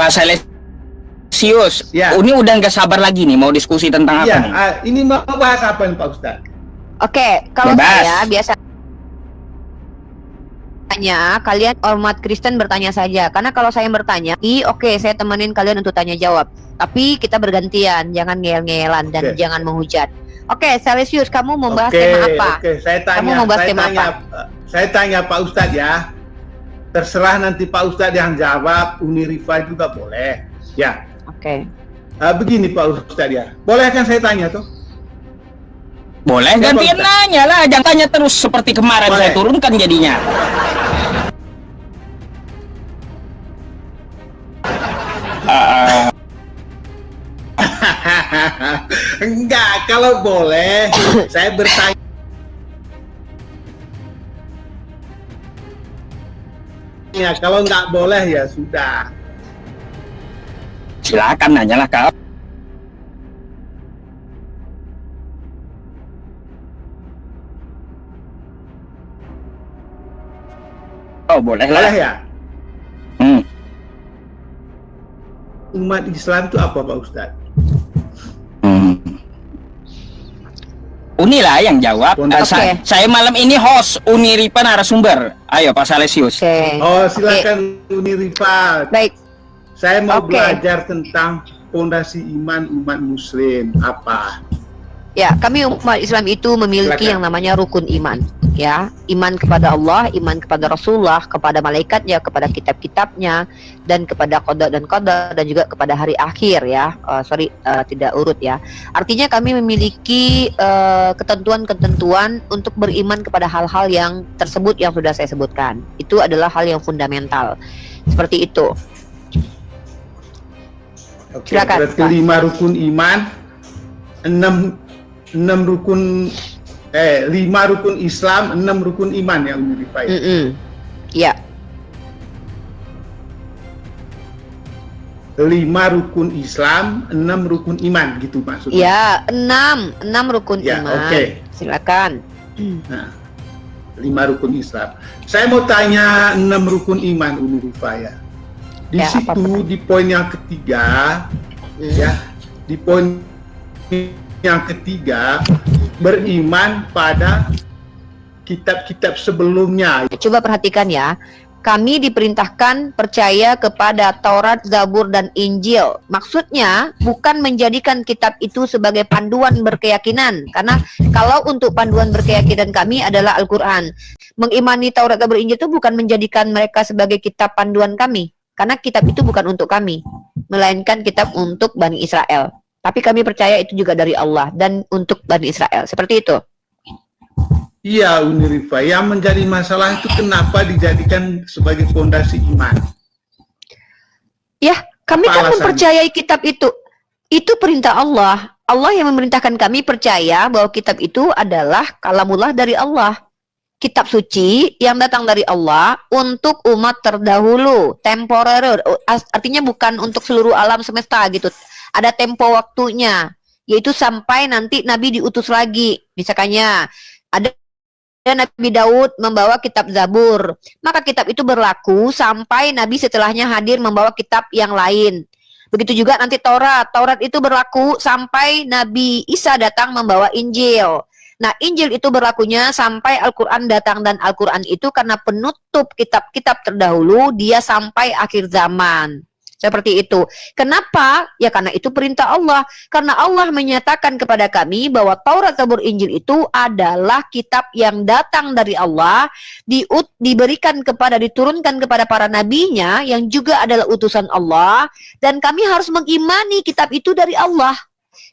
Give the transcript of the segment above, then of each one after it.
Pak Salesius, Ya. ini udah nggak sabar lagi nih mau diskusi tentang apa nih? Ini mau bahas apa nih Pak Ustadz? Oke, kalau Bebas. saya biasanya kalian umat Kristen bertanya saja. Karena kalau saya yang bertanya, oke, saya temenin kalian untuk tanya jawab. Tapi kita bergantian, jangan ngeyel-ngeyelan dan jangan menghujat. Oke, Salesius, kamu mau bahas tema apa? Oke, saya tanya. Kamu mau bahas tema apa? Saya tanya Pak Ustadz ya. Terserah nanti Pak Ustadz yang jawab, Unirifa juga boleh. Ya. Oke. Begini Pak Ustadz ya. Boleh kan saya tanya tuh? Boleh, Ya, gantian Pak Ustadz. nanya lah, jangan tanya terus seperti kemarin Boleh. saya turunkan jadinya. Enggak, kalau boleh saya bertanya. Kalau nggak boleh ya sudah. Silakan nanyalah kau. Oh, boleh lah. Boleh ya? Hmm. Umat Islam itu apa Pak Ustadz? Unilah yang jawab. Oke. Saya malam ini host Uniripa narasumber. Ayo Pak Salesius. Oke. Oh silakan Unirifa. Baik. Saya mau Oke. belajar tentang fondasi iman umat Muslim apa? Ya, kami umat Islam itu memiliki Silakan. yang namanya rukun iman. Ya, iman kepada Allah, iman kepada Rasulullah, kepada malaikatnya, kepada kitab-kitabnya, dan kepada qada dan qadar, dan juga kepada hari akhir ya. Tidak urut ya. Artinya kami memiliki ketentuan-ketentuan untuk beriman kepada hal-hal yang tersebut yang sudah saya sebutkan. Itu adalah hal yang fundamental. Seperti itu. Oke, Silakan, berarti Pak. 5 rukun iman, 6 rukun 5 rukun Islam, 6 rukun iman yang Unirifa ya. Ya. 5 rukun Islam, 6 rukun iman gitu maksudnya. Ya, 6 rukun Ya, iman. oke. Silakan. Nah, 5 rukun Islam. Saya mau tanya 6 rukun iman Unirifa ya. Di Ya, situ apa-apa. di poin yang ketiga ya, di poin yang ketiga beriman pada kitab-kitab sebelumnya. Coba perhatikan ya. Kami diperintahkan percaya kepada Taurat, Zabur, dan Injil. Maksudnya bukan menjadikan kitab itu sebagai panduan berkeyakinan. Karena kalau untuk panduan berkeyakinan kami adalah Al-Quran. Mengimani Taurat, Zabur, Injil itu bukan menjadikan mereka sebagai kitab panduan kami. Karena kitab itu bukan untuk kami. Melainkan kitab untuk Bani Israel. Tapi kami percaya itu juga dari Allah dan untuk Bani Israel. Seperti itu. Iya Unirifa, yang menjadi masalah itu kenapa dijadikan sebagai fondasi iman? Ya, kami Apa kan alasannya? mempercayai kitab itu. Itu perintah Allah. Allah yang memerintahkan kami percaya bahwa kitab itu adalah kalamullah dari Allah. Kitab suci yang datang dari Allah untuk umat terdahulu, temporer. Artinya bukan untuk seluruh alam semesta gitu. Ada tempo waktunya, yaitu sampai nanti Nabi diutus lagi. Misalkannya ada Nabi Daud membawa kitab Zabur, maka kitab itu berlaku sampai Nabi setelahnya hadir membawa kitab yang lain. Begitu juga nanti Taurat itu berlaku sampai Nabi Isa datang membawa Injil. Nah, Injil itu berlakunya sampai Al-Quran datang, dan Al-Quran itu karena penutup kitab-kitab terdahulu, dia sampai akhir zaman. Seperti itu. Kenapa? Ya karena itu perintah Allah. Karena Allah menyatakan kepada kami bahwa Taurat, Zabur, Injil itu adalah kitab yang datang dari Allah, diturunkan kepada para nabinya yang juga adalah utusan Allah, dan kami harus mengimani kitab itu dari Allah.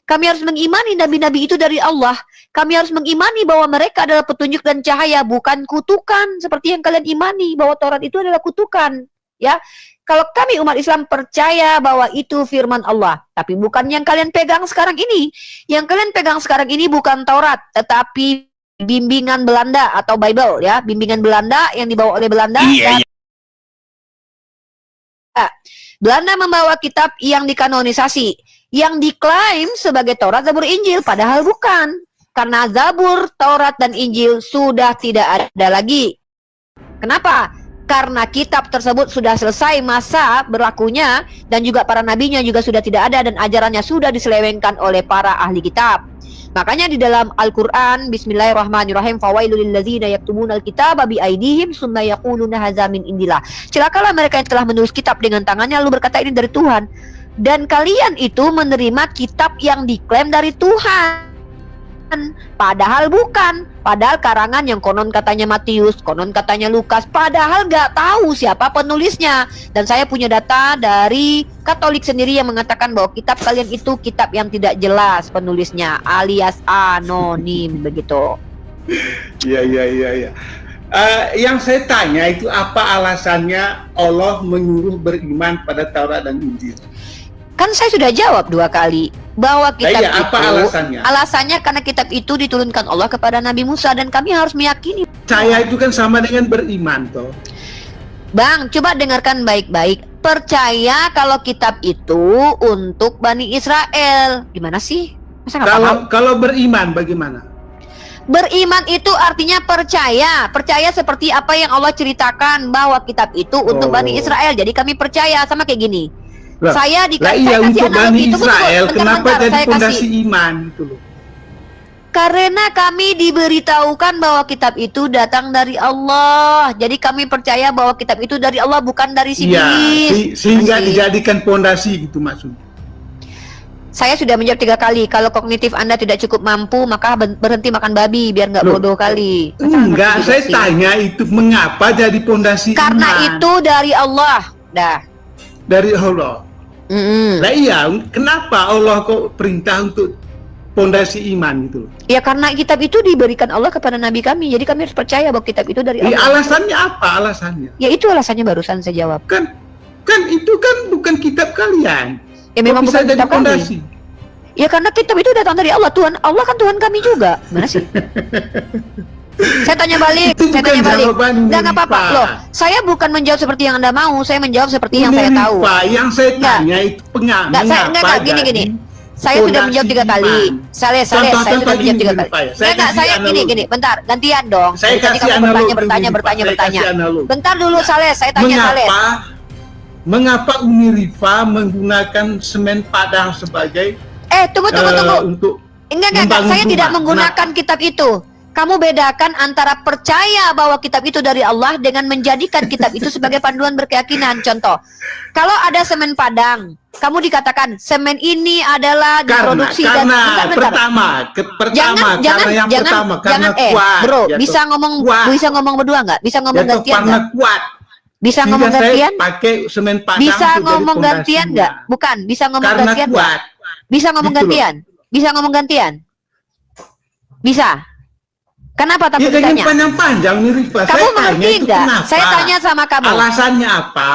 Kami harus mengimani nabi-nabi itu dari Allah. Kami harus mengimani bahwa mereka adalah petunjuk dan cahaya, bukan kutukan seperti yang kalian imani bahwa Taurat itu adalah kutukan. Ya, kalau kami umat Islam percaya bahwa itu firman Allah, tapi bukan yang kalian pegang sekarang ini. Yang kalian pegang sekarang ini bukan Taurat, tetapi bimbingan Belanda atau Bible ya, bimbingan Belanda yang dibawa oleh Belanda. Iya. Belanda membawa kitab yang dikanonisasi, yang diklaim sebagai Taurat, Zabur, Injil, padahal bukan. Karena Zabur, Taurat, dan Injil sudah tidak ada lagi. Kenapa? karena kitab tersebut sudah selesai masa berlakunya dan juga para nabinya juga sudah tidak ada dan ajarannya sudah diselewengkan oleh para ahli kitab. Makanya di dalam Al-Qur'an, bismillahirrahmanirrahim, fawailul lilladzina yaktubunal kitaba biaidihim summa yaquluna hadza min indillah. Celakalah mereka yang telah menulis kitab dengan tangannya lalu berkata ini dari Tuhan. Dan kalian itu menerima kitab yang diklaim dari Tuhan. Padahal bukan, padahal karangan yang konon katanya Matius, konon katanya Lukas, padahal nggak tahu siapa penulisnya. Dan saya punya data dari Katolik sendiri yang mengatakan bahwa kitab kalian itu kitab yang tidak jelas penulisnya, alias anonim begitu. Iya. Yang saya tanya itu apa alasannya Allah menyuruh beriman pada Taurat dan Injil? Kan saya sudah jawab 2 kali bahwa kitab itu apa alasannya? Alasannya karena kitab itu diturunkan Allah kepada Nabi Musa dan kami harus meyakini. Saya itu kan sama dengan beriman toh. Bang, coba dengarkan baik-baik. Percaya kalau kitab itu untuk Bani Israel. Gimana sih? Masa nggak paham? Kalau beriman bagaimana? Beriman itu artinya percaya. Percaya seperti apa yang Allah ceritakan bahwa kitab itu untuk Bani Israel. Jadi kami percaya sama kayak gini. Saya iya untuk Bani Israel, kenapa jadi fondasi iman gitu loh? Karena kami diberitahukan bahwa kitab itu datang dari Allah. Jadi kami percaya bahwa kitab itu dari Allah, bukan dari si iblis. Sehingga dijadikan fondasi gitu maksudnya. Saya sudah menjawab 3 kali. Kalau kognitif Anda tidak cukup mampu, maka berhenti makan babi biar nggak bodoh kali. Enggak, saya tanya itu mengapa jadi fondasi karena iman? Itu dari Allah. Dah. Dari Allah. Nah iya, kenapa Allah kok perintah untuk fondasi iman gitu? Ya karena kitab itu diberikan Allah kepada Nabi kami, jadi kami harus percaya bahwa kitab itu dari Allah. Alasannya apa? Alasannya? Ya itu alasannya barusan saya jawab. Kan itu kan bukan kitab kalian. Ya memang bukan kitab fondasi. Ya karena kitab itu datang dari Allah. Tuhan, Allah kan Tuhan kami juga. Mana sih? Saya tanya balik. Enggak apa-apa loh. Saya bukan menjawab seperti yang Anda mau. Saya menjawab seperti yang saya tahu. Yang saya tanya itu enggak, gini. Saya sudah menjawab 3 kali. Saya sudah menjawab 3 kali. Saya gini, bentar, gantian dong. Saya kasih bertanya. Bentar dulu Saleh, saya tanya Saleh. Mengapa Unirifa menggunakan semen Padang sebagai tunggu. Untuk enggak, saya tidak menggunakan kitab itu. Kamu bedakan antara percaya bahwa kitab itu dari Allah dengan menjadikan kitab itu sebagai panduan berkeyakinan. Contoh, kalau ada semen Padang, kamu dikatakan semen ini adalah diproduksi karena kuat. Bro, bisa ngomong berdua nggak? Bisa ngomong gantian nggak? Bisa ngomong gantian? Pakai semen Padang. Bisa ngomong gantian nggak? Bukan, bisa ngomong gantian nggak? Bisa ngomong gantian? Bisa ngomong gantian? Bisa. Kenapa takut ditanya? Panjang-panjang Unirifa. Kamu mengerti nggak? Saya tanya sama kamu. Alasannya apa?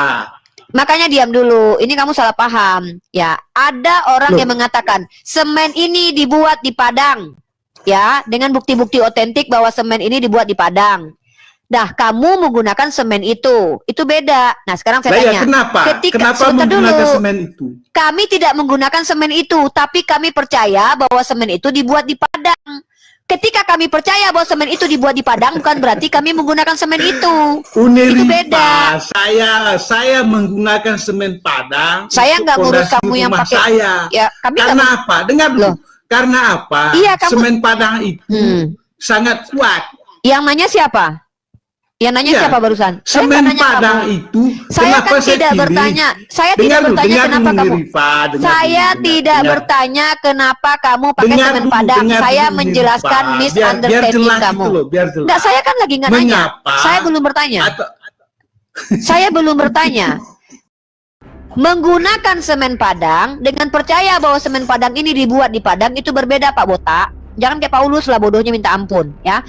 Makanya diam dulu. Ini kamu salah paham. Ya, ada orang yang mengatakan semen ini dibuat di Padang. Ya, dengan bukti-bukti otentik bahwa semen ini dibuat di Padang. Nah, kamu menggunakan semen itu beda. Nah, sekarang saya tanya. Kenapa menggunakan semen itu? Kami tidak menggunakan semen itu, tapi kami percaya bahwa semen itu dibuat di Padang. Ketika kami percaya bahwa semen itu dibuat di Padang, bukan berarti kami menggunakan semen itu. Unirifa, itu beda. Saya menggunakan semen Padang. Saya nggak ngurus kamu yang pakai. Saya. Ya, karena apa? Dengar dulu. Karena apa? Iya, semen Padang itu sangat kuat. Yang nanya siapa? Yang nanya siapa barusan? Semen Padang itu. Saya kan tidak bertanya. Saya tidak bertanya kenapa kamu. Saya tidak bertanya kenapa kamu pakai semen Padang. Saya menjelaskan misunderstanding kamu. Enggak, saya kan lagi nggak nanya. Saya belum bertanya. Saya belum bertanya. Menggunakan semen Padang dengan percaya bahwa semen Padang ini dibuat di Padang itu berbeda, Pak Botak. Jangan kayak Paulus lah, bodohnya minta ampun ya.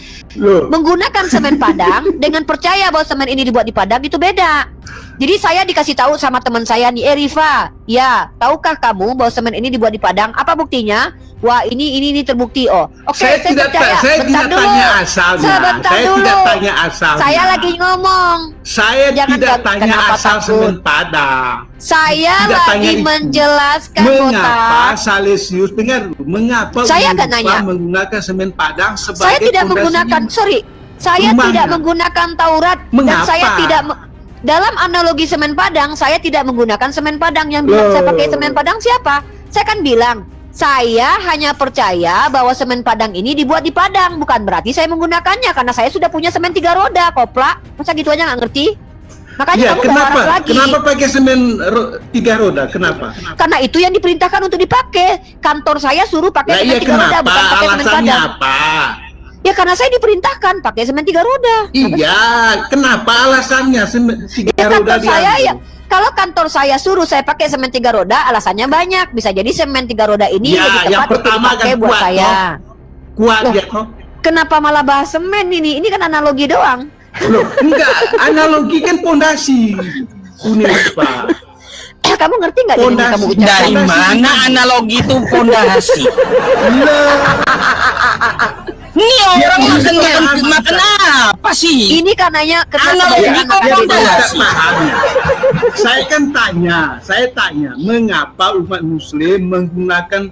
Menggunakan semen Padang dengan percaya bahwa semen ini dibuat di Padang itu beda. Jadi saya dikasih tahu sama teman saya nih, Rifa, ya, tahukah kamu bahwa semen ini dibuat di Padang? Apa buktinya? Wah, ini terbukti. Oke, saya tidak percaya. Saya tidak tanya asalnya. Tidak tanya asalnya. Saya lagi ngomong. Saya tidak tanya asal semen Padang. Saya lagi menjelaskan. Mengapa Salesius, dengar, mengapa saya akan nanya menggunakan semen Padang sebagai saya tidak menggunakan, saya tidak menggunakan Taurat. Mengapa? Dan saya tidak Dalam analogi semen Padang, saya tidak menggunakan semen Padang. Yang bilang Loh. saya pakai semen Padang siapa? Saya kan bilang, saya hanya percaya bahwa semen Padang ini dibuat di Padang. Bukan berarti saya menggunakannya, karena saya sudah punya semen 3 roda, kopla. Masa gitu aja nggak ngerti? Makanya Iya, kamu gak waras lagi. kenapa pakai semen 3 roda? Kenapa? Karena itu yang diperintahkan untuk dipakai. Kantor saya suruh pakai Nah, semen iya 3 roda, kenapa? bukan pakai semen Alasannya Padang. apa? Ya karena saya diperintahkan pakai semen 3 roda. Iya, kenapa alasannya semen 3 Ya, roda kantor saya diambil? ya, kalau kantor saya suruh saya pakai semen 3 roda, alasannya banyak. Bisa jadi semen 3 roda ini Ya, lebih yang tepat untuk pertama dipakai kan buat kuat, saya. Kuat Loh. ya kok. Kenapa malah bahas semen ini? Ini kan analogi doang. Loh, enggak, analogi kan pondasi. Unirpa. Kamu ngerti nggak dengan yang kamu Pondasi. ucapkan? Dari mana analogi itu pondasi? Ini orang makan apa sih? Ini karenanya Analogi kebanyakan kok makan Jadi beda. tidak paham. Saya tanya, mengapa umat Muslim menggunakan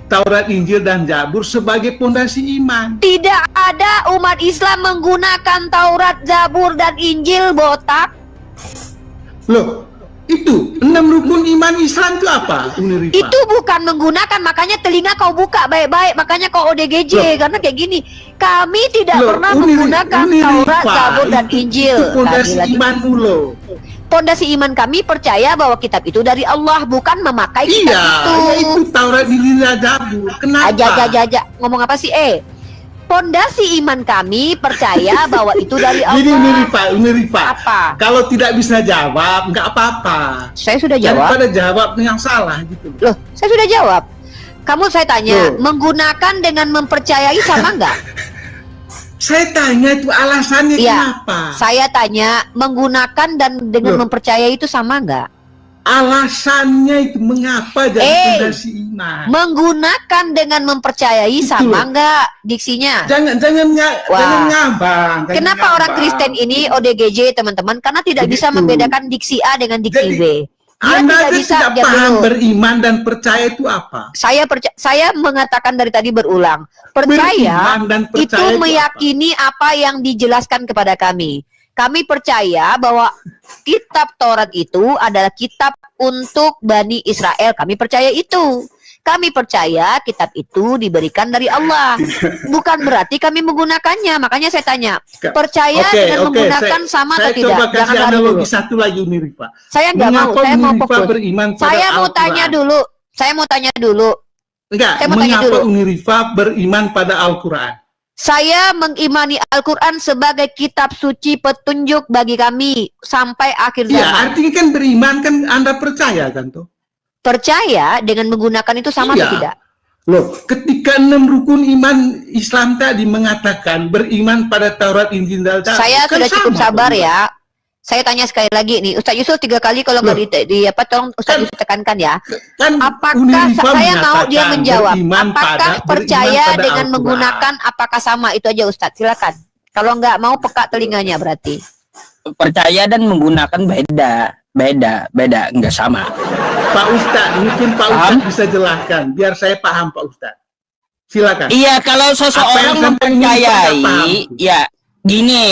Taurat, Injil, dan Zabur sebagai pondasi iman? Tidak ada umat Islam menggunakan Taurat, Zabur, dan Injil, botak. Loh, itu 6 rukun iman Islam itu apa, Unirifa? Itu bukan menggunakan, makanya telinga kau buka baik-baik, makanya kau ODGJ. Loh. Karena kayak gini, kami tidak Loh, pernah Unirifa, menggunakan Taurat, Zabur, dan Injil. Itu pondasi Lagi-lagi. iman dulu. Pondasi iman kami percaya bahwa kitab itu dari Allah, bukan memakai kitab Iya, itu. ya itu Taurat, Injil, dan Zabur. Kenapa? Aja, ngomong apa sih? Pondasi iman kami percaya bahwa itu dari Jadi Allah. Unirifa, Apa? kalau tidak bisa jawab, nggak apa-apa. Saya sudah jawab. Daripada jawab yang salah gitu. Loh, saya sudah jawab. Kamu saya tanya, Loh. menggunakan dengan mempercayai sama nggak? Saya tanya itu alasannya Iya. kenapa? Saya tanya, menggunakan dan dengan Loh. mempercayai itu sama nggak? Alasannya itu mengapa jadi pondasi iman? Menggunakan dengan mempercayai Itu sama loh. nggak diksinya? Jangan Wah. ngambang. jangan Kenapa orang ngambang. Kristen ini ODGJ teman-teman? Karena tidak bisa Begitu. membedakan diksi A dengan diksi Jadi, B. Dia Anda tidak aja bisa. tidak Diam paham dulu. beriman dan percaya itu apa? Saya mengatakan dari tadi berulang, percaya Beriman dan itu percaya meyakini apa yang dijelaskan kepada kami. Kami percaya bahwa kitab Taurat itu adalah kitab untuk Bani Israel. Kami percaya itu. Kami percaya kitab itu diberikan dari Allah. Bukan berarti kami menggunakannya. Makanya saya tanya, percaya dengan menggunakan sama atau saya tidak? coba kasih Jangan lari analogi dulu. satu lagi Unirifa. Saya nggak mau, Mengapa saya mau Unirifa fokus. beriman pada Saya mau Al-Quran? tanya dulu. Saya mau tanya dulu. Enggak, Saya mau tanya mengapa dulu. Unirifa beriman pada Al-Quran? Saya mengimani Al-Quran sebagai kitab suci petunjuk bagi kami sampai akhir Iya, zaman. artinya kan beriman kan Anda percaya kan tuh? Percaya dengan menggunakan itu sama Iya. atau tidak? Loh, ketika 6 rukun iman Islam tadi mengatakan beriman pada Taurat, Injil, dan Zabur, Saya kan sudah cukup sama sabar dong. ya. Saya tanya sekali lagi nih, Ustaz Yusuf 3 kali kalau nggak tolong Ustaz Yusuf tekankan ya. Kan Apakah Unirifa saya mau dia mengatakan menjawab? beriman Apakah beriman percaya pada dengan Al-Quran. menggunakan apakah sama? Itu aja Ustaz, silakan. Kalau nggak mau peka telinganya berarti. Percaya dan menggunakan beda, nggak sama. Pak Ustadz, mungkin Pak Paham? Ustadz bisa jelaskan, biar saya paham Pak Ustadz. Silakan. Iya, kalau Apa seseorang yang sampai ini saya nggak mempercayai, paham. ya gini,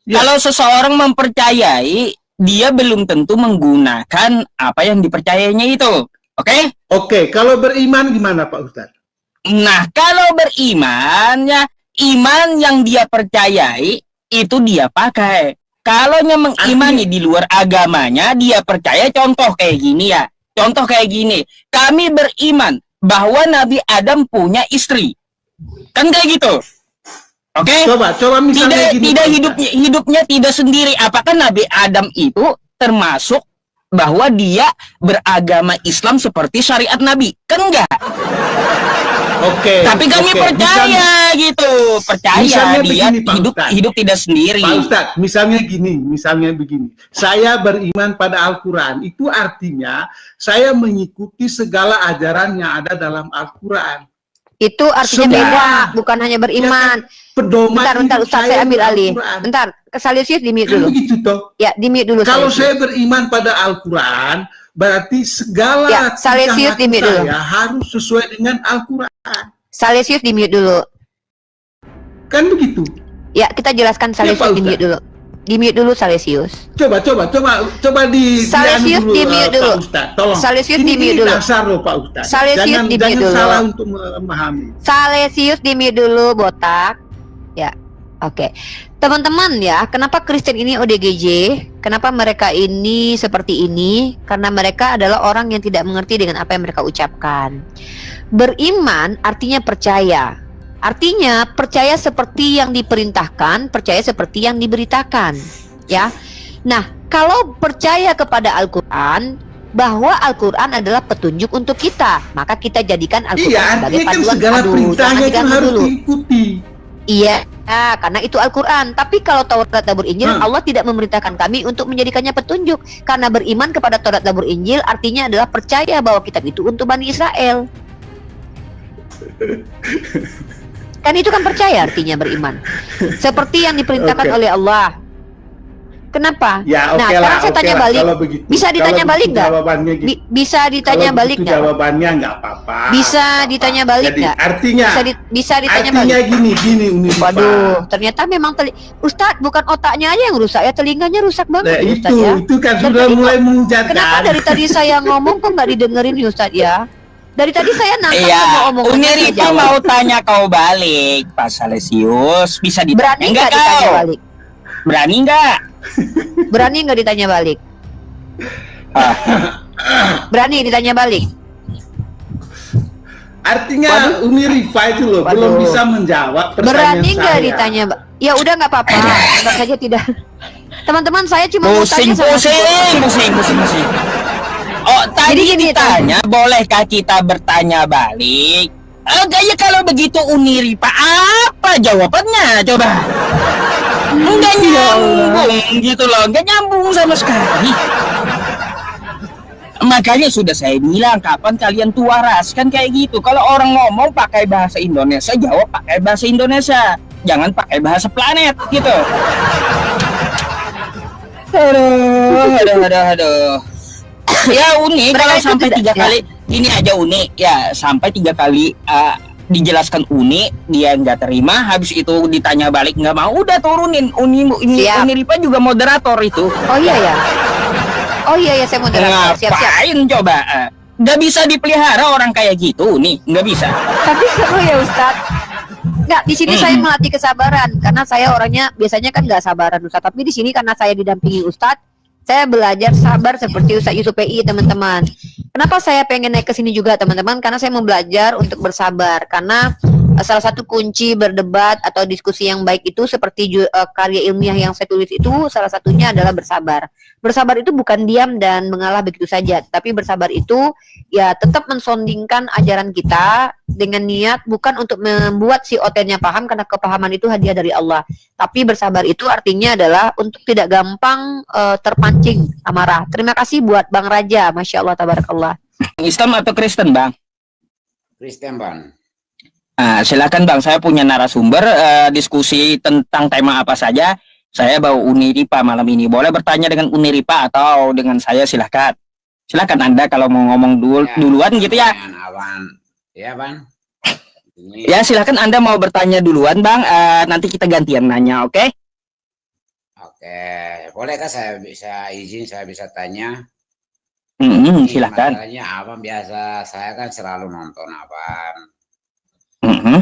Ya. kalau seseorang mempercayai, dia belum tentu menggunakan apa yang dipercayainya itu. Oke? Oke, kalau beriman gimana Pak Ustadz? Nah, kalau beriman, ya, iman yang dia percayai, itu dia pakai. Kalau mengimani di luar agamanya, dia percaya contoh kayak gini ya. Contoh kayak gini, kami beriman bahwa Nabi Adam punya istri. Kan kayak gitu. Oke? Coba misalnya Tidak gini. tidak Pak Ustadz. hidupnya tidak sendiri. Apakah Nabi Adam itu termasuk bahwa dia beragama Islam seperti syariat Nabi? Kan enggak. Oke. Tapi kami oke. percaya gitu. Percaya misalnya dia begini, Pak Ustadz. hidup tidak sendiri. Pak Ustadz, misalnya begini. Saya beriman pada Al-Quran, itu artinya saya mengikuti segala ajaran yang ada dalam Al-Quran. Itu artinya Semua. beda, bukan hanya beriman. Pedoman Bentar, hidup Ustaz, saya ambil alih. Al-Quran. Bentar, Salisius di-mute Kan dulu. begitu toh. Ya, di-mute dulu. Kalau Salisius. saya beriman pada Al-Quran, berarti segala Ya, Salesius tingkah laku di-mute dulu. saya harus sesuai dengan Al-Quran. Salisius di-mute dulu. Kan begitu. Ya, kita jelaskan Salisius Pak di-mute Ustaz. dulu. Di mute dulu Salesius. Coba di Salesius di mute dulu. Pak Ustadz, tolong. Salesius Ini di mute dulu. dasar loh Pak Ustadz. Salesius di mute Jangan dulu. salah untuk memahami. Salesius di mute dulu, botak. Ya, oke. Teman-teman ya, kenapa Kristen ini ODGJ? Kenapa mereka ini seperti ini? Karena mereka adalah orang yang tidak mengerti dengan apa yang mereka ucapkan. Beriman artinya percaya. Artinya percaya seperti yang diperintahkan, percaya seperti yang diberitakan, ya. Nah, kalau percaya kepada Al-Qur'an bahwa Al-Qur'an adalah petunjuk untuk kita, maka kita jadikan Al-Qur'an Iya, sebagai artinya kan panduan. segala perintahnya itu harus dulu. diikuti. Iya, karena itu Al-Qur'an. Tapi kalau Taurat, Zabur, Injil, Allah tidak memerintahkan kami untuk menjadikannya petunjuk. Karena beriman kepada Taurat, Zabur, Injil artinya adalah percaya bahwa kitab itu untuk Bani Israel. Kan itu kan percaya artinya beriman. Seperti yang diperintahkan Oke. oleh Allah. Kenapa? Ya, Nah, oke sekarang lah, saya oke tanya lah, balik. kalau begitu. Bisa ditanya Kalau balik begitu nggak? Jawabannya gitu. Bisa ditanya Kalau balik begitu nggak? jawabannya nggak apa-apa. Bisa nggak apa-apa. ditanya balik Jadi, nggak? Artinya, Bisa ditanya artinya balik. gini Uniripa. Waduh, ternyata memang Ustadz, bukan otaknya aja yang rusak ya, telinganya rusak Nah, banget ya, Ustadz ya. itu kan Dan sudah tadi mulai kok- mengujarkan. Kenapa dari tadi saya ngomong kok nggak didengerin nih Ustadz ya? Dari tadi saya nangkap Iya, semua omongannya. saya Uniripa jawab. mau tanya kau balik, Pak Salesius. Bisa ditanya Berani enggak nggak ditanya kau? balik? Berani enggak? Berani nggak ditanya balik? Ah, Berani ditanya balik? Artinya Uniripa itu loh belum Waduh. bisa menjawab pertanyaan Berani nggak saya. ditanya? Ya udah nggak apa-apa, anggap saja tidak. Teman-teman, saya cuma mau pusing, tanya sama pusing. Oh, tadi Jadi gini, ditanya, bolehkah kita bertanya balik? Kayaknya kalau begitu Uniripa apa jawabannya? Coba. Enggak nyambung gitu loh, enggak nyambung sama sekali. Makanya sudah saya bilang, kapan kalian tuh waras kan kayak gitu. Kalau orang ngomong pakai bahasa Indonesia, jawab pakai bahasa Indonesia. Jangan pakai bahasa planet gitu. Aduh. Ya Uni, Mereka kalau itu sampai tidak- 3 kali, ini aja Uni, ya sampai 3 kali dijelaskan Uni, dia nggak terima, habis itu ditanya balik nggak mau, udah turunin. Siap. Uniripa juga moderator itu. Oh iya ya. Oh iya ya, saya mau dengar. Siap-siap. Ngapain coba? Nggak bisa dipelihara orang kayak gitu nih, nggak bisa. Tapi seru ya Ustadz. Nggak, di sini saya melatih kesabaran karena saya orangnya biasanya kan nggak sabaran Ustadz. Tapi di sini karena saya didampingi Ustadz, saya belajar sabar seperti Ustadz Yusuf PI, teman-teman. Kenapa saya pengen naik ke sini juga, teman-teman? Karena saya mau belajar untuk bersabar. Karena salah satu kunci berdebat atau diskusi yang baik itu seperti karya ilmiah yang saya tulis itu salah satunya adalah bersabar. Bersabar itu bukan diam dan mengalah begitu saja, tapi bersabar itu ya tetap mensondingkan ajaran kita dengan niat bukan untuk membuat si otennya paham, karena kepahaman itu hadiah dari Allah. Tapi bersabar itu artinya adalah untuk tidak gampang terpancing amarah. Terima kasih buat Bang Raja, Masya Allah, tabarakallah. Islam atau Kristen, Bang? Kristen, Bang. Silakan Bang, saya punya narasumber diskusi tentang tema apa saja. Saya bawa Uniripa malam ini. Boleh bertanya dengan Uniripa atau dengan saya, silakan. Silakan Anda kalau mau ngomong duluan gitu ya. Dengan Awan. Ya, Bang. Ini Ya, silakan Anda mau bertanya duluan, Bang. Nanti kita gantian nanya, oke? oke. Bolehkah saya bisa tanya? Silakan. Masalahnya Abang biasa, saya kan selalu nonton Abang.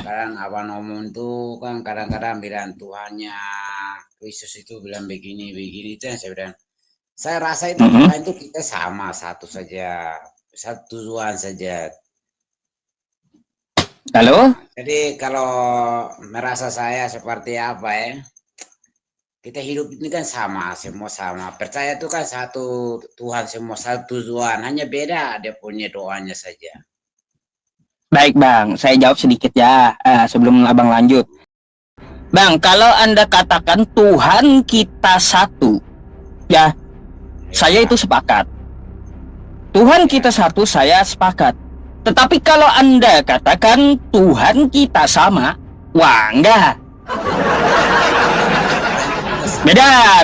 Kadang Abang ngomong tuh kan kadang-kadang bilang Tuhannya Yesus itu bilang begini itu yang saya bilang. Saya rasa itu Tuhan itu kita sama, satu saja, satu tujuan saja. Halo? Jadi kalau merasa saya seperti apa ya? Kita hidup ini kan sama, semua sama. Percaya itu kan satu Tuhan, semua satu tujuan. Hanya beda dia punya doanya saja. Baik Bang, saya jawab sedikit ya sebelum Abang lanjut. Bang, kalau Anda katakan Tuhan kita satu, ya saya itu sepakat. Tuhan kita satu, saya sepakat. Tetapi kalau Anda katakan Tuhan kita sama, wah enggak.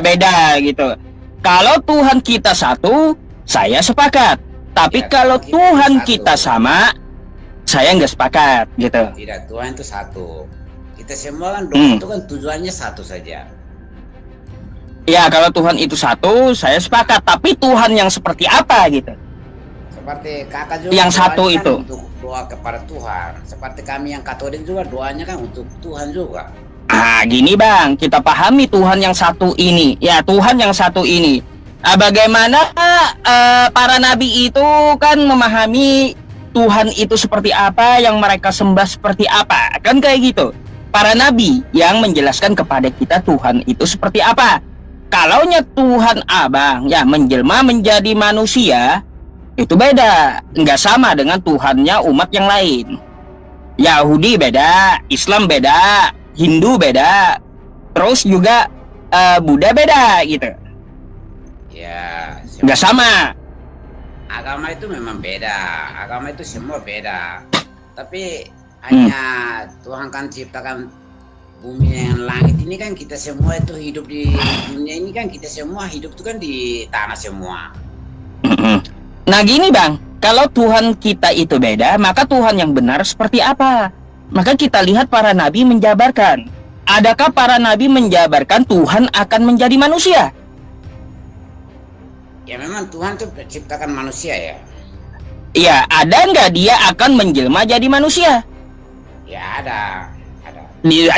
Beda gitu. Kalau Tuhan kita satu, saya sepakat. Tapi Ya, kalau kita Tuhan satu. kita sama, saya nggak sepakat gitu. Tidak, Tuhan itu satu. Kita semua kan doa itu kan tujuannya satu saja. Ya, kalau Tuhan itu satu, saya sepakat. Tapi Tuhan yang seperti apa gitu? Seperti kakak juga Yang satu doanya kan itu. untuk doa kepada Tuhan. Seperti kami yang Katolik juga doanya kan untuk Tuhan juga. Ah, gini Bang, kita pahami Tuhan yang satu ini. Ya, Tuhan yang satu ini. Bagaimana para nabi itu kan memahami Tuhan itu seperti apa, yang mereka sembah seperti apa. Kan kayak gitu. Para nabi yang menjelaskan kepada kita Tuhan itu seperti apa. Kalaunya Tuhan Abang ya menjelma menjadi manusia, itu beda. Nggak sama dengan Tuhannya umat yang lain. Yahudi beda, Islam beda, Hindu beda, terus juga Buddha beda gitu. Ya, Nggak sama. agama itu memang beda. Agama itu semua beda. Tapi hanya Tuhan kan ciptakan bumi dan langit ini kan, kita semua itu hidup di dunia ini kan, kita semua hidup itu kan di tanah semua. Nah gini Bang, kalau Tuhan kita itu beda, maka Tuhan yang benar seperti apa? Maka kita lihat para nabi menjabarkan. Adakah para nabi menjabarkan Tuhan akan menjadi manusia? Ya memang Tuhan tuh ciptakan manusia ya. Ya, ada nggak dia akan menjelma jadi manusia? Ya ada.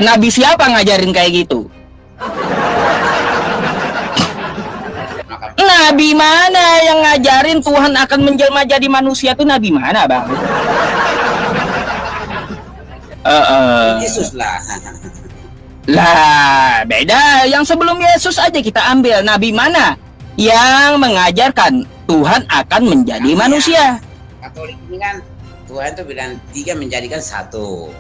Nabi siapa ngajarin kayak gitu? Maka Nabi mana yang ngajarin Tuhan akan menjelma jadi manusia tuh nabi mana Bang? Yesus lah. Lah, beda. Yang sebelum Yesus aja kita ambil. Nabi mana yang mengajarkan Tuhan akan menjadi manusia? Katolik ini kan Tuhan tuh bilang 3 menjadikan 1.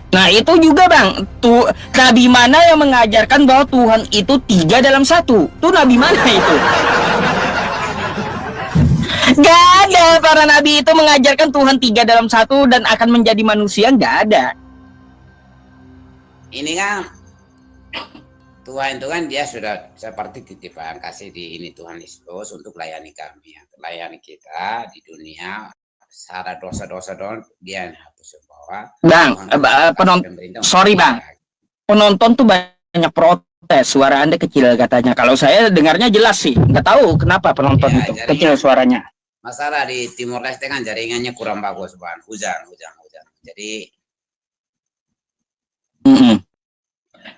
Nah, itu juga Bang. Tuh, nabi mana yang mengajarkan bahwa Tuhan itu 3 dalam 1? Tuh nabi mana itu? Gak ada. Para nabi itu mengajarkan Tuhan 3 dalam 1 dan akan menjadi manusia. Gak ada. Ini kan Tuhan itu kan dia sudah seperti titipan kasih di ini Tuhan Yesus untuk layani kami, layani kita di dunia. Salah dosa-dosa dong dia hapus semua. Bang, sorry Bang. Penonton tuh banyak protes, suara Anda kecil katanya. Kalau saya dengarnya jelas sih, nggak tahu kenapa penonton Ya, itu jaringan. kecil suaranya. Masalah di Timor Leste kan jaringannya kurang bagus, Bang. Hujan. Jadi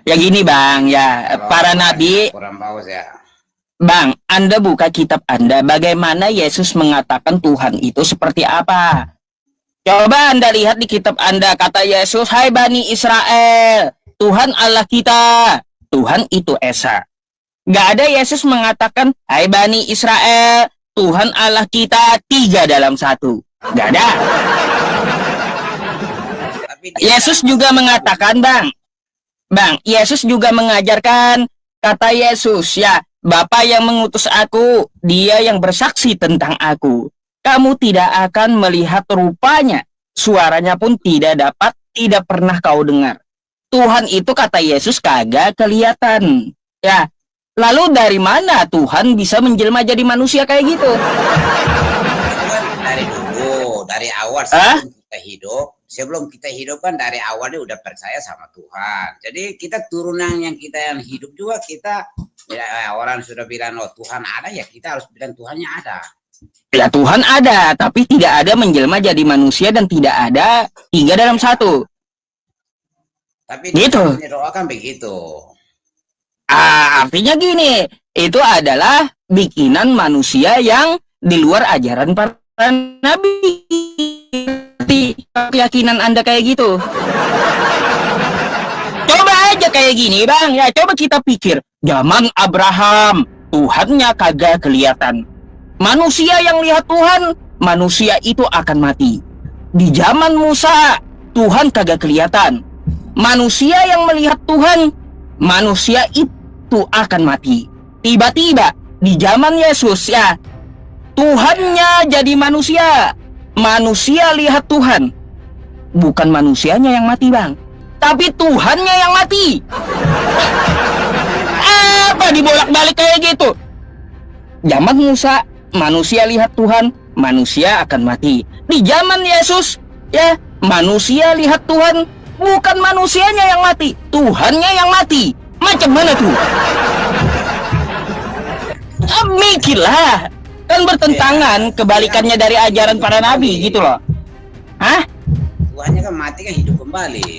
Ya gini Bang, ya kalau para nabi, kurang bagus ya. Bang, Anda buka kitab Anda, bagaimana Yesus mengatakan Tuhan itu seperti apa? Coba Anda lihat di kitab Anda, kata Yesus, "Hai Bani Israel, Tuhan Allah kita, Tuhan itu Esa." Gak ada Yesus mengatakan, "Hai Bani Israel, Tuhan Allah kita 3 dalam 1." Gak ada. Tapi dia Yesus juga mengatakan, Bang, Yesus juga mengajarkan, kata Yesus, ya, Bapa yang mengutus aku, dia yang bersaksi tentang aku. Kamu tidak akan melihat rupanya, suaranya pun tidak pernah kau dengar. Tuhan itu, kata Yesus, kagak kelihatan. Ya, lalu dari mana Tuhan bisa menjelma jadi manusia kayak gitu? itu kan dari dulu, dari awal sebelum kita hidup kan dari awalnya udah percaya sama Tuhan. Jadi kita turunan yang hidup juga kita, ya, orang sudah bilang oh Tuhan ada, ya kita harus bilang Tuhannya ada. Ya Tuhan ada, tapi tidak ada menjelma jadi manusia dan tidak ada 3 dalam 1. Tapi Gitu. doakan begitu. Artinya gini, itu adalah bikinan manusia yang di luar ajaran para nabi. Keyakinan Anda kayak gitu. Coba aja kayak gini Bang, ya coba kita pikir. Zaman Abraham, Tuhannya kagak kelihatan. Manusia yang lihat Tuhan, manusia itu akan mati. Di zaman Musa, Tuhan kagak kelihatan. Manusia yang melihat Tuhan, manusia itu akan mati. Tiba-tiba di zaman Yesus, ya, Tuhannya jadi manusia. Manusia lihat Tuhan. Bukan manusianya yang mati Bang, tapi Tuhannya yang mati. Apa dibolak-balik kayak gitu? Zaman Musa, manusia lihat Tuhan, manusia akan mati. Di zaman Yesus, ya, manusia lihat Tuhan, bukan manusianya yang mati, Tuhannya yang mati. Macam mana tuh? Mikirlah, kan bertentangan kebalikannya dari ajaran para nabi gitu loh. Hah? Tuhannya kan mati kan hidup kembali.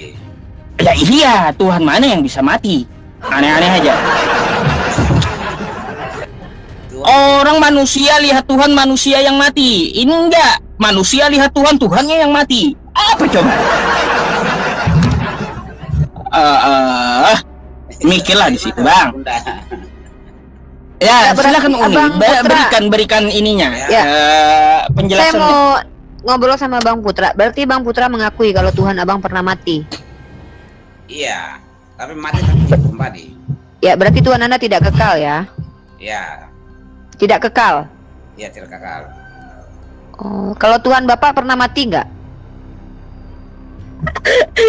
Ya iya, Tuhan mana yang bisa mati? Aneh-aneh aja. Tuhan, Orang manusia lihat Tuhan manusia yang mati. Ini enggak, manusia lihat Tuhan Tuhannya yang mati. Apa coba? Mikirlah di situ, Bang. Ya, Ya, berarti silakan Uni, Abang Putra. berikan ininya, Ya. Saya penjelasannya. mau ngobrol sama Bang Putra. Berarti Bang Putra mengakui kalau Tuhan Abang pernah mati. iya, tapi mati tapi hidup kembali. Ya, berarti Tuhan Anda tidak kekal ya? Iya, Tidak kekal. iya tidak kekal. Oh, kalau Tuhan Bapak pernah mati nggak?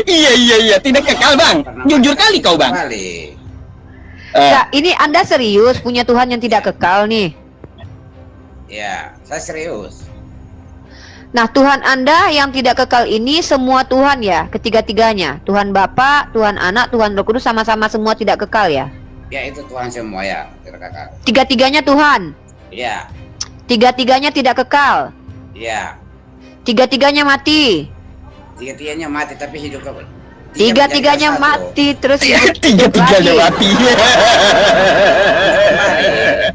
Iya, tidak kekal, Bang. Pernah Jujur mati, kali kau, Bang. kembali. Nggak, ini Anda serius punya Tuhan yang tidak kekal nih. Iya, saya serius. Nah, Tuhan Anda yang tidak kekal ini semua Tuhan ya, ketiga-tiganya. Tuhan Bapa, Tuhan Anak, Tuhan Roh Kudus sama-sama semua tidak kekal ya. Ya itu Tuhan semua ya, tidak kekal. Tiga-tiganya Tuhan. Iya, Tiga-tiganya tidak kekal. iya. Tiga-tiganya mati. Tiga-tiganya mati tapi hidup kembali. Tiga-tiganya mati terus hidup Tiga-tiganya lagi. mati.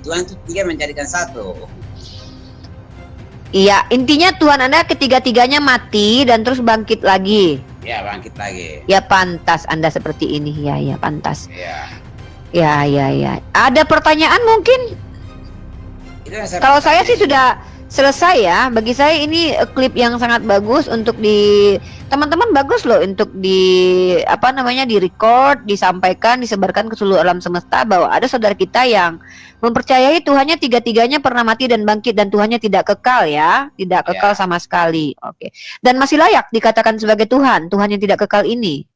Tuhan itu tiga menjadikan satu. Iya, intinya Tuhan Anda ketiga-tiganya mati dan terus bangkit lagi. Ya bangkit lagi. Ya pantas Anda seperti ini. Ya, pantas. Ya. Ya. Ada pertanyaan mungkin? Itu yang Kalau saya sih sudah selesai ya. Bagi saya ini klip yang sangat bagus untuk teman-teman bagus loh untuk di record, disampaikan, disebarkan ke seluruh alam semesta bahwa ada saudara kita yang mempercayai Tuhannya tiga-tiganya pernah mati dan bangkit dan Tuhannya tidak kekal ya, tidak kekal sama sekali. Oke. Dan masih layak dikatakan sebagai Tuhan yang tidak kekal ini.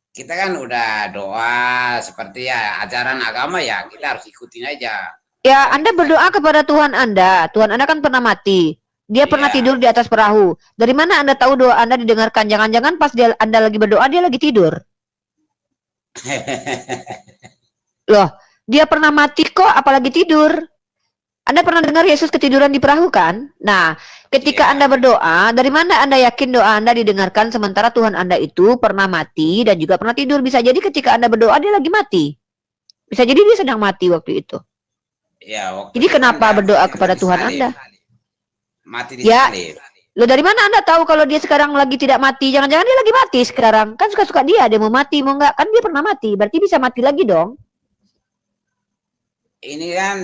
kita kan udah doa seperti ya ajaran agama ya, kita harus ikutin aja. Ya, Anda berdoa kepada Tuhan Anda. Tuhan Anda kan pernah mati. Dia pernah Iya. tidur di atas perahu. Dari mana Anda tahu doa Anda didengarkan? Jangan-jangan pas Anda lagi berdoa dia lagi tidur. Loh, dia pernah mati kok apalagi tidur. Anda pernah dengar Yesus ketiduran di perahu kan? Nah, ketika Iya. Anda berdoa, dari mana Anda yakin doa Anda didengarkan sementara Tuhan Anda itu pernah mati dan juga pernah tidur? Bisa jadi ketika Anda berdoa dia lagi mati. Bisa jadi dia sedang mati waktu itu. Ya, waktu Jadi itu kenapa Anda berdoa mati kepada di Tuhan salib. Anda? Mati di Ya. salib. Loh, dari mana Anda tahu kalau dia sekarang lagi tidak mati? Jangan-jangan dia lagi mati sekarang. Kan suka-suka dia mau mati mau enggak. Kan dia pernah mati. Berarti bisa mati lagi dong. Ini kan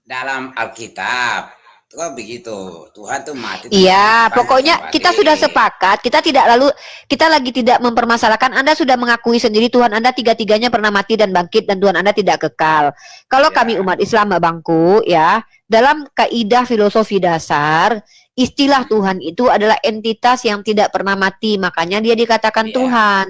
dalam Alkitab itu kan begitu. Tuhan tuh mati. Iya, tapi pokoknya bangkit kita kembali. sudah sepakat. Kita lagi tidak mempermasalahkan. Anda sudah mengakui sendiri Tuhan Anda tiga-tiganya pernah mati dan bangkit dan Tuhan Anda tidak kekal. Kalau Ya. kami umat Islam, Bangku, ya, dalam kaidah filosofi dasar, istilah Tuhan itu adalah entitas yang tidak pernah mati. Makanya dia dikatakan Iya. Tuhan.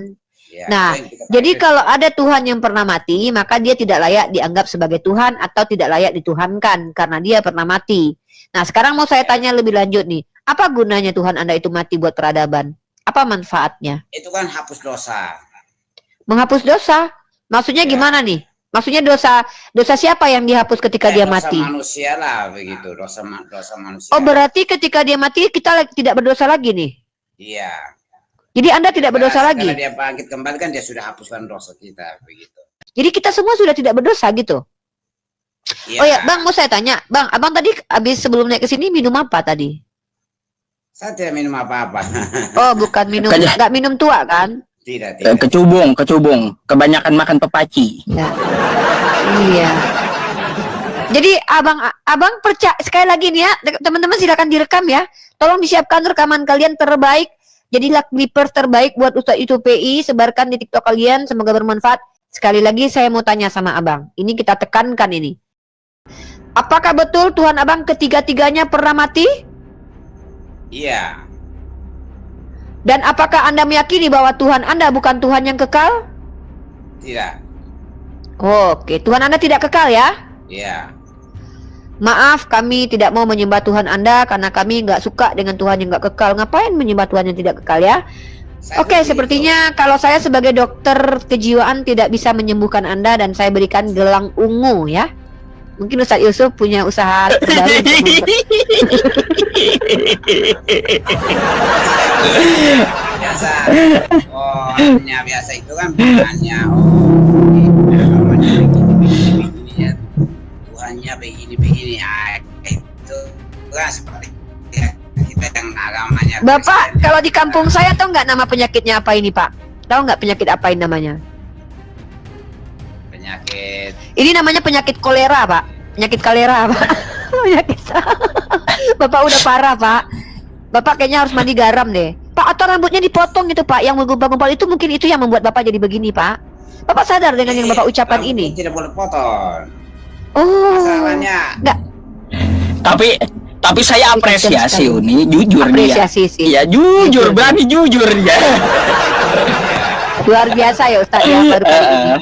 Ya, Nah, itu yang kita jadi pakai. kalau ada Tuhan yang pernah mati, maka dia tidak layak dianggap sebagai Tuhan atau tidak layak dituhankan karena dia pernah mati. Nah, sekarang mau saya tanya lebih lanjut nih. Apa gunanya Tuhan Anda itu mati buat peradaban? Apa manfaatnya? Itu kan hapus dosa. Menghapus dosa? Maksudnya Ya. gimana nih? Maksudnya dosa siapa yang dihapus ketika dia Dosa mati? manusia lah begitu, dosa manusia. Oh, berarti ketika dia mati kita tidak berdosa lagi nih. Iya. Jadi Anda tidak berdosa Nah, lagi. setelah dia bangkit kembali kan dia sudah hapuskan dosa kita begitu. Jadi kita semua sudah tidak berdosa gitu. Iya. Oh ya, Bang, mau saya tanya, Bang, Abang tadi habis sebelum naik ke sini minum apa tadi? Saya tidak minum apa-apa. Oh, bukan minum, Bukannya- nggak minum tua kan? Tidak, tidak. Kecubung. Kebanyakan makan pepaci. Ya. Iya. Jadi abang percaya sekali lagi nih ya, teman-teman silakan direkam ya. Tolong disiapkan rekaman kalian terbaik. Jadilah clipper terbaik buat Ustadz itu PI, sebarkan di TikTok kalian, semoga bermanfaat. Sekali lagi saya mau tanya sama abang. Ini kita tekankan ini. Apakah betul Tuhan abang ketiga-tiganya pernah mati? Iya. Dan apakah Anda meyakini bahwa Tuhan Anda bukan Tuhan yang kekal? Tidak. Oke, Tuhan Anda tidak kekal ya? Iya. Maaf, kami tidak mau menyembah Tuhan Anda karena kami nggak suka dengan Tuhan yang nggak kekal. Ngapain menyembah Tuhan yang tidak kekal ya? Saya Oke, begitu. sepertinya kalau saya sebagai dokter kejiwaan tidak bisa menyembuhkan Anda dan saya berikan gelang ungu ya. Mungkin Ustaz Yusuf punya usaha terbaru untuk biasa. Oh, hanya biasa itu kan bukannya namanya begini ya. Tuhannya begini itu kan seperti ya, kita yang agamanya Bapak, Kristen. kalau di kampung saya tahu nggak nama penyakitnya apa ini, Pak? Tahu nggak penyakit apa ini namanya? Penyakit Ini namanya penyakit kolera, Pak. Penyakit kolera, Pak. Penyakit. Bapak udah parah, Pak. Bapak kayaknya harus mandi garam deh. Pak, atau rambutnya dipotong gitu, Pak. Yang menggumpal-gumpal itu mungkin itu yang membuat Bapak jadi begini, Pak. Bapak sadar dengan yang Bapak ucapan rambut ini? tidak boleh potong. Oh. Masalahnya Nggak, Tapi saya apresiasi Uni, jujur dia. apresiasi sih. Ya jujur, berani jujur dia. Luar biasa ya Ustaz ya, baru kali ini.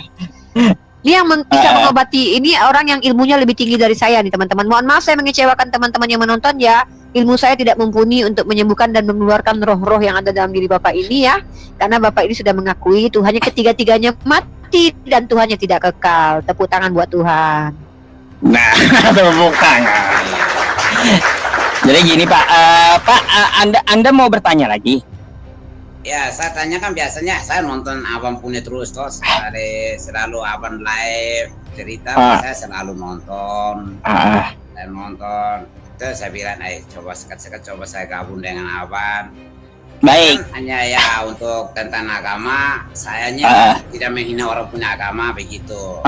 Ini yang bisa mengobati, ini orang yang ilmunya lebih tinggi dari saya nih teman-teman. Mohon maaf saya mengecewakan teman-teman yang menonton ya. Ilmu saya tidak mumpuni untuk menyembuhkan dan mengeluarkan roh-roh yang ada dalam diri Bapak ini ya. Karena Bapak ini sudah mengakui Tuhannya ketiga-tiganya mati dan Tuhannya tidak kekal. Tepuk tangan buat Tuhan. Nah, tepuk tangan. Jadi gini Pak, Anda mau bertanya lagi? ya saya tanya kan biasanya saya nonton abang punya terus toh selalu abang live cerita saya selalu nonton dan nonton terus saya bilang coba sekat coba saya gabung dengan abang. Baik. Kan hanya ya untuk tentang agama sayanya tidak menghina orang punya agama begitu.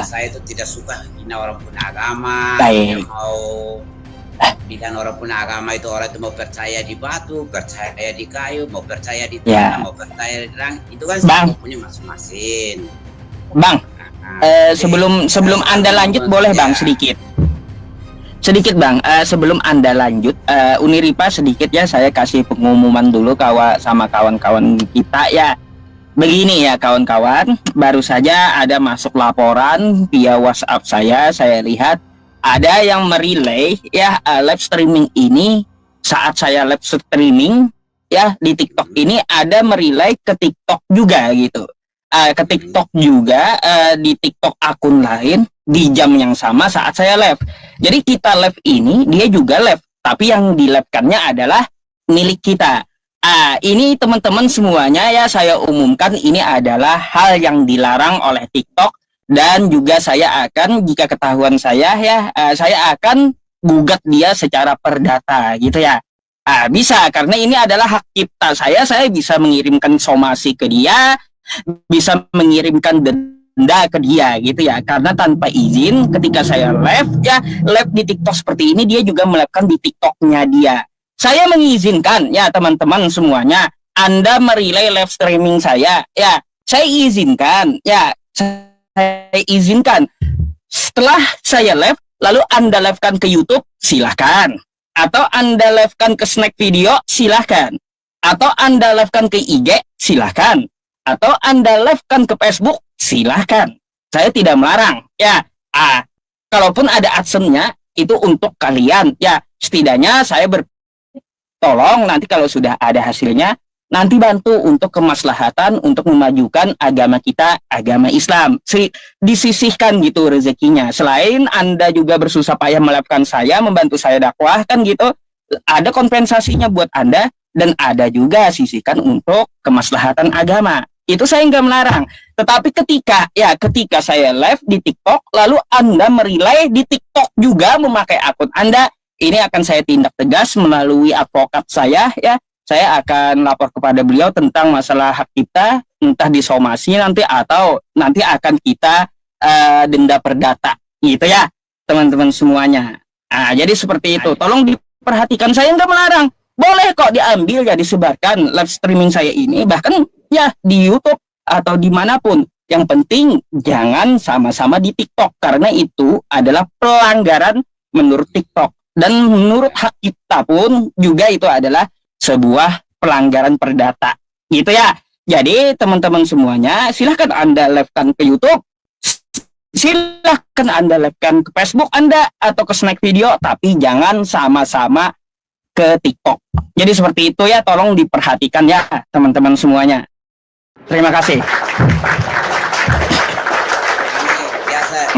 Saya itu tidak suka hina orang punya agama. Baik. Tidak mau bilang orang punya agama itu orang itu mau percaya di batu, percaya di kayu, mau percaya di tanah, mau percaya di langit. Itu kan semua punya masing-masing. Bang, sebelum Anda lanjut boleh Bang sedikit Bang, sebelum Anda lanjut, Uniripa sedikit ya, saya kasih pengumuman dulu sama kawan-kawan kita ya. Begini ya kawan-kawan, baru saja ada masuk laporan via WhatsApp saya lihat ada yang merelay ya live streaming ini. Saat saya live streaming ya di TikTok ini ada merelay ke TikTok juga gitu. Ke TikTok juga di TikTok akun lain di jam yang sama saat saya live. Jadi kita live ini dia juga live, tapi yang di live-kannya adalah milik kita. Ini teman-teman semuanya ya saya umumkan ini adalah hal yang dilarang oleh TikTok. Dan juga saya akan, jika ketahuan saya ya, saya akan gugat dia secara perdata gitu ya. Bisa, karena ini adalah hak cipta saya bisa mengirimkan somasi ke dia, bisa mengirimkan denda ke dia gitu ya. Karena tanpa izin ketika saya live di TikTok seperti ini, dia juga melakukan di TikToknya dia. Saya mengizinkan ya teman-teman semuanya, Anda merelay live streaming saya ya, saya izinkan ya. Saya izinkan. Setelah saya live, lalu Anda live-kan ke YouTube, silahkan. Atau Anda live-kan ke Snack Video, silahkan. Atau Anda live-kan ke IG, silahkan. Atau Anda live-kan ke Facebook, silahkan. Saya tidak melarang. Ya, kalaupun ada adsense-nya, itu untuk kalian. Ya, setidaknya saya bertolong nanti kalau sudah ada hasilnya, nanti bantu untuk kemaslahatan, untuk memajukan agama kita, agama Islam. Disisihkan gitu rezekinya. Selain Anda juga bersusah payah melakukan saya, membantu saya dakwah kan gitu, ada kompensasinya buat Anda, dan ada juga sisihkan untuk kemaslahatan agama. Itu saya nggak melarang. Tetapi ketika saya live di TikTok, lalu Anda merelay di TikTok juga memakai akun Anda, ini akan saya tindak tegas melalui advokat saya ya. Saya akan lapor kepada beliau tentang masalah hak cipta, entah disomasi nanti atau nanti akan kita denda perdata, gitu ya, teman-teman semuanya. Jadi seperti itu. Tolong diperhatikan, saya nggak melarang. Boleh kok diambil ya, disebarkan live streaming saya ini, bahkan ya di YouTube atau dimanapun. Yang penting jangan sama-sama di TikTok, karena itu adalah pelanggaran menurut TikTok. Dan menurut hak cipta pun juga itu adalah sebuah pelanggaran perdata gitu ya. Jadi teman-teman semuanya silahkan Anda live-kan ke YouTube, silahkan Anda live-kan ke Facebook Anda atau ke Snack Video, tapi jangan sama-sama ke TikTok. Jadi seperti itu ya, tolong diperhatikan ya teman-teman semuanya. Terima kasih. Biasa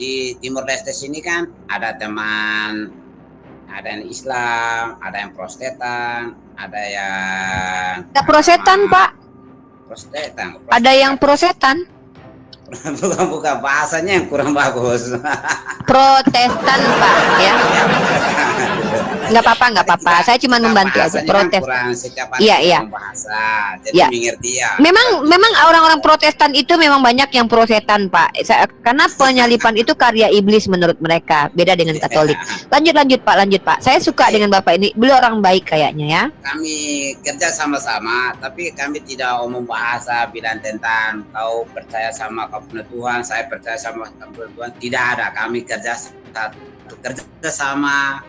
di Timur Leste sini kan ada teman, ada yang Islam, ada yang Protestan, ada yang Ada prosetan, Pak. Protestan. Ada yang prosetan. Bukan bahasanya yang kurang bagus. Protestan, Pak, ya. Nggak apa-apa. Saya cuma membantu aja. Bahasanya kan Protestan. kurang setiap hari Iya, iya. bahasa. Jadi Iya. mengerti ya. Memang orang-orang Protestan itu memang banyak yang prosetan, Pak. Karena penyalipan itu karya iblis menurut mereka, beda dengan Katolik. Lanjut Pak. Saya suka dengan Bapak ini. Beliau orang baik kayaknya ya. Kami kerja sama-sama, tapi kami tidak umum bahasa bilang tentang kau percaya sama kau punya Tuhan, saya percaya sama kau punya Tuhan. Tidak ada. Kami kerja sama.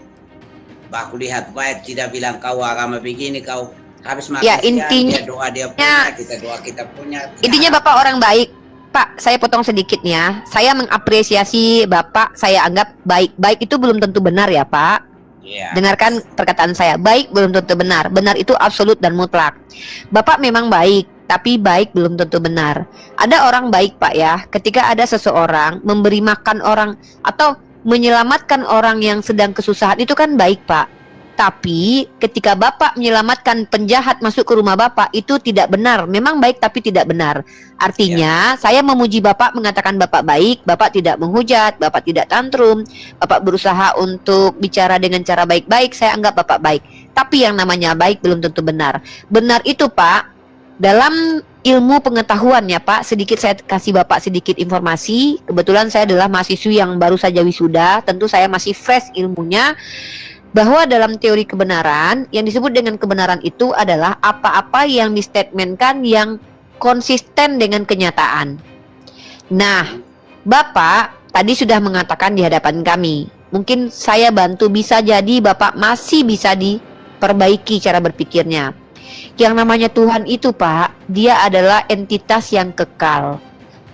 Baku lihat baik, tidak bilang kau agama begini, kau habis makan Ya, siang, intinya- dia doa dia punya, kita doa kita punya. Tidak Intinya ada. Bapak orang baik. Pak, saya potong sedikit nih ya. Saya mengapresiasi Bapak, saya anggap baik. Baik itu belum tentu benar ya, Pak. Iya. Dengarkan perkataan saya. Baik belum tentu benar. Benar itu absolut dan mutlak. Bapak memang baik, tapi baik belum tentu benar. Ada orang baik, Pak ya. Ketika ada seseorang memberi makan orang atau menyelamatkan orang yang sedang kesusahan, itu kan baik, Pak. Tapi ketika Bapak menyelamatkan penjahat masuk ke rumah Bapak, itu tidak benar. Memang baik tapi tidak benar. Artinya saya memuji Bapak, mengatakan Bapak baik, Bapak tidak menghujat, Bapak tidak tantrum, Bapak berusaha untuk bicara dengan cara baik-baik, saya anggap Bapak baik. Tapi yang namanya baik belum tentu benar. Benar itu, Pak, dalam ilmu pengetahuan ya, Pak, sedikit saya kasih Bapak sedikit informasi. Kebetulan saya adalah mahasiswi yang baru saja wisuda, tentu saya masih fresh ilmunya. Bahwa dalam teori kebenaran, yang disebut dengan kebenaran itu adalah apa-apa yang distatementkan yang konsisten dengan kenyataan. Nah, Bapak tadi sudah mengatakan di hadapan kami, mungkin saya bantu, bisa jadi Bapak masih bisa diperbaiki cara berpikirnya. Yang namanya Tuhan itu, Pak, dia adalah entitas yang kekal.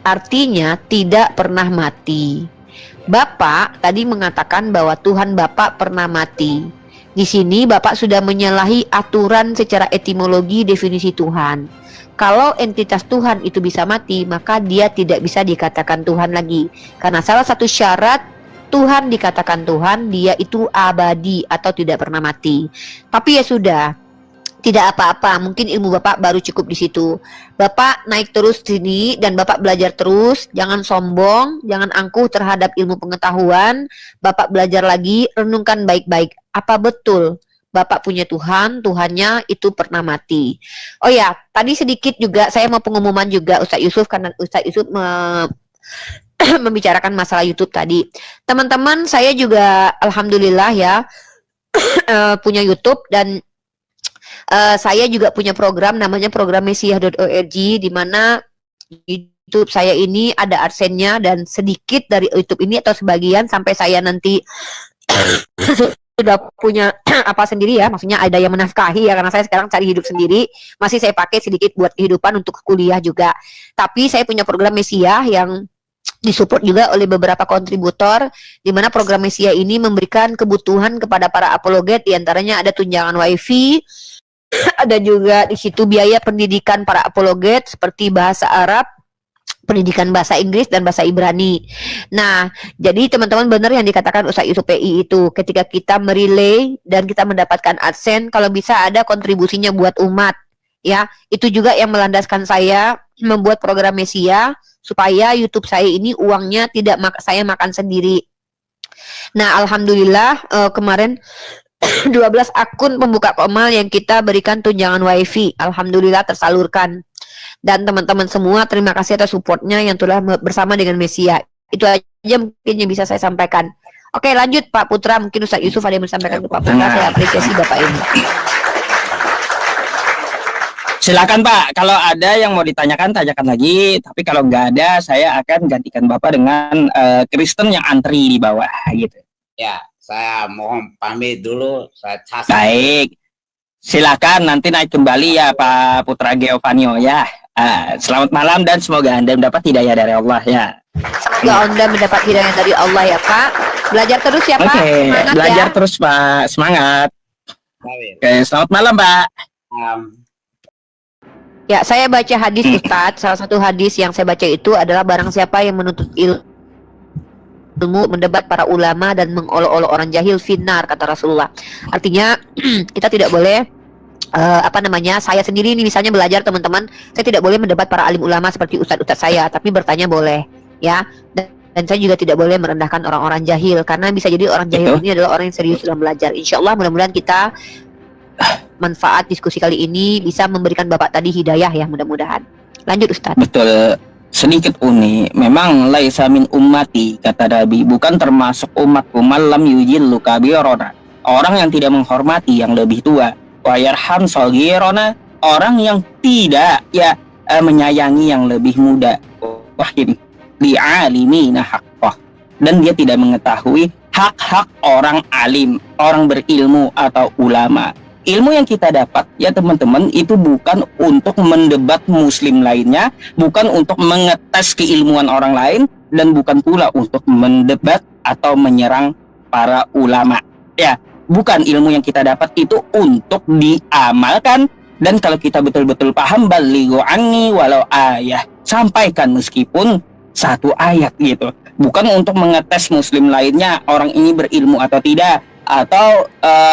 Artinya tidak pernah mati. Bapak tadi mengatakan bahwa Tuhan Bapak pernah mati. Di sini Bapak sudah menyalahi aturan secara etimologi definisi Tuhan. Kalau entitas Tuhan itu bisa mati, maka dia tidak bisa dikatakan Tuhan lagi. Karena salah satu syarat Tuhan dikatakan Tuhan, dia itu abadi atau tidak pernah mati. Tapi ya sudah, tidak apa-apa, mungkin ilmu Bapak baru cukup di situ. Bapak naik terus sini dan Bapak belajar terus, jangan sombong, jangan angkuh terhadap ilmu pengetahuan. Bapak belajar lagi, renungkan baik-baik. Apa betul Bapak punya Tuhan, Tuhannya itu pernah mati? Oh ya, tadi sedikit juga saya mau pengumuman juga Ustadz Yusuf, karena Ustadz Yusuf membicarakan masalah YouTube tadi. Teman-teman, saya juga alhamdulillah ya punya YouTube, dan saya juga punya program namanya program Mesiah.org, di mana YouTube saya ini ada adsense-nya, dan sedikit dari YouTube ini atau sebagian sampai saya nanti sudah punya apa sendiri ya, maksudnya ada yang menafkahi ya, karena saya sekarang cari hidup sendiri, masih saya pakai sedikit buat kehidupan untuk kuliah juga. Tapi saya punya program Mesiah yang disupport juga oleh beberapa kontributor, di mana program Mesiah ini memberikan kebutuhan kepada para apologet, diantaranya ada tunjangan wifi, ada juga di situ biaya pendidikan para apologet seperti bahasa Arab, pendidikan bahasa Inggris dan bahasa Ibrani. Nah, jadi teman-teman benar yang dikatakan Ustadz Yusuf PI itu, ketika kita merelay dan kita mendapatkan AdSense, kalau bisa ada kontribusinya buat umat. Ya, itu juga yang melandaskan saya membuat program Mesiah, supaya YouTube saya ini uangnya tidak saya makan sendiri. Nah, alhamdulillah kemarin 12 akun pembuka Komal yang kita berikan tunjangan wifi, alhamdulillah tersalurkan. Dan teman-teman semua, terima kasih atas supportnya yang telah bersama dengan Mesiah. Itu aja mungkin yang bisa saya sampaikan. Oke, lanjut Pak Putra, mungkin Ustadz Yusuf ada yang menyampaikan ke Pak Putra. Saya apresiasi Bapak ini. Silakan Pak, kalau ada yang mau ditanyakan, tanyakan lagi. Tapi kalau nggak ada, saya akan gantikan Bapak dengan Kristen yang antri di bawah gitu. Ya, saya mohon pamit dulu. Saya Baik, silakan nanti naik kembali ya Pak Putra Geovanio ya. Selamat malam dan semoga Anda mendapat hidayah dari Allah ya. Semoga Anda mendapat hidayah dari Allah ya Pak. Belajar terus ya Pak. Oke, Semangat belajar ya. terus Pak, semangat. Oke, selamat malam Pak. Ya, saya baca hadis Ustadz. Salah satu hadis yang saya baca itu adalah barang siapa yang menuntut ilmu ilmu, mendebat para ulama dan mengolok-olok orang jahil finnar, kata Rasulullah. Artinya kita tidak boleh saya sendiri ini misalnya belajar teman-teman, saya tidak boleh mendebat para alim ulama seperti ustadz-ustadz saya, tapi bertanya boleh ya. Dan saya juga tidak boleh merendahkan orang-orang jahil, karena bisa jadi orang jahil ini adalah orang yang serius dalam belajar. Insya Allah mudah-mudahan kita manfaat diskusi kali ini bisa memberikan Bapak tadi hidayah ya, mudah-mudahan. Lanjut Ustadz. Betul. Sedikit unik, memang laisa min ummati, kata Nabi, bukan termasuk umatku malam yujillu kabirona, orang yang tidak menghormati yang lebih tua, wa yarham shagirona, orang yang tidak menyayangi yang lebih muda, wahim li'alimina haqqah, dan dia tidak mengetahui hak-hak orang alim, orang berilmu atau ulama. Ilmu yang kita dapat ya teman-teman itu bukan untuk mendebat muslim lainnya, bukan untuk mengetes keilmuan orang lain, dan bukan pula untuk mendebat atau menyerang para ulama. Ya, bukan. Ilmu yang kita dapat itu untuk diamalkan, dan kalau kita betul-betul paham, balighu anni walau ayah, sampaikan meskipun satu ayat gitu. Bukan untuk mengetes muslim lainnya, orang ini berilmu atau tidak, atau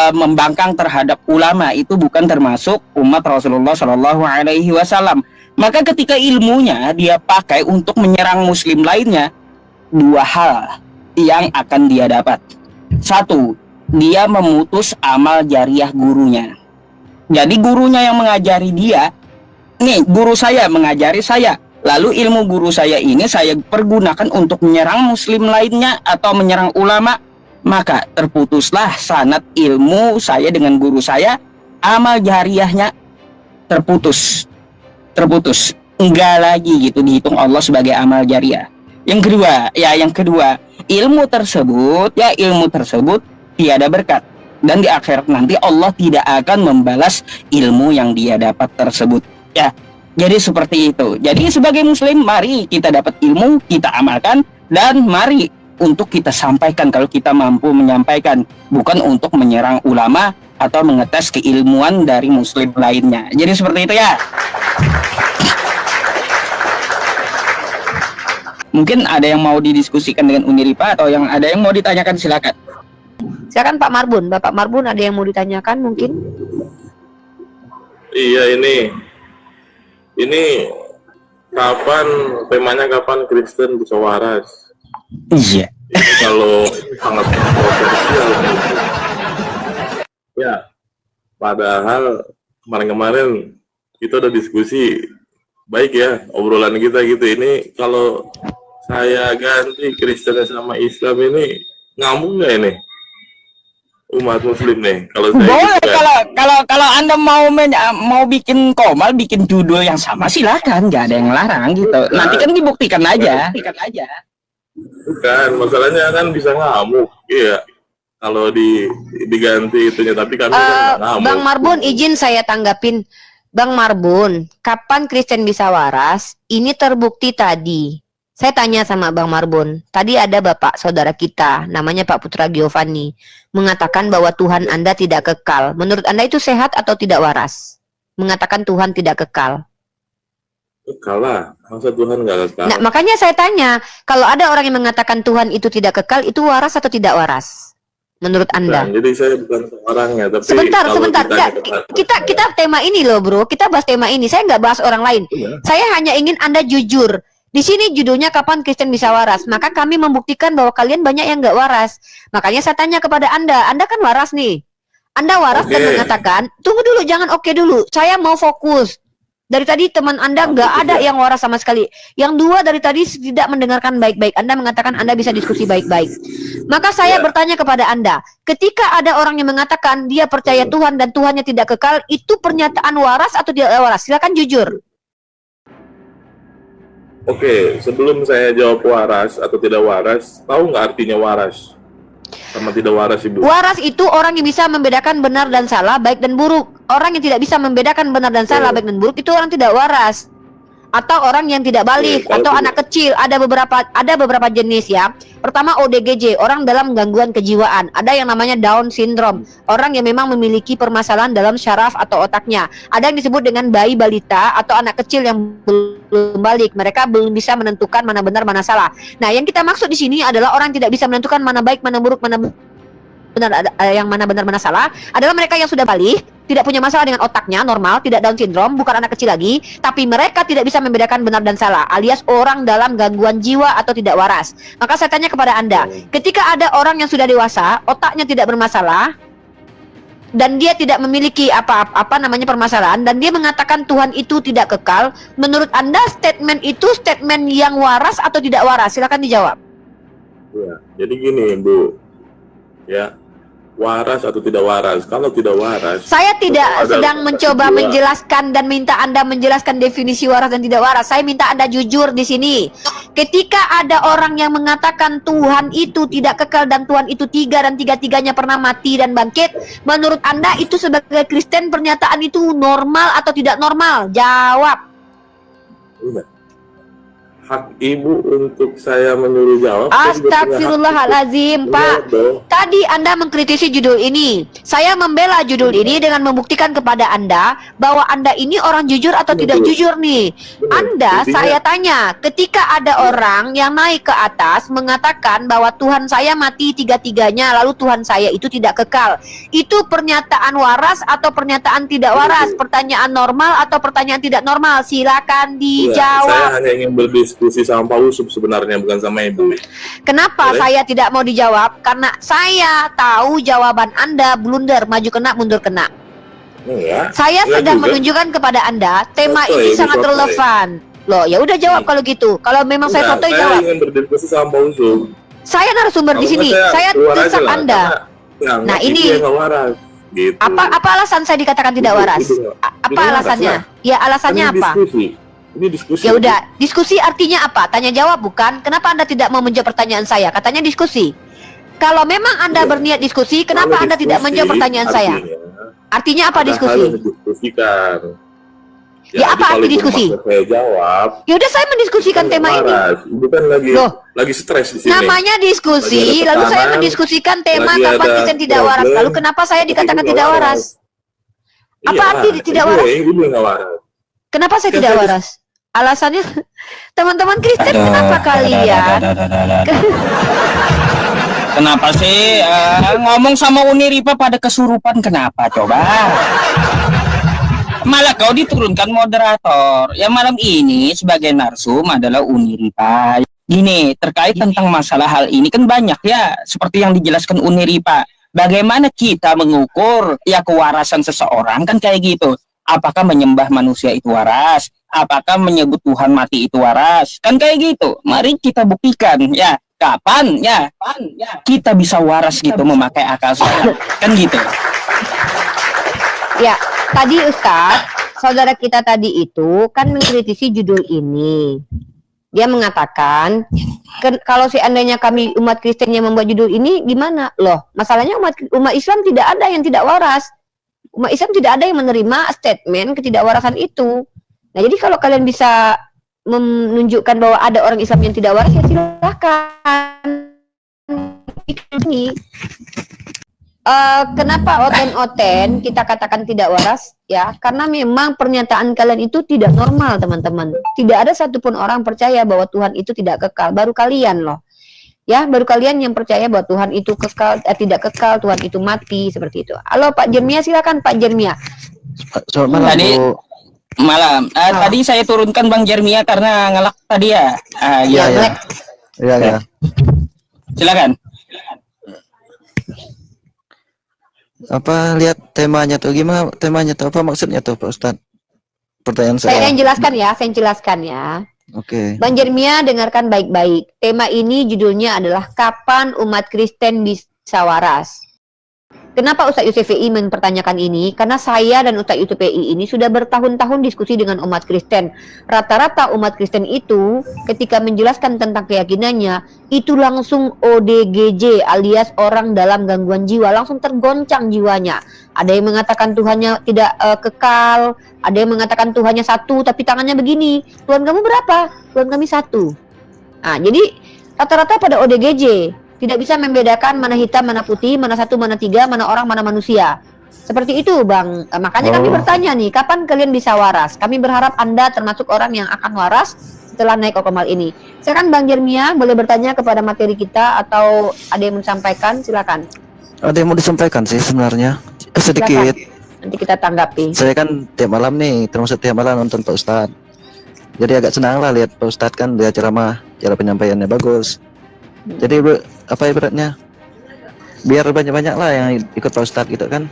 membangkang terhadap ulama. Itu bukan termasuk umat Rasulullah Shallallahu Alaihi Wasallam. Maka ketika ilmunya dia pakai untuk menyerang muslim lainnya, dua hal yang akan dia dapat. Satu, dia memutus amal jariah gurunya. Jadi gurunya yang mengajari dia, nih guru saya mengajari saya, lalu ilmu guru saya ini saya pergunakan untuk menyerang muslim lainnya atau menyerang ulama, maka terputuslah sanad ilmu saya dengan guru saya, amal jariahnya terputus, enggak lagi gitu dihitung Allah sebagai amal jariah. Yang kedua, ilmu tersebut tiada berkat, dan di akhirat nanti Allah tidak akan membalas ilmu yang dia dapat tersebut ya. Jadi seperti itu. Jadi sebagai muslim, mari kita dapat ilmu, kita amalkan, dan mari untuk kita sampaikan kalau kita mampu menyampaikan, bukan untuk menyerang ulama atau mengetes keilmuan dari muslim lainnya. Jadi seperti itu ya. Mungkin ada yang mau didiskusikan dengan Uniripa atau yang ada yang mau ditanyakan, silakan. Silakan Pak Marbun. Bapak Marbun ada yang mau ditanyakan mungkin? Iya, ini kapan Kristen bisa waras? Iya. Kalau sangat kontroversial. Ya, padahal kemarin-kemarin kita udah diskusi baik ya obrolan kita gitu. Ini kalau saya ganti Kristen sama Islam ini ngambung nggak ini umat Muslim nih? Kalau saya boleh gitu kan. kalau Anda mau bikin komal, bikin judul yang sama, silakan, nggak ada yang larang gitu. Nanti kan dibuktikan aja. Bukan, masalahnya kan bisa ngamuk, iya. Kalau diganti itunya, tapi kami kan ngamuk. Bang Marbun, izin saya tanggapin. Bang Marbun, kapan Kristen bisa waras? Ini terbukti tadi. Saya tanya sama Bang Marbun, tadi ada bapak saudara kita, namanya Pak Putra Giovanni, mengatakan bahwa Tuhan Anda tidak kekal. Menurut Anda itu sehat atau tidak waras? Mengatakan Tuhan tidak kekal. Kekal lah, masa Tuhan nggak kekal? Nah, makanya saya tanya, kalau ada orang yang mengatakan Tuhan itu tidak kekal, itu waras atau tidak waras? Menurut Anda? Nah, jadi saya bukan orangnya, tapi sebentar. Kita tema ini loh bro, kita bahas tema ini. Saya nggak bahas orang lain. Iya. Saya hanya ingin Anda jujur. Di sini judulnya kapan Kristen bisa waras. Maka kami membuktikan bahwa kalian banyak yang nggak waras. Makanya saya tanya kepada Anda kan waras nih. Anda waras dan mengatakan, tunggu dulu, jangan oke dulu. Saya mau fokus. Dari tadi teman Anda nggak ada yang waras sama sekali. Yang dua dari tadi tidak mendengarkan baik-baik. Anda mengatakan Anda bisa diskusi baik-baik. Maka saya bertanya kepada Anda, ketika ada orang yang mengatakan dia percaya Tuhan dan Tuhannya tidak kekal, itu pernyataan waras atau tidak waras? Silakan jujur. Oke, sebelum saya jawab waras atau tidak waras, tahu nggak artinya waras sama tidak waras, Ibu? Waras itu orang yang bisa membedakan benar dan salah, baik dan buruk. Orang yang tidak bisa membedakan benar dan salah, baik dan buruk, itu orang tidak waras. atau orang yang tidak balik, Kalau atau tidak- anak kecil. Ada beberapa jenis ya. Pertama ODGJ, orang dalam gangguan kejiwaan. Ada yang namanya Down syndrome, orang yang memang memiliki permasalahan dalam syaraf atau otaknya. Ada yang disebut dengan bayi balita atau anak kecil yang belum balik. Mereka belum bisa menentukan mana benar mana salah. Nah, yang kita maksud di sini adalah orang yang tidak bisa menentukan mana baik mana buruk, mana benar, yang mana benar mana salah, adalah mereka yang sudah balik, tidak punya masalah dengan otaknya, normal, tidak Down syndrome, bukan anak kecil lagi, tapi mereka tidak bisa membedakan benar dan salah, alias orang dalam gangguan jiwa atau tidak waras. Maka saya tanya kepada Anda, ketika ada orang yang sudah dewasa, otaknya tidak bermasalah, dan dia tidak memiliki apa namanya permasalahan, dan dia mengatakan Tuhan itu tidak kekal, menurut Anda statement itu statement yang waras atau tidak waras? Silakan dijawab. Ya, jadi gini Bu, ya, waras atau tidak waras? Kalau tidak waras, Saya tidak ada sedang mencoba jiwa. menjelaskan dan minta Anda menjelaskan definisi waras dan tidak waras. Saya minta Anda jujur di sini. Ketika ada orang yang mengatakan Tuhan itu tidak kekal dan Tuhan itu tiga dan tiga-tiganya pernah mati dan bangkit, menurut Anda itu sebagai Kristen pernyataan itu normal atau tidak normal? Jawab. Iya. Hak Ibu untuk saya menyuruh jawab. saya juga punya hak Astagfirullahalazim, untuk Pak. menjawab dong. Tadi Anda mengkritisi judul ini. Saya membela judul ini dengan membuktikan kepada Anda bahwa Anda ini orang jujur atau Betul. tidak jujur nih. Benar. Anda, Intinya- saya tanya, ketika ada orang yang naik ke atas mengatakan bahwa Tuhan saya mati tiga-tiganya, lalu Tuhan saya itu tidak kekal. Itu pernyataan waras atau pernyataan tidak waras? Pertanyaan normal atau pertanyaan tidak normal? Silakan Iya, dijawab. saya hanya ingin berdiskusi sama Pak Usop sebenarnya, bukan sama Ibu. Kenapa Boleh? saya tidak mau dijawab? Karena saya tahu jawaban Anda blunder, maju kena, mundur kena. Enggak. Saya Enggak sedang juga. menunjukkan kepada Anda tema Sotoy, ini sangat sotoy. relevan. Loh, ya udah jawab kalau gitu. Kalau memang saya Enggak, sotoy saya jawab. ingin berdiskusi sama Pak Usop. Saya narasumber di Kalau sini. enggak, Saya keluar aja desak lah, Anda. karena Nah, Ibu ini yang nggak waras. Gitu. Apa alasan saya dikatakan tidak Ibu- waras? Ibu nggak- Apa Ibu waras alasannya? lah. Ya alasannya Kan ini apa? Diskusi. Ini diskusi. Ya udah, diskusi artinya apa? Tanya jawab bukan? Kenapa Anda tidak mau menjawab pertanyaan saya? Katanya diskusi. Kalau memang Anda Iya. berniat diskusi, kenapa Kalau Anda tidak diskusi, menjawab pertanyaan saya? Artinya apa ada hal diskusi? yang didiskusikan. Ya, apa kalau arti Ibu diskusi? maksa saya jawab. Ya udah saya mendiskusikan kan tema ini. waras. Ibu kan Loh. lagi stres di sini. Namanya diskusi, Lagi ada lalu saya tekanan, mendiskusikan tema lagi kapan ada Kristen tidak waras. problem, Lalu kenapa saya tapi dikatakan Ibu tidak nggak waras? Apa Iya, arti tidak Ibu- waras? Ibu nggak waras. Kenapa saya Kan tidak saya waras? Alasannya teman-teman Kristen Aduh, kenapa kalian? Kenapa sih ngomong sama Uniripa pada kesurupan? Kenapa coba? Malah kau diturunkan moderator. Ya malam ini sebagai narsum adalah Uniripa. Gini, terkait tentang masalah hal ini kan banyak ya, seperti yang dijelaskan Uniripa. Bagaimana kita mengukur ya kewarasan seseorang kan kayak gitu. Apakah menyembah manusia itu waras? Apakah menyebut Tuhan mati itu waras? Kan kayak gitu. Mari kita buktikan ya. Kapan ya kita bisa waras gitu memakai akal sehat. Kan gitu. Ya, tadi Ustadz, saudara kita tadi itu kan mengkritisi judul ini. Dia mengatakan, kalau seandainya kami umat Kristen yang membuat judul ini, gimana? Loh, masalahnya umat Islam tidak ada yang tidak waras. Umat Islam tidak ada yang menerima statement ketidakwarasan itu. Nah, jadi kalau kalian bisa menunjukkan bahwa ada orang Islam yang tidak waras, ya silakan. Ini. Kenapa oten-oten kita katakan tidak waras? Ya, karena memang pernyataan kalian itu tidak normal, teman-teman. Tidak ada satupun orang percaya bahwa Tuhan itu tidak kekal. Baru kalian loh. Ya, baru kalian yang percaya bahwa Tuhan itu kekal, tidak kekal, Tuhan itu mati, seperti itu. Halo Pak Jermia, silakan Pak Jermia. Selamat malam, Tadi- Bu. Malam. Tadi saya turunkan Bang Jermia karena ngelak tadi ya. Ya, iya. Black. Iya, ya. Silakan. Apa lihat temanya tuh gimana? Temanya tuh apa maksudnya tuh, Pak Ustadz? Pertanyaan Saya saya. yang jelaskan ya, saya yang jelaskan ya. Oke. Bang Jermia, dengarkan baik-baik. Tema ini judulnya adalah Kapan Umat Kristen Bisa Waras? Kenapa Ustadz Yusefi mempertanyakan ini? Karena saya dan Ustadz Yusefi ini sudah bertahun-tahun diskusi dengan umat Kristen. Rata-rata umat Kristen itu ketika menjelaskan tentang keyakinannya, itu langsung ODGJ alias orang dalam gangguan jiwa, langsung tergoncang jiwanya. Ada yang mengatakan Tuhannya tidak kekal, ada yang mengatakan Tuhannya satu tapi tangannya begini. Tuhan kamu berapa? Tuhan kami satu. Nah, jadi rata-rata pada ODGJ tidak bisa membedakan mana hitam, mana putih, mana satu, mana tiga, mana orang, mana manusia. Seperti itu, Bang. Makanya kami bertanya nih, kapan kalian bisa waras? Kami berharap Anda termasuk orang yang akan waras setelah naik Kokomal ini. Silakan Bang Jermia, boleh bertanya kepada materi kita atau ada yang menyampaikan, silakan. Ada yang mau disampaikan sih sebenarnya. Sedikit. Silakan. Nanti kita tanggapi. Saya kan tiap malam nih, termasuk tiap malam nonton Pak Ustadz. Jadi agak senang lah lihat Pak Ustadz kan dia ceramah, cara penyampaiannya bagus. Jadi apa ibaratnya? Biar banyak-banyak lah yang ikut Pak Ustadz gitu kan.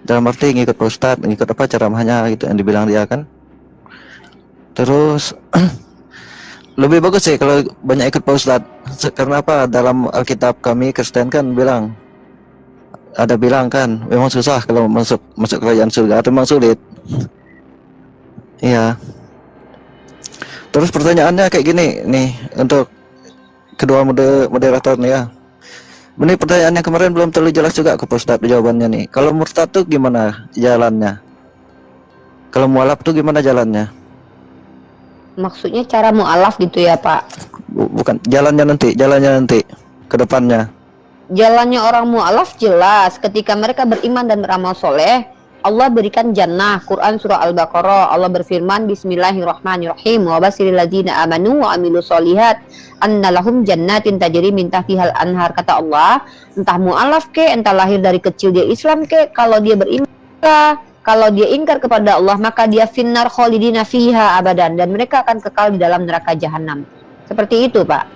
Dalam arti ngikut Pak Ustadz, ngikut apa ceramahnya gitu yang dibilang dia kan. Terus lebih bagus sih kalau banyak ikut Pak Ustadz. Karena apa? Dalam Alkitab kami Kristen kan bilang, ada bilang kan memang susah kalau masuk kerajaan surga, atau memang sulit. Iya. Terus pertanyaannya kayak gini nih untuk kedua moderator nih ya. Ini pertanyaannya kemarin belum terlalu jelas juga ke Pak Ustadz jawabannya nih. Kalau murtad tuh gimana jalannya? Kalau mualaf tuh gimana jalannya? Maksudnya cara mu'alaf gitu ya, Pak? Bukan, jalannya nanti ke depannya. Jalannya orang mu'alaf jelas, ketika mereka beriman dan beramal soleh, Allah berikan jannah. Quran surah Al-Baqarah, Allah berfirman, Bismillahirrahmanirrahim, wa basiril ladzina amanu wa amilus solihat anna lahum jannatin tajri min tahtihal anhar. Kata Allah, entah mu'alaf ke, entah lahir dari kecil dia Islam ke, kalau dia beriman, kalau dia ingkar kepada Allah, maka dia finnar khalidina fiha abadan, dan mereka akan kekal di dalam neraka jahanam. Seperti itu, Pak.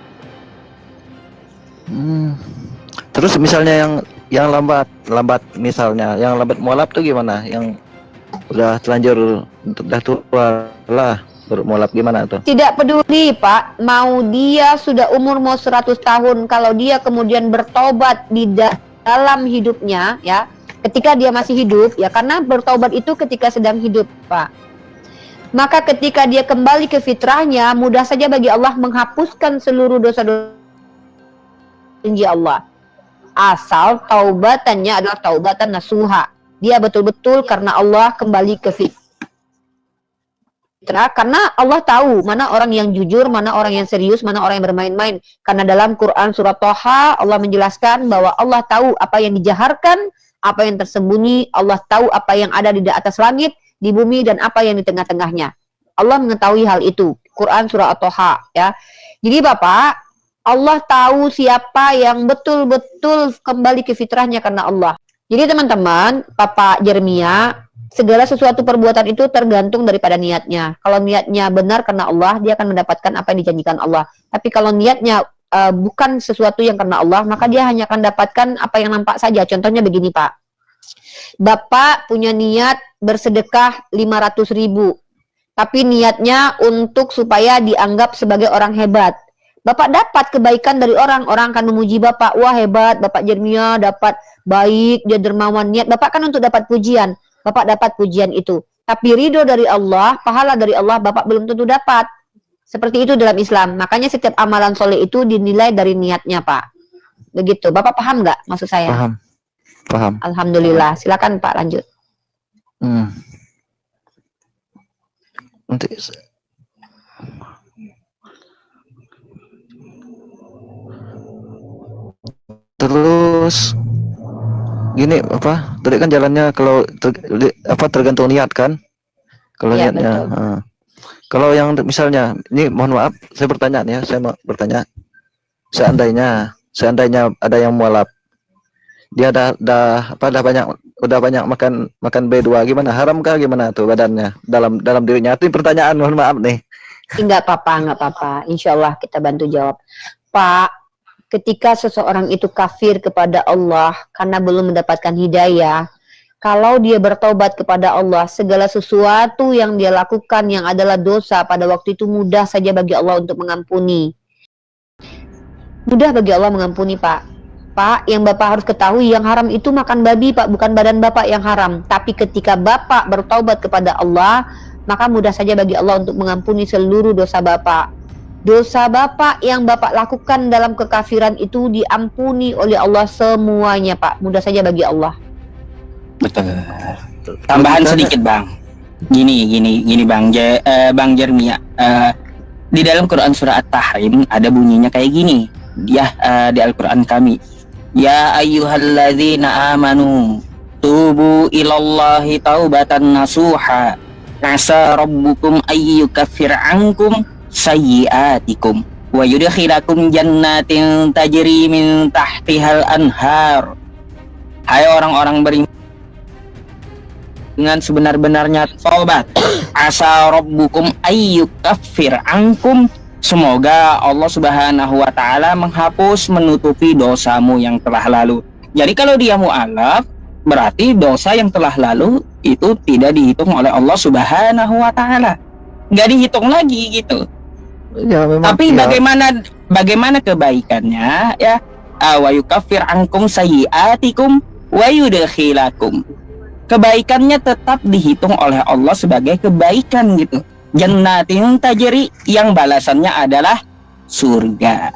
Terus misalnya yang lambat misalnya, yang lambat mualaf tuh gimana? Yang udah terlanjur, udah tua lah baru mualaf gimana tuh? Tidak peduli, Pak, mau dia sudah umur mau 100 tahun, kalau dia kemudian bertobat di dalam hidupnya, ya, ketika dia masih hidup, ya, karena bertobat itu ketika sedang hidup, Pak. Maka ketika dia kembali ke fitrahnya, mudah saja bagi Allah menghapuskan seluruh dosa-dosa janji Allah. Asal taubatannya adalah taubatan nasuha. Dia betul-betul karena Allah kembali ke fitrah. Karena Allah tahu mana orang yang jujur, mana orang yang serius, mana orang yang bermain-main. Karena dalam Quran surat Thaha Allah menjelaskan bahwa Allah tahu apa yang dijaharkan, apa yang tersembunyi. Allah tahu apa yang ada di atas langit, di bumi, dan apa yang di tengah-tengahnya. Allah mengetahui hal itu. Quran surah At-Thaha, ya. Jadi Bapak, Allah tahu siapa yang betul-betul kembali ke fitrahnya karena Allah. Jadi teman-teman, Bapak Jermia, segala sesuatu perbuatan itu tergantung daripada niatnya. Kalau niatnya benar karena Allah, dia akan mendapatkan apa yang dijanjikan Allah. Tapi kalau niatnya bukan sesuatu yang karena Allah, maka dia hanya akan dapatkan apa yang nampak saja. Contohnya begini, Pak. Bapak punya niat bersedekah 500.000, tapi niatnya untuk supaya dianggap sebagai orang hebat. Bapak dapat kebaikan dari orang akan memuji Bapak. Wah, hebat, Bapak Jermia dapat baik, dia dermawan. Niat Bapak kan untuk dapat pujian. Bapak dapat pujian itu. Tapi ridho dari Allah, pahala dari Allah, Bapak belum tentu dapat. Seperti itu dalam Islam. Makanya setiap amalan soleh itu dinilai dari niatnya, Pak. Begitu. Bapak paham nggak maksud saya? Paham. Alhamdulillah. Silakan Pak, lanjut. Nanti terus gini apa? Tadi kan jalannya kalau tergantung niat kan? Kalau Ya, niatnya. Kalau yang misalnya ini mohon maaf saya bertanya nih ya, saya mau bertanya. Seandainya ada yang mualaf, dia udah banyak makan B2, gimana? Haramkah gimana tuh badannya dalam dirinya? Itu pertanyaan, mohon maaf nih. Enggak apa-apa. Insya Allah kita bantu jawab. Pak, ketika seseorang itu kafir kepada Allah karena belum mendapatkan hidayah, kalau dia bertobat kepada Allah, segala sesuatu yang dia lakukan yang adalah dosa pada waktu itu mudah saja bagi Allah untuk mengampuni. Mudah bagi Allah mengampuni, Pak. Pak, yang Bapak harus ketahui, yang haram itu makan babi, Pak, bukan badan Bapak yang haram. Tapi ketika Bapak bertobat kepada Allah, maka mudah saja bagi Allah untuk mengampuni seluruh dosa Bapak. Dosa Bapak yang Bapak lakukan dalam kekafiran itu diampuni oleh Allah semuanya, Pak. Mudah saja bagi Allah. Betul. Tambahan sedikit bang. Gini bang, Bang Jermia. Di dalam Quran surah At-Tahrim ada bunyinya kayak gini. Ya, di Al-Quran kami. Ya ayyuhalladzina amanu tubu ilallahi taubatan nasuha. Asa rabbukum ayyukaffir ankum sayyiatikum wa yudkhilakum jannatin tajri min tahtihal anhar. Hai orang-orang beriman, dengan sebenar-benarnya taubat. Asa rabbukum ayyukaffir ankum, semoga Allah Subhanahu wa taala menghapus, menutupi dosamu yang telah lalu. Jadi kalau dia mu'alaf, berarti dosa yang telah lalu itu tidak dihitung oleh Allah Subhanahu wa taala. Enggak dihitung lagi gitu. Ya, memang, Tapi ya. bagaimana kebaikannya ya? Wa yukaffir ankum sayyiatikum wa yudkhilakum. Kebaikannya tetap dihitung oleh Allah sebagai kebaikan gitu. Jannatin tajri, yang balasannya adalah surga.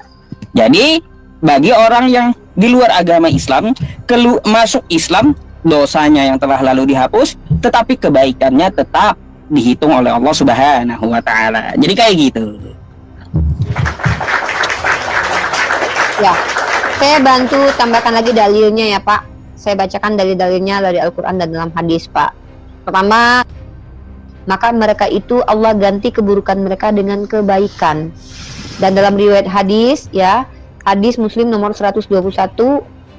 Jadi bagi orang yang di luar agama Islam masuk Islam, dosanya yang telah lalu dihapus, tetapi kebaikannya tetap dihitung oleh Allah Subhanahu wa taala. Jadi kayak gitu. Ya, saya bantu tambahkan lagi dalilnya ya Pak. Saya bacakan dari dalilnya dari Al-Quran dan dalam hadis Pak. Pertama, maka mereka itu Allah ganti keburukan mereka dengan kebaikan. Dan dalam riwayat hadis ya, hadis Muslim nomor 121,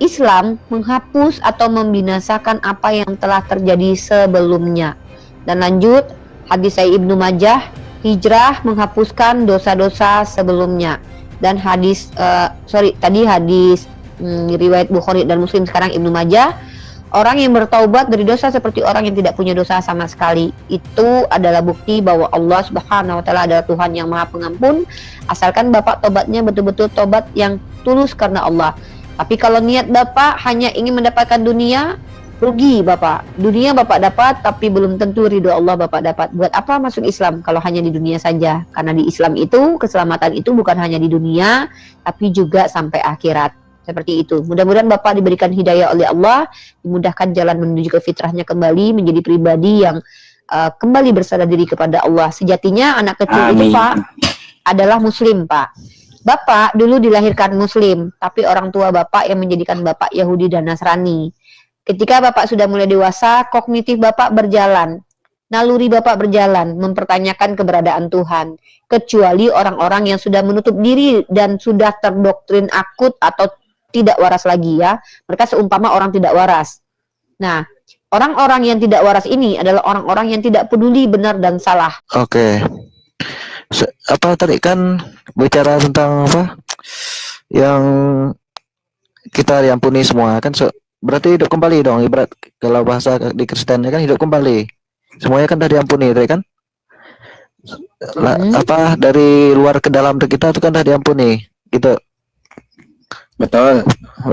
Islam menghapus atau membinasakan apa yang telah terjadi sebelumnya. Dan lanjut, hadis saya Ibnu Majah, hijrah menghapuskan dosa-dosa sebelumnya. Dan hadis hadis riwayat Bukhari dan Muslim, sekarang Ibnu Majah, orang yang bertaubat dari dosa seperti orang yang tidak punya dosa sama sekali. Itu adalah bukti bahwa Allah Subhanahu wa taala adalah Tuhan yang Maha Pengampun, asalkan Bapak tobatnya betul-betul tobat yang tulus karena Allah. Tapi kalau niat Bapak hanya ingin mendapatkan dunia, rugi Bapak. Dunia Bapak dapat tapi belum tentu ridho Allah Bapak dapat. Buat apa masuk Islam kalau hanya di dunia saja? Karena di Islam itu keselamatan itu bukan hanya di dunia tapi juga sampai akhirat. Seperti itu. Mudah-mudahan Bapak diberikan hidayah oleh Allah, dimudahkan jalan menuju ke fitrahnya kembali, menjadi pribadi yang kembali bersadar diri kepada Allah. Sejatinya anak kecil itu Pak adalah Muslim Pak. Bapak dulu dilahirkan Muslim, tapi orang tua Bapak yang menjadikan Bapak Yahudi dan Nasrani. Ketika Bapak sudah mulai dewasa, kognitif Bapak berjalan, naluri Bapak berjalan, mempertanyakan keberadaan Tuhan. Kecuali orang-orang yang sudah menutup diri dan sudah terdoktrin akut atau tidak waras lagi ya. Mereka seumpama orang tidak waras. Nah, orang-orang yang tidak waras ini adalah orang-orang yang tidak peduli benar dan salah. Oke. Apa tadi kan bicara tentang apa? Yang kita diampuni semua kan, berarti hidup kembali dong, ibarat kalau bahasa di Kristennya kan hidup kembali. Semuanya kan sudah diampuni, kan? Apa dari luar ke dalam kita itu kan sudah diampuni, gitu. Betul.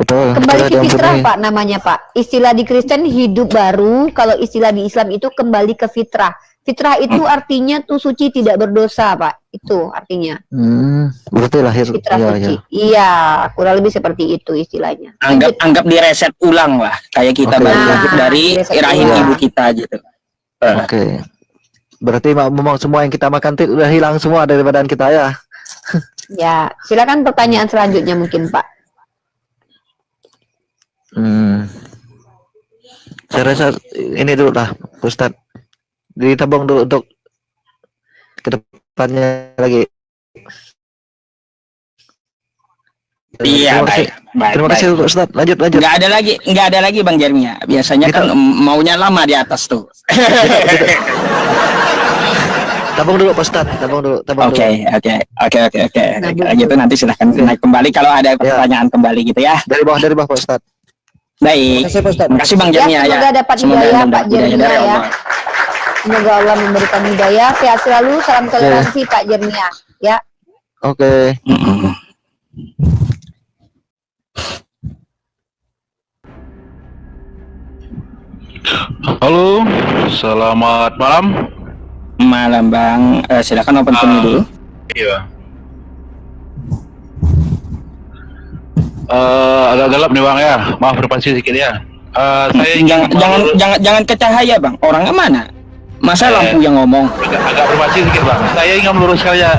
Kembali ke fitrah Pak namanya Pak. Istilah di Kristen hidup baru, kalau istilah di Islam itu kembali ke fitrah. Fitrah itu artinya tuh suci, tidak berdosa Pak. Itu artinya. Berarti lahir fitrah suci. Iya, kurang lebih seperti itu istilahnya. Anggap direset ulang lah, kayak kita baru lahir dari rahim ibu kita gitu. Oke. Berarti memang semua yang kita makan itu udah hilang semua dari badan kita ya. Ya, silakan pertanyaan selanjutnya mungkin Pak. Saya rasa ini dulu lah, Ustadz. Ditabung dulu untuk kedepannya lagi. Iya, baik. Terima kasih Ustadz. Lanjut. Nggak ada lagi Bang Jermia. Biasanya kan maunya lama di atas tuh. Tabung dulu Pak Ustadz, tabung dulu. Oke. Kalau gitu nanti silahkan naik kembali kalau ada pertanyaan kembali gitu ya. Dari bawah Pak Ustadz. Baik. Terima kasih Bang Jermia ya. Semoga dapat hidayah Pak Jermia ya. Semoga Allah memberikan hidayah. Sehat selalu. Salam toleransi Pak Jermia ya. Oke. Halo, selamat malam. Malam Bang, silakan open phone dulu. Iya. Agak gelap nih Bang ya, maaf berpasi sedikit ya. Saya ingin Jangan ke cahaya bang. Orangnya mana? Masa lampu yang ngomong? agak berbasi sedikit bang. Saya ingin meluruskan aja.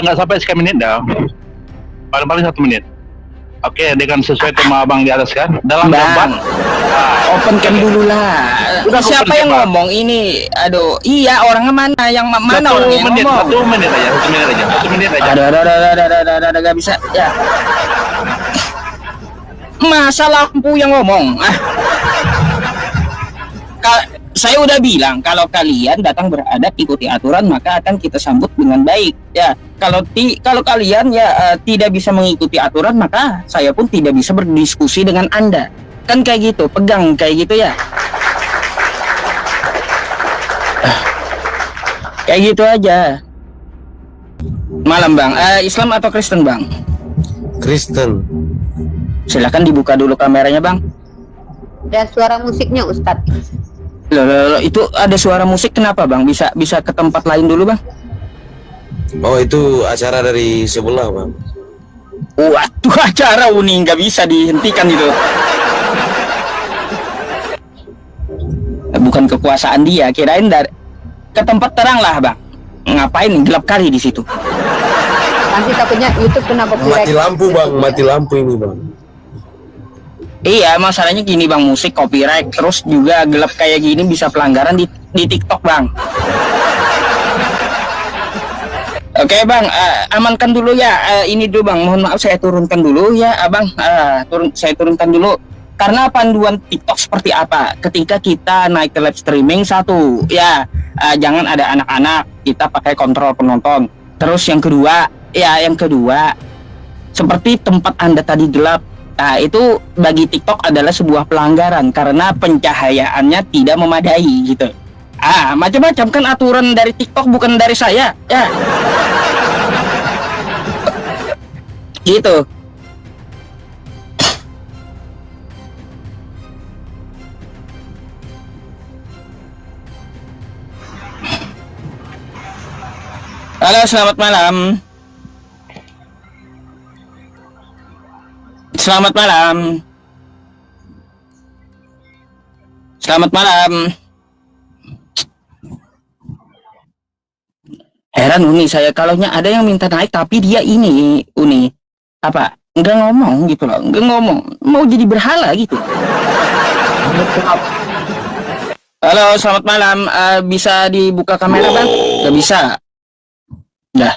Nggak sampai sekian menit dah. Paling-paling 1 menit. Oke, dengan sesuai tema abang di atas kan. Dalam Bang, debat. openkan dulu lah. Udah Siapa open, yang Bang. ngomong ini? Aduh, iya orangnya mana? Yang mana orang yang ngomong? 1 menit aja. 1 menit aja. 1 menit aja. Ada, gak bisa. Ya. Masa lampu yang ngomong? Saya udah bilang kalau kalian datang beradab ikuti aturan maka akan kita sambut dengan baik. Ya, kalau kalian ya tidak bisa mengikuti aturan maka saya pun tidak bisa berdiskusi dengan Anda. Kan kayak gitu, pegang kayak gitu ya. Kayak gitu aja. Malam bang, Islam atau Kristen bang? Kristen. Silakan dibuka dulu kameranya bang. Ada suara musiknya Ustadz. Loh, itu ada suara musik kenapa bang? Bisa ke tempat lain dulu bang? Oh, itu acara dari sebelah, Bang. Waduh, acara Uni nggak bisa dihentikan itu. Bukan kekuasaan dia, kirain dari ke tempat terang lah bang. Ngapain gelap kali di situ? Nanti takutnya YouTube kena copyright. Mati lampu, Bang. Mati lampu ini, Bang. Iya, masalahnya gini bang, musik copyright, terus juga gelap kayak gini bisa pelanggaran di TikTok bang. Oke bang, amankan dulu ya. Ini dulu bang, mohon maaf saya turunkan dulu ya, abang. Saya turunkan dulu. Karena panduan TikTok seperti apa? Ketika kita naik ke live streaming satu, ya jangan ada anak-anak. Kita pakai kontrol penonton. Terus yang kedua, seperti tempat Anda tadi gelap. Nah, itu bagi TikTok adalah sebuah pelanggaran karena pencahayaannya tidak memadai gitu. Macam-macam kan aturan dari TikTok bukan dari saya, ya. Gitu. Halo, selamat malam. Selamat malam. Selamat malam. Heran Uni saya kalaunya ada yang minta naik tapi dia ini Uni apa nggak ngomong gitu loh, nggak ngomong, mau jadi berhala gitu. Halo, selamat malam. Bisa dibuka kamera bang? Nggak bisa. Dah.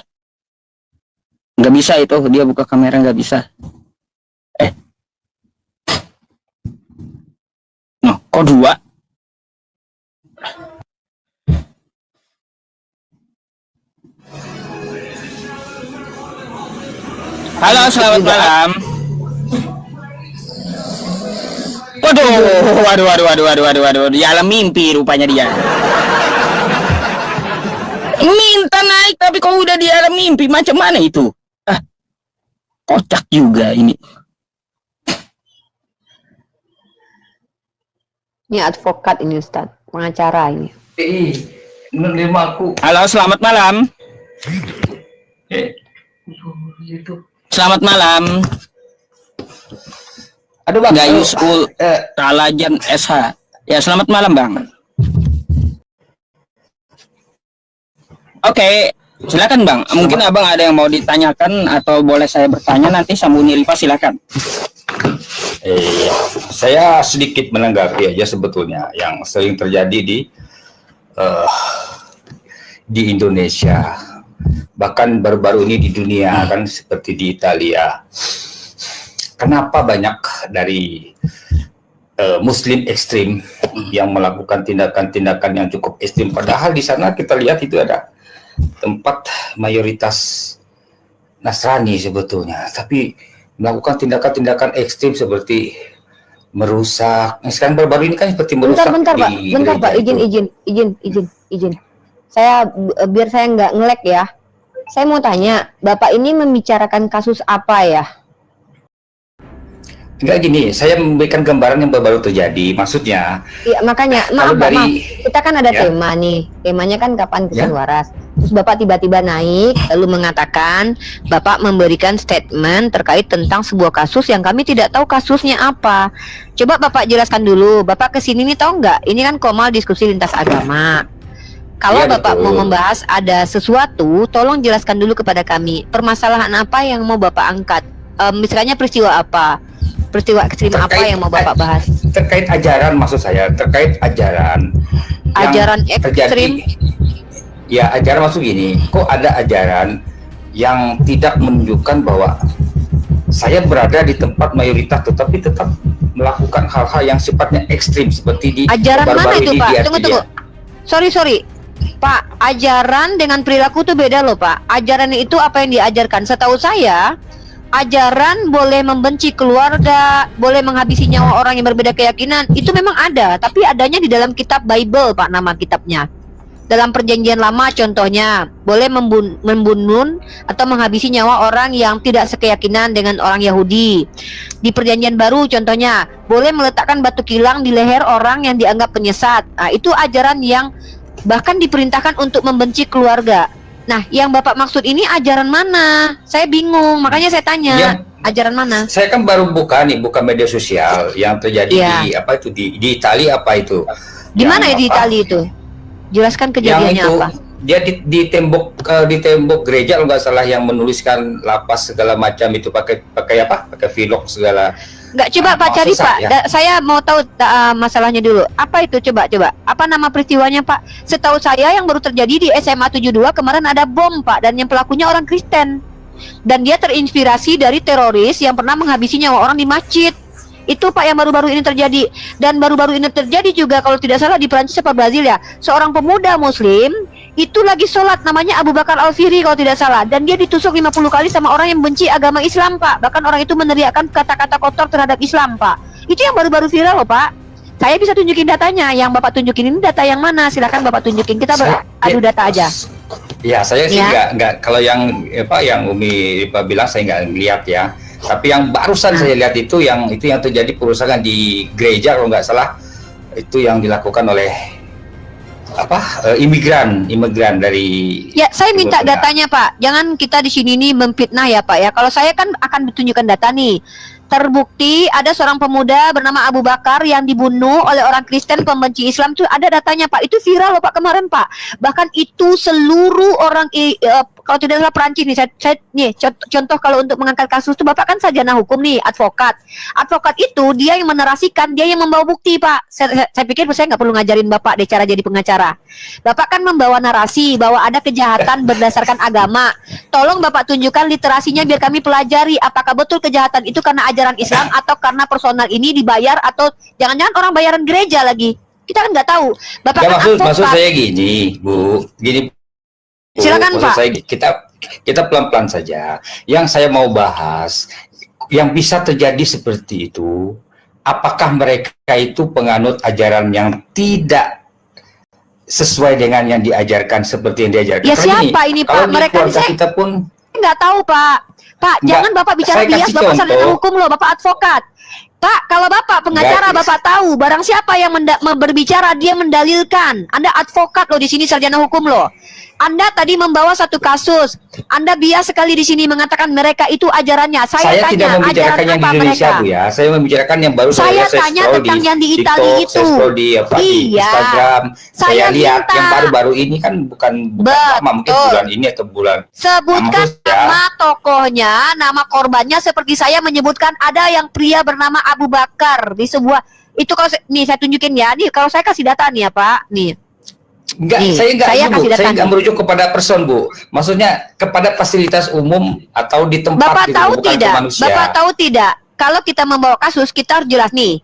Nggak bisa itu, dia buka kamera nggak bisa. Kok 2? Halo, selamat malam. Waduh. Di alam mimpi rupanya dia. Minta naik tapi kok udah di alam mimpi, macam mana itu? Kocak juga ini. Ini advokat ini Ustadz, pengacara ini. Halo, selamat malam. Selamat malam. Aduh bang, Gayus Talajan SH. Ya, selamat malam bang. Oke, silakan bang. Mungkin abang ada yang mau ditanyakan atau boleh saya bertanya nanti sambung Rifa, silakan. Saya sedikit menanggapi aja sebetulnya yang sering terjadi di Indonesia, bahkan baru-baru ini di dunia kan seperti di Italia. Kenapa banyak dari Muslim ekstrim yang melakukan tindakan-tindakan yang cukup ekstrim, padahal di sana kita lihat itu ada tempat mayoritas Nasrani sebetulnya, tapi melakukan tindakan-tindakan ekstrim seperti merusak. Sekarang baru-baru ini kan seperti merusak. Bentar Pak, izin. Saya biar saya nggak ngelek ya. Saya mau tanya, Bapak ini membicarakan kasus apa ya? Enggak gini, saya memberikan gambaran yang baru terjadi. Maksudnya, Iya, makanya kalau maaf, dari kita kan ada ya. tema nih. Temanya kan kapan Kristen Ya. waras. Terus Bapak tiba-tiba naik lalu mengatakan Bapak memberikan statement terkait tentang sebuah kasus yang kami tidak tahu kasusnya apa. Coba Bapak jelaskan dulu. Bapak kesini nih tahu nggak? Ini kan Komal diskusi lintas agama. Kalau Iya, Bapak mau betul. membahas ada sesuatu, tolong jelaskan dulu kepada kami. Permasalahan apa yang mau Bapak angkat? Misalnya peristiwa apa? Peristiwa ekstrim apa Terkait- yang mau Bapak bahas? terkait ajaran, maksud saya terkait ajaran yang Ajaran terjadi. ekstrim? Ya, ajaran maksud gini, kok ada ajaran yang tidak menunjukkan bahwa saya berada di tempat mayoritas tetapi tetap melakukan hal-hal yang sifatnya ekstrim seperti di Ajaran mana baru-baru itu ini Pak? di Tunggu. Sorry. Pak, ajaran dengan perilaku itu beda loh Pak. Ajaran itu apa yang diajarkan? Setahu saya, ajaran boleh membenci keluarga, boleh menghabisi nyawa orang yang berbeda keyakinan. Itu memang ada, tapi adanya di dalam kitab Bible Pak, nama kitabnya. Dalam perjanjian lama contohnya, boleh membunuh atau menghabisi nyawa orang yang tidak sekeyakinan dengan orang Yahudi. Di perjanjian baru contohnya, boleh meletakkan batu kilang di leher orang yang dianggap penyesat. Nah, itu ajaran yang bahkan diperintahkan untuk membenci keluarga. Nah, yang Bapak maksud ini ajaran mana? Saya bingung, makanya saya tanya, Yang- ajaran mana? Saya kan baru buka media sosial yang terjadi Iya. di apa itu di Italia apa itu? Di Yang mana ya di apa? Italia itu? Jelaskan Yang kejadiannya itu apa? dia di tembok gereja kalau nggak salah yang menuliskan lapas segala macam itu pakai apa? Pakai vilok segala. Enggak, coba Pak cari maksud Pak. saya- Saya mau tahu masalahnya dulu. Apa itu coba? Apa nama peristiwanya Pak? Setahu saya yang baru terjadi di SMA 72 kemarin ada bom Pak, dan yang pelakunya orang Kristen. Dan dia terinspirasi dari teroris yang pernah menghabisi nyawa orang di masjid. Itu Pak yang baru-baru ini terjadi. Dan baru-baru ini terjadi juga kalau tidak salah di Prancis atau Brazil ya. Seorang pemuda muslim itu lagi sholat, namanya Abu Bakar Al-Fihri kalau tidak salah, dan dia ditusuk 50 kali sama orang yang benci agama Islam Pak. Bahkan orang itu meneriakkan kata-kata kotor terhadap Islam Pak. Itu yang baru-baru viral loh Pak. Saya bisa tunjukin datanya. Yang Bapak tunjukin ini data yang mana? Silakan Bapak tunjukin. Kita adu data aja. Ya, saya sih Ya. nggak kalau yang apa yang Umi bilang saya nggak lihat ya. Tapi yang barusan saya lihat itu yang terjadi perusakan di gereja kalau nggak salah, itu yang dilakukan oleh imigran dari. Ya, saya minta Timur Tengah. datanya Pak. Jangan kita di sini nih memfitnah ya Pak ya. Kalau saya kan akan ditunjukkan data nih. Terbukti ada seorang pemuda bernama Abu Bakar yang dibunuh oleh orang Kristen pembenci Islam, itu ada datanya Pak. Itu viral loh Pak kemarin Pak. Bahkan itu seluruh orang kalau tidak salah Perancis nih. Saya nih contoh kalau untuk mengangkat kasus itu Bapak kan sarjana hukum nih, advokat. Advokat itu dia yang menarasikan, dia yang membawa bukti Pak. Saya pikir saya nggak perlu ngajarin Bapak deh cara jadi pengacara. Bapak kan membawa narasi bahwa ada kejahatan berdasarkan agama. Tolong Bapak tunjukkan literasinya biar kami pelajari apakah betul kejahatan itu karena ajaran Islam atau karena personal ini dibayar, atau jangan-jangan orang bayaran gereja lagi. Kita kan nggak tahu. Bapak Ya, kan maksud advokat. saya gini, Bu. Gini. Bu, Silakan, maksud Pak. saya kita pelan-pelan saja. Yang saya mau bahas, yang bisa terjadi seperti itu, apakah mereka itu penganut ajaran yang tidak sesuai dengan yang diajarkan seperti yang diajarkan? Ya, Karena siapa ini, kalau Pak? di Mereka keluarga saya- kita pun Nggak tahu Pak. Pak, Nggak, jangan Bapak bicara saya bias. kasih Bapak sarjana contoh. hukum loh, Bapak advokat. Pak, kalau Bapak pengacara, Nggak, Bapak tahu barang siapa yang berbicara, dia mendalilkan. Anda advokat loh di sini, sarjana hukum loh. Anda tadi membawa satu kasus. Anda bias sekali di sini mengatakan mereka itu ajarannya. saya Saya tidak tanya, membicarakan ajaran yang di apa Indonesia, mereka? Bu ya. Saya membicarakan yang baru Saya saya tanya scroll tentang yang di TikTok, Italia itu. saya scroll di di Iya. Instagram. Saya Saya lihat minta. yang baru-baru ini kan bukan lama, mungkin Betul. bulan ini atau bulan. Sebutkan Maksud saya- nama tokohnya, nama korbannya, seperti saya menyebutkan ada yang pria bernama Abu Bakar di sebuah itu. Kalau nih saya tunjukin ya, nih kalau saya kasih data nih ya Pak, nih. Enggak, Nih, saya enggak saya Bu. kasih Saya data enggak nih. merujuk kepada person, Bu. Maksudnya kepada fasilitas umum atau di tempat Bapak gitu, tahu bukan ke tidak? manusia. Bapak tahu tidak? Kalau kita membawa kasus, kita harus jelas nih,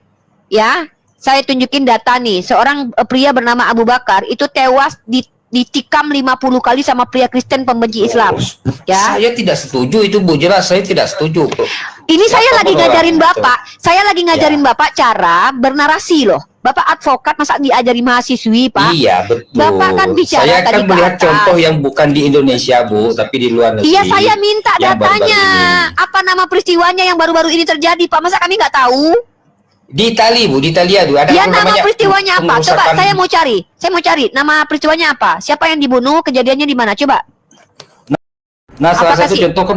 ya. Saya tunjukin data nih, seorang pria bernama Abu Bakar itu tewas ditikam 50 kali sama pria Kristen pembenci Islam. Ya. Saya tidak setuju itu, Bu. Jelas saya tidak setuju, Bu. Ini saya Siapa lagi pun orang ngajarin itu? Bapak, saya lagi ngajarin Ya. Bapak cara bernarasi loh. Bapak advokat, masa diajari mahasiswi, Pak? Iya, betul. Bapak kan bicara Saya tadi kan ke melihat atas. contoh yang bukan di Indonesia, Bu, tapi di luar negeri. Iya, saya minta yang baru-baru datanya. ini. Apa nama peristiwanya yang baru-baru ini terjadi, Pak? Masa kami nggak tahu? Di Itali, Bu, di Italia, Bu. Ada Ya, apa nama namanya? peristiwanya apa? Coba Pengerusakan- saya mau cari. Saya mau cari nama peristiwanya apa? Siapa yang dibunuh? Kejadiannya di mana? Coba. Nah, salah Apakah satu sih- contoh kan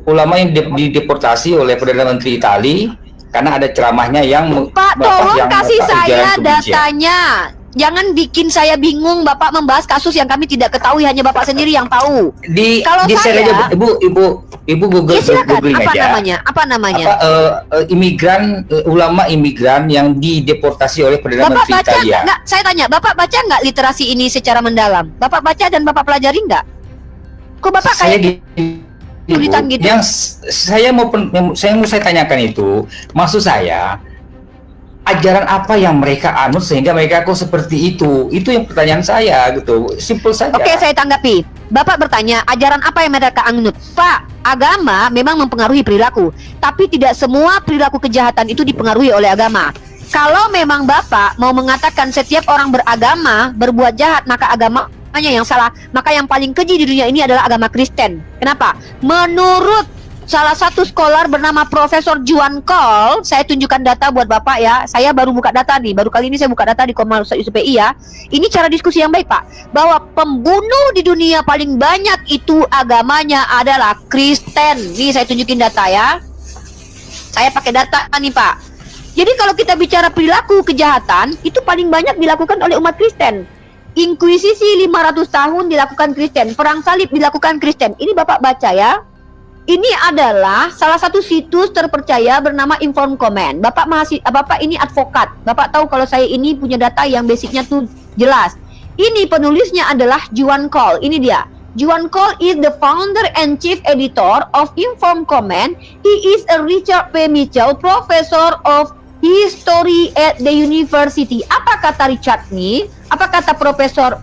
ulama yang dideportasi oleh Perdana Menteri Itali karena ada ceramahnya yang Pak, tolong kasih saya ujaran kebencian. datanya. Jangan bikin saya bingung, Bapak membahas kasus yang kami tidak ketahui, hanya Bapak sendiri yang tahu. Kalau Di share saya- aja, Ibu Google, Ya silakan. googling Apa aja. namanya? Apa namanya? Imigran, ulama imigran yang dideportasi oleh Perdana Bapak Menteri baca Italia. nggak? Saya tanya, Bapak baca nggak literasi ini secara mendalam? Bapak baca dan Bapak pelajari nggak? Kok Bapak Saya kayak kesulitan gitu? Yang saya mau saya tanyakan itu, maksud saya ajaran apa yang mereka anut sehingga mereka kok seperti itu? Itu yang pertanyaan saya gitu. Simple saja. Oke, saya tanggapi. Bapak bertanya, ajaran apa yang mereka anut? Pak, agama memang mempengaruhi perilaku, tapi tidak semua perilaku kejahatan itu dipengaruhi oleh agama. Kalau memang Bapak mau mengatakan setiap orang beragama berbuat jahat, maka agamanya yang salah. Maka yang paling keji di dunia ini adalah agama Kristen. Kenapa? Menurut salah satu scholar bernama Profesor Juan Cole, saya tunjukkan data buat Bapak ya. Saya baru buka data nih, baru kali ini saya buka data di Komal UPI ya. Ini cara diskusi yang baik, Pak. Bahwa pembunuh di dunia paling banyak itu agamanya adalah Kristen. Nih saya tunjukin data ya. Saya pakai data nih, Pak. Jadi kalau kita bicara perilaku kejahatan, itu paling banyak dilakukan oleh umat Kristen. Inkuisisi 500 tahun dilakukan Kristen, perang salib dilakukan Kristen. Ini Bapak baca ya. Ini adalah salah satu situs terpercaya bernama Inform Comment. Bapak ini advokat. Bapak tahu kalau saya ini punya data yang basicnya tuh jelas. Ini penulisnya adalah Juan Cole. Ini dia. Juan Cole is the founder and chief editor of Inform Comment. He is a Richard P. Mitchell Professor of History at the University. Apa kata Richard nih? Apa kata Profesor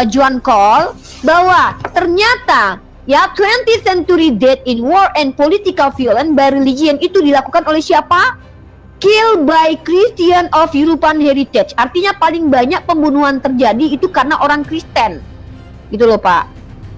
Juan Cole? Bahwa ternyata ya 20th century death in war and political violence by religion itu dilakukan oleh siapa? Killed by Christian of European heritage. Artinya paling banyak pembunuhan terjadi itu karena orang Kristen. Gitu loh, Pak.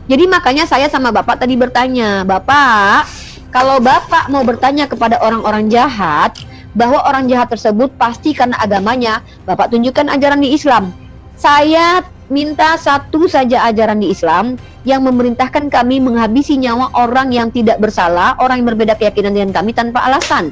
Jadi makanya saya sama Bapak tadi bertanya, Bapak, kalau Bapak mau bertanya kepada orang-orang jahat bahwa orang jahat tersebut pasti karena agamanya, Bapak tunjukkan ajaran di Islam. Saya minta satu saja ajaran di Islam yang memerintahkan kami menghabisi nyawa orang yang tidak bersalah, orang yang berbeda keyakinan dengan kami tanpa alasan.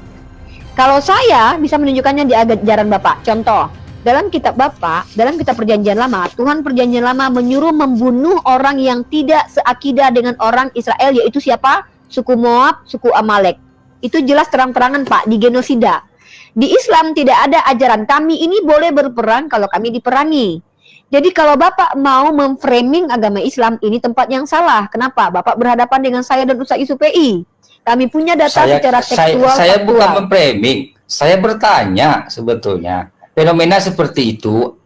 Kalau saya bisa menunjukkannya di ajaran Bapak. Contoh, dalam kitab Bapak, dalam kitab Perjanjian Lama, Tuhan Perjanjian Lama menyuruh membunuh orang yang tidak seakidah dengan orang Israel, yaitu siapa? Suku Moab, suku Amalek. Itu jelas terang-terangan, Pak, di genosida. Di Islam tidak ada ajaran kami ini boleh berperang kalau kami diperangi. Jadi kalau Bapak mau memframing agama Islam, ini tempat yang salah. Kenapa? Bapak berhadapan dengan saya dan Ustaz UPI. Kami punya data secara tekstual. Saya bukan memframing. Saya bertanya sebetulnya. Fenomena seperti itu,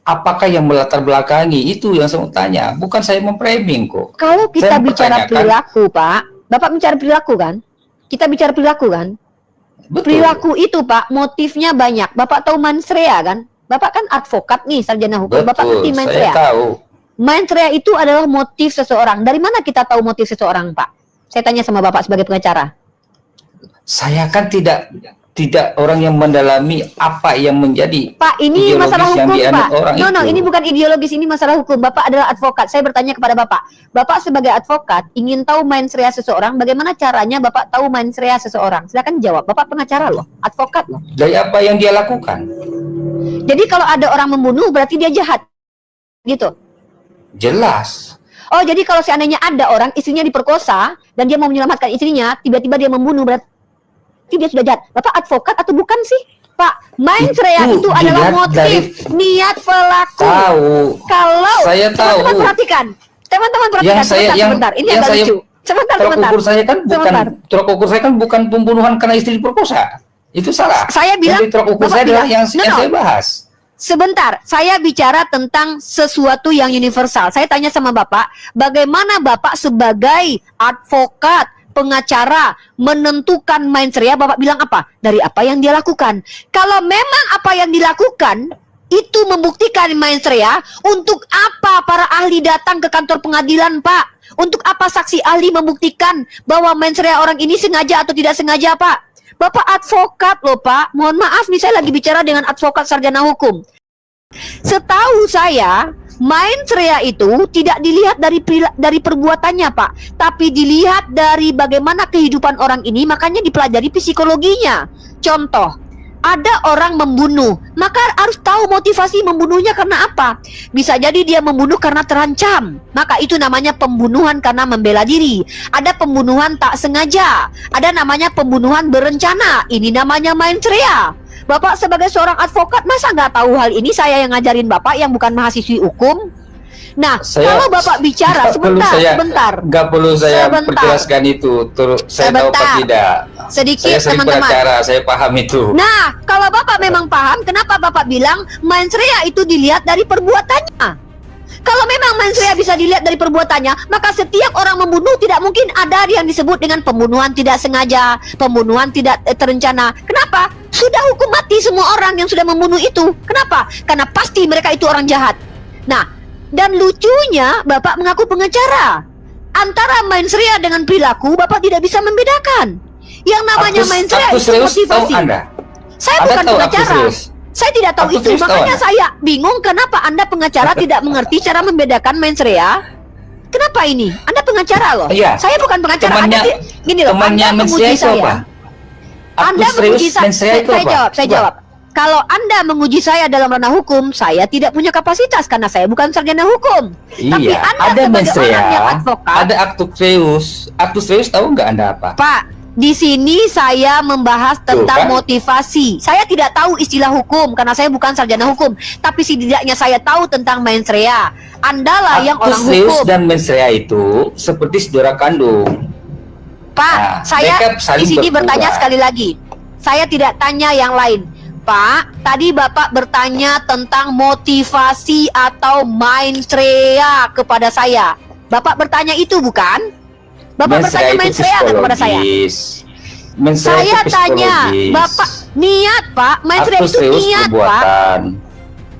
apakah yang melatar belakangi? Itu yang saya mau tanya. Bukan saya memframing kok. Kalau kita Saya bicara mempertanyakan. perilaku, Pak. Bapak bicara perilaku kan? Kita bicara perilaku kan? Betul. Perilaku itu, Pak, motifnya banyak. Bapak tahu mens rea kan? Bapak kan advokat nih, sarjana hukum. Bapak ngerti Betul, mens saya rea. tahu. Mens rea itu adalah motif seseorang. Dari mana kita tahu motif seseorang, Pak? Saya tanya sama Bapak sebagai pengacara. Saya kan tidak orang yang mendalami apa yang menjadi Pak, ini ideologis masalah yang hukum, dianut Pak. orang No, itu. ini bukan ideologis, ini masalah hukum. Bapak adalah advokat. Saya bertanya kepada Bapak. Bapak sebagai advokat ingin tahu mens rea seseorang, bagaimana caranya Bapak tahu mens rea seseorang? Silakan jawab. Bapak pengacara loh, advokat loh. Dari apa yang dia lakukan. Jadi kalau ada orang membunuh berarti dia jahat. Gitu. Jelas. Oh, jadi kalau seandainya ada orang istrinya diperkosa dan dia mau menyelamatkan istrinya, tiba-tiba dia membunuh berarti dia sudah jahat. Bapak advokat atau bukan sih? Pak, mens rea itu adalah dilihat motif, dari niat pelaku. tahu. Kalau Saya tahu. teman-teman perhatikan, Yang saya- sebentar, ini yang agak saya- lucu. Sebentar, Tolak sebentar. ukur saya kan bukan Sebentar. tolak ukur saya kan bukan pembunuhan karena istri diperkosa. Itu salah. Saya bilang, Yang tolak ukur Bapak saya adalah bilang, yang saya bahas. Sebentar, saya bicara tentang sesuatu yang universal. Saya tanya sama Bapak, bagaimana Bapak sebagai advokat, pengacara, menentukan mens rea? Bapak bilang apa? Dari apa yang dia lakukan. Kalau memang apa yang dilakukan itu membuktikan mens rea. Untuk apa para ahli datang ke kantor pengadilan, Pak? Untuk apa saksi ahli membuktikan bahwa mens rea orang ini sengaja atau tidak sengaja, Pak? Bapak advokat loh, Pak. Mohon maaf nih, saya lagi bicara dengan advokat sarjana hukum. Setahu saya, mens rea itu tidak dilihat dari perbuatannya, Pak, tapi dilihat dari bagaimana kehidupan orang ini, makanya dipelajari psikologinya. Contoh, ada orang membunuh, maka harus tahu motivasi membunuhnya karena apa. Bisa jadi dia membunuh karena terancam, maka itu namanya pembunuhan karena membela diri. Ada pembunuhan tak sengaja, ada namanya pembunuhan berencana, ini namanya mens rea. Bapak sebagai seorang advokat masa nggak tahu hal ini? Saya yang ngajarin Bapak yang bukan mahasiswi hukum. Nah, kalau Bapak bicara sebentar, nggak perlu saya perjelaskan itu. Saya tahu apa tidak. Sedikit, saya sering teman-teman. beracara, saya paham itu. Nah, kalau Bapak memang paham, kenapa Bapak bilang mens rea itu dilihat dari perbuatannya? Kalau memang mens rea bisa dilihat dari perbuatannya, maka setiap orang membunuh tidak mungkin ada yang disebut dengan pembunuhan tidak sengaja, pembunuhan tidak terencana. Kenapa? Sudah hukum mati semua orang yang sudah membunuh itu. Kenapa? Karena pasti mereka itu orang jahat. Nah, dan lucunya Bapak mengaku pengacara. Antara mens rea dengan perilaku Bapak tidak bisa membedakan. Yang namanya mens rea itu motivasi. Saya bukan pengacara. Saya tidak tahu itu, makanya saya bingung kenapa Anda pengacara tidak mengerti cara membedakan mens rea. Kenapa ini? Anda pengacara loh. Iya. Saya bukan pengacara. Gini loh, Anda menguji saya. Anda menguji saya. Saya jawab. Kalau Anda menguji saya dalam ranah hukum, saya tidak punya kapasitas karena saya bukan sarjana hukum. Iya, tapi Anda ada sebagai mens rea, orang yang advokat, ada actus reus. Actus reus tahu nggak Anda apa? Pak, di sini saya membahas tentang kan? motivasi. Saya tidak tahu istilah hukum karena saya bukan sarjana hukum, tapi setidaknya saya tahu tentang mens rea. Anda lah yang orang Actus reus hukum. dan mens rea itu seperti saudara kandung. Pak, Nah, saya mereka saling di sini berbuat. bertanya sekali lagi. Saya tidak tanya yang lain. Pak, tadi Bapak bertanya tentang motivasi atau mens rea kepada saya. Bapak bertanya itu bukan? Bapak bertanya mens rea kepada saya. Saya tanya, Bapak niat, Pak. Mens rea itu niat, Pak.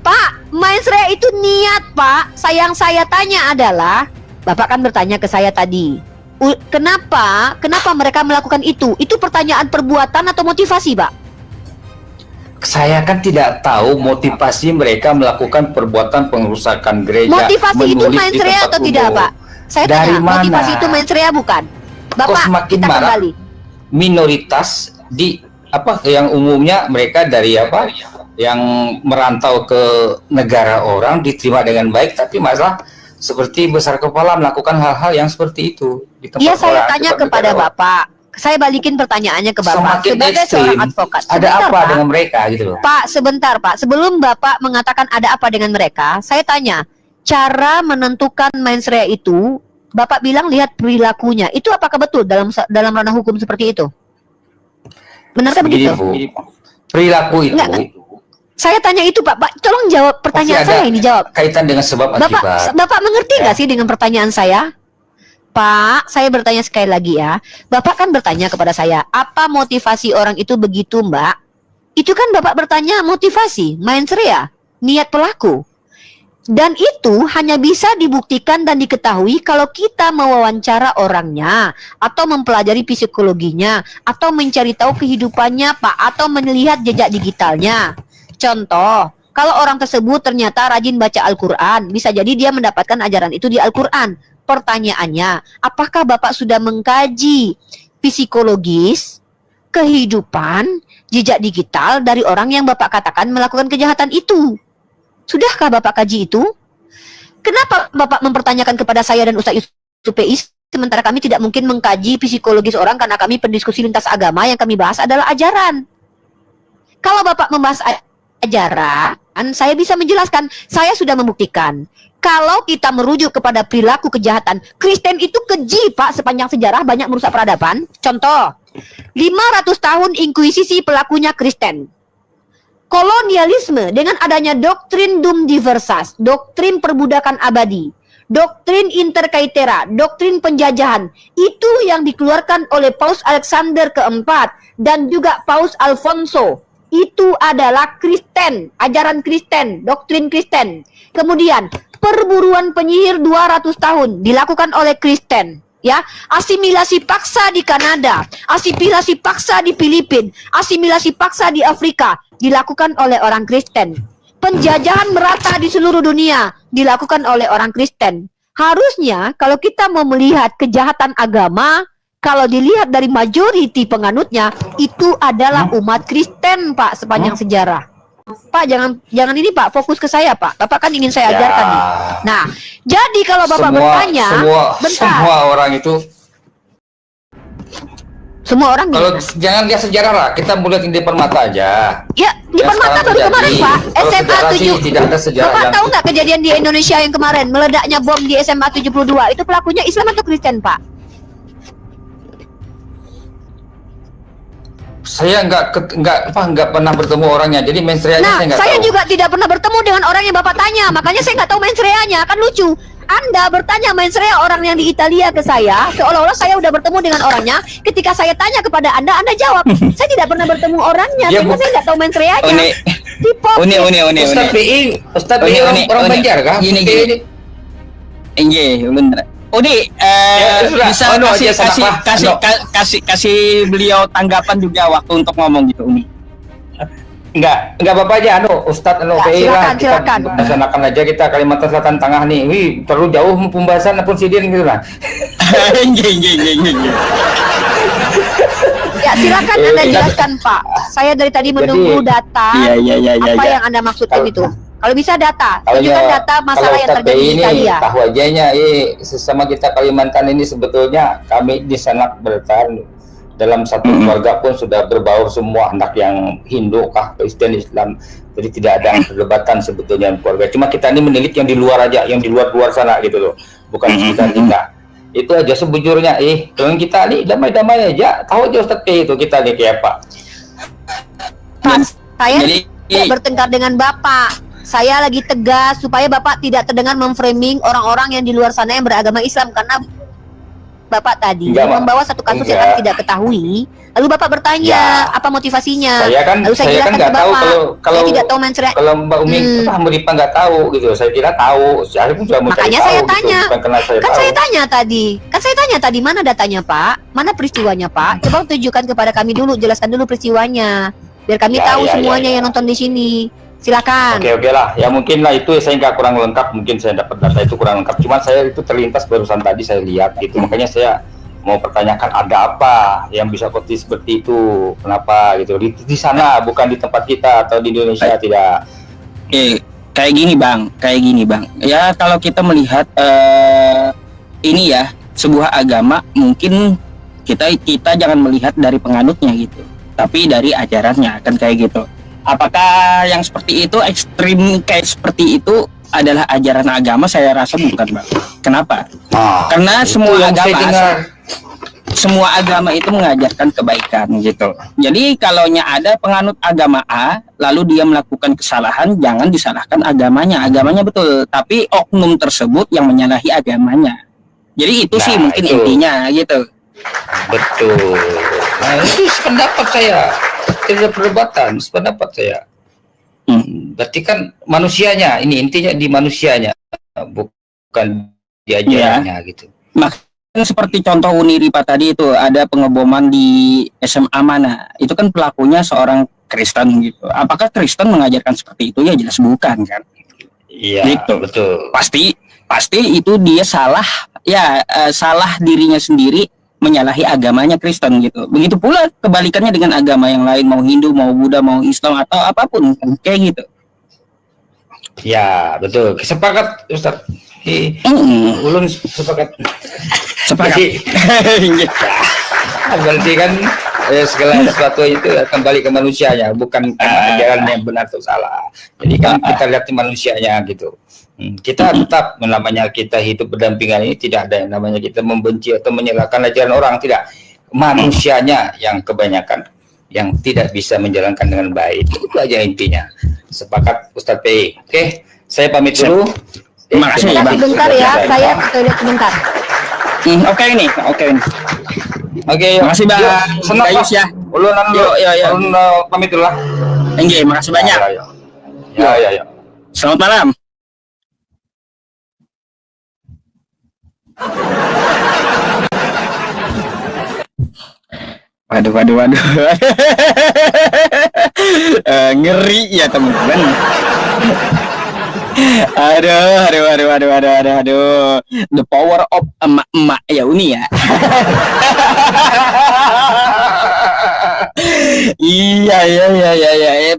Pak, mens rea itu niat, Pak. Yang saya tanya adalah, Bapak kan bertanya ke saya tadi, kenapa mereka melakukan itu? Itu pertanyaan perbuatan atau motivasi, Pak? Saya kan tidak tahu motivasi mereka melakukan perbuatan pengerusakan gereja. Motivasi itu mens rea atau tidak, Pak? Saya Dari tanya, mana? motivasi itu mens rea bukan? Bapak, Kok semakin kita marah? kembali. Minoritas di apa yang umumnya mereka dari apa yang merantau ke negara orang diterima dengan baik, tapi masalah seperti besar kepala melakukan hal-hal yang seperti itu di tempat Iya, saya orang, tanya tempat kepada negara orang. Bapak. Saya balikin pertanyaannya ke Bapak. Semakin Sebagai ekstrim, seorang advokat. ada Sebentar, apa Pak. dengan mereka gitu loh. Pak, sebentar Pak. Sebelum Bapak mengatakan ada apa dengan mereka, saya tanya, cara menentukan mens rea itu, Bapak bilang lihat perilakunya. Itu apakah betul dalam ranah hukum seperti itu? Benarkah begitu? Bu, perilaku itu Enggak. Saya tanya itu Pak. Pak, tolong jawab pertanyaan pasti ada saya ini, jawab. kaitan dengan sebab akibat. Bapak mengerti nggak sih dengan pertanyaan saya? Pak, saya bertanya sekali lagi ya. Bapak kan bertanya kepada saya, apa motivasi orang itu begitu, Mbak? Itu kan Bapak bertanya motivasi, mens rea, niat pelaku. Dan itu hanya bisa dibuktikan dan diketahui kalau kita mewawancara orangnya, atau mempelajari psikologinya, atau mencari tahu kehidupannya, Pak, atau melihat jejak digitalnya. Contoh, kalau orang tersebut ternyata rajin baca Al-Quran, bisa jadi dia mendapatkan ajaran itu di Al-Quran. Pertanyaannya, apakah Bapak sudah mengkaji psikologis, kehidupan, jejak digital dari orang yang Bapak katakan melakukan kejahatan itu? Sudahkah Bapak kaji itu? Kenapa Bapak mempertanyakan kepada saya dan Ustaz Yusuf PI, sementara kami tidak mungkin mengkaji psikologis orang karena kami pendiskusi lintas agama, yang kami bahas adalah ajaran. Kalau Bapak membahas ajaran, saya bisa menjelaskan, saya sudah membuktikan. Kalau kita merujuk kepada perilaku kejahatan, Kristen itu keji, Pak, sepanjang sejarah banyak merusak peradaban. Contoh, 500 tahun inkuisisi pelakunya Kristen. Kolonialisme dengan adanya doktrin Dum Diversas, doktrin perbudakan abadi, doktrin interkaitera, doktrin penjajahan, itu yang dikeluarkan oleh Paus Alexander keempat dan juga Paus Alfonso. itu adalah Kristen, ajaran Kristen, doktrin Kristen. Kemudian perburuan penyihir 200 tahun dilakukan oleh Kristen. Ya, asimilasi paksa di Kanada, asimilasi paksa di Filipina, asimilasi paksa di Afrika dilakukan oleh orang Kristen. Penjajahan merata di seluruh dunia dilakukan oleh orang Kristen. Harusnya kalau kita mau melihat kejahatan agama, kalau dilihat dari majoriti penganutnya, itu adalah umat Kristen, Pak, sepanjang sejarah. Pak, jangan ini, Pak, fokus ke saya, Pak. Bapak kan ingin saya ajarkan nih. Nah, jadi kalau Bapak bertanya, semua orang itu, semua orang kalau gimana? jangan lihat sejarah lah, kita mulai di depan mata aja. Ya, di depan mata baru kemarin, Pak. Kalau SMA sejarah sih 7. tidak ada sejarah Bapak yang tahu nggak kejadian di Indonesia yang kemarin, meledaknya bom di SMA 72? Itu pelakunya Islam atau Kristen, Pak? saya nggak pernah bertemu orangnya, jadi mensreanya Nah, saya nggak saya tahu. juga tidak pernah bertemu dengan orang yang Bapak tanya, makanya saya nggak tahu mensreanya. Kan lucu. Anda bertanya mensrea orang yang di Italia ke saya, seolah-olah saya udah bertemu dengan orangnya. Ketika saya tanya kepada Anda jawaab, saya tidak pernah bertemu orangnya, Ya, sehingga saya nggak tahu mensreanya. Hipokrit. Ustaz PI orang Banjar kah? Gini. Iya, bener. Udi, sudah. bisa Oh, no, aja salah, Pak. kasih beliau tanggapan juga waktu untuk ngomong gitu, Uni. Enggak apa-apa aja, Ustadz Ya, PI lah, silakan. kita laksanakan aja kita Kalimantan Selatan Tengah nih. Wih, terlalu jauh pembahasan apun sidin gitu lah. Ya, silakan Anda jelaskan, Pak. Saya dari tadi menunggu data. Iya. Apa yang Anda maksudkan itu? Kalau bisa data, Kalau tunjukkan data masalah yang Ustadz terjadi PI di Italia. tahu ajanya, sesama kita Kalimantan ini sebetulnya kami di sana bertahan dalam satu keluarga pun sudah berbaur semua, anak yang Hindu kah, Kristen, Islam. Jadi tidak ada perdebatan sebetulnya keluarga. Cuma kita ini menilik yang di luar aja, yang di luar sana gitu loh, bukan sekitar kita. Itu aja sebujurnya. Kalau kita nih damai-damai aja, tahu aja Ustadz PI itu kita nih kayak apa. Pak, saya Jadi- tidak bertengkar dengan Bapak. Saya lagi tegas supaya Bapak tidak terdengar memframing orang-orang yang di luar sana yang beragama Islam, karena Bapak tadi Enggak, Mak. membawa satu kasus yang Enggak. kami tidak ketahui. Lalu Bapak bertanya apa motivasinya. Saya Lalu saya kan jelaskan nggak ke tahu Bapak. kalau Saya tidak tahu mensrea. kalau Mbak Umi Ripa nggak tahu gitu. Saya kira tahu. Saya pun juga mau cari Makanya tahu saya gitu. tanya. Bukan karena saya Kan tahu. saya tanya tadi mana datanya, Pak? Mana peristiwanya, Pak? Coba tunjukkan kepada kami dulu, jelaskan dulu peristiwanya, biar kami tahu semuanya yang nonton di sini. Silakan. Oke lah. Ya mungkin lah itu saya nggak kurang lengkap. Mungkin saya dapat data itu kurang lengkap. Cuma saya itu terlintas barusan tadi saya lihat gitu. Makanya saya mau pertanyakan ada apa yang bisa seperti itu. Kenapa gitu? Di sana bukan di tempat kita atau di Indonesia tidak. Kayak gini bang. Ya kalau kita melihat ini ya sebuah agama, mungkin kita jangan melihat dari penganutnya gitu, tapi dari ajarannya kan kayak gitu. Apakah yang seperti itu ekstrim kayak seperti itu adalah ajaran agama? Saya rasa bukan bang. Kenapa? Karena semua agama itu mengajarkan kebaikan gitu. Jadi kalaunya ada penganut agama A lalu dia melakukan kesalahan, jangan disalahkan agamanya betul, tapi oknum tersebut yang menyalahi agamanya. Jadi itu sih mungkin intinya gitu. Betul. Nah itu pendapat saya, tidak perdebatan, pendapat saya. Berarti kan manusianya, ini intinya di manusianya, bukan di ajarannya gitu. Seperti contoh Uni Ripa tadi itu ada pengeboman di SMA mana, itu kan pelakunya seorang Kristen gitu. Apakah Kristen mengajarkan seperti itu? Ya jelas bukan kan. Iya, gitu. Betul. Pasti itu dia salah, salah dirinya sendiri menyalahi agamanya Kristen gitu. Begitu pula kebalikannya dengan agama yang lain, mau Hindu, mau Buddha, mau Islam atau apapun kayak gitu. Ya betul. Sepakat Ustaz. Ulun sepakat. Berarti kan segala sesuatu itu kembali ke manusianya, bukan ajaran yang benar atau salah. Jadi kan kita lihat di manusianya gitu. Kita tetap namanya kita hidup berdampingan ini tidak ada yang namanya kita membenci atau menyalahkan ajaran orang, tidak. Manusianya yang kebanyakan yang tidak bisa menjalankan dengan baik. Itu aja intinya. Sepakat Ustadz PI. Oke, saya pamit dulu. Terima kasih Bang. Sebentar ya, saya ke toilet sebentar. Oke ini. Oke, Terima kasih Bang. Senang Gayus ya. Ulun Yo. pamit dulu lah. Enggak, makasih banyak. Ya. Selamat malam. Waduh. Ngeri ya teman-teman. Aduh. The power of emak-emak ya Uni ya. Iya.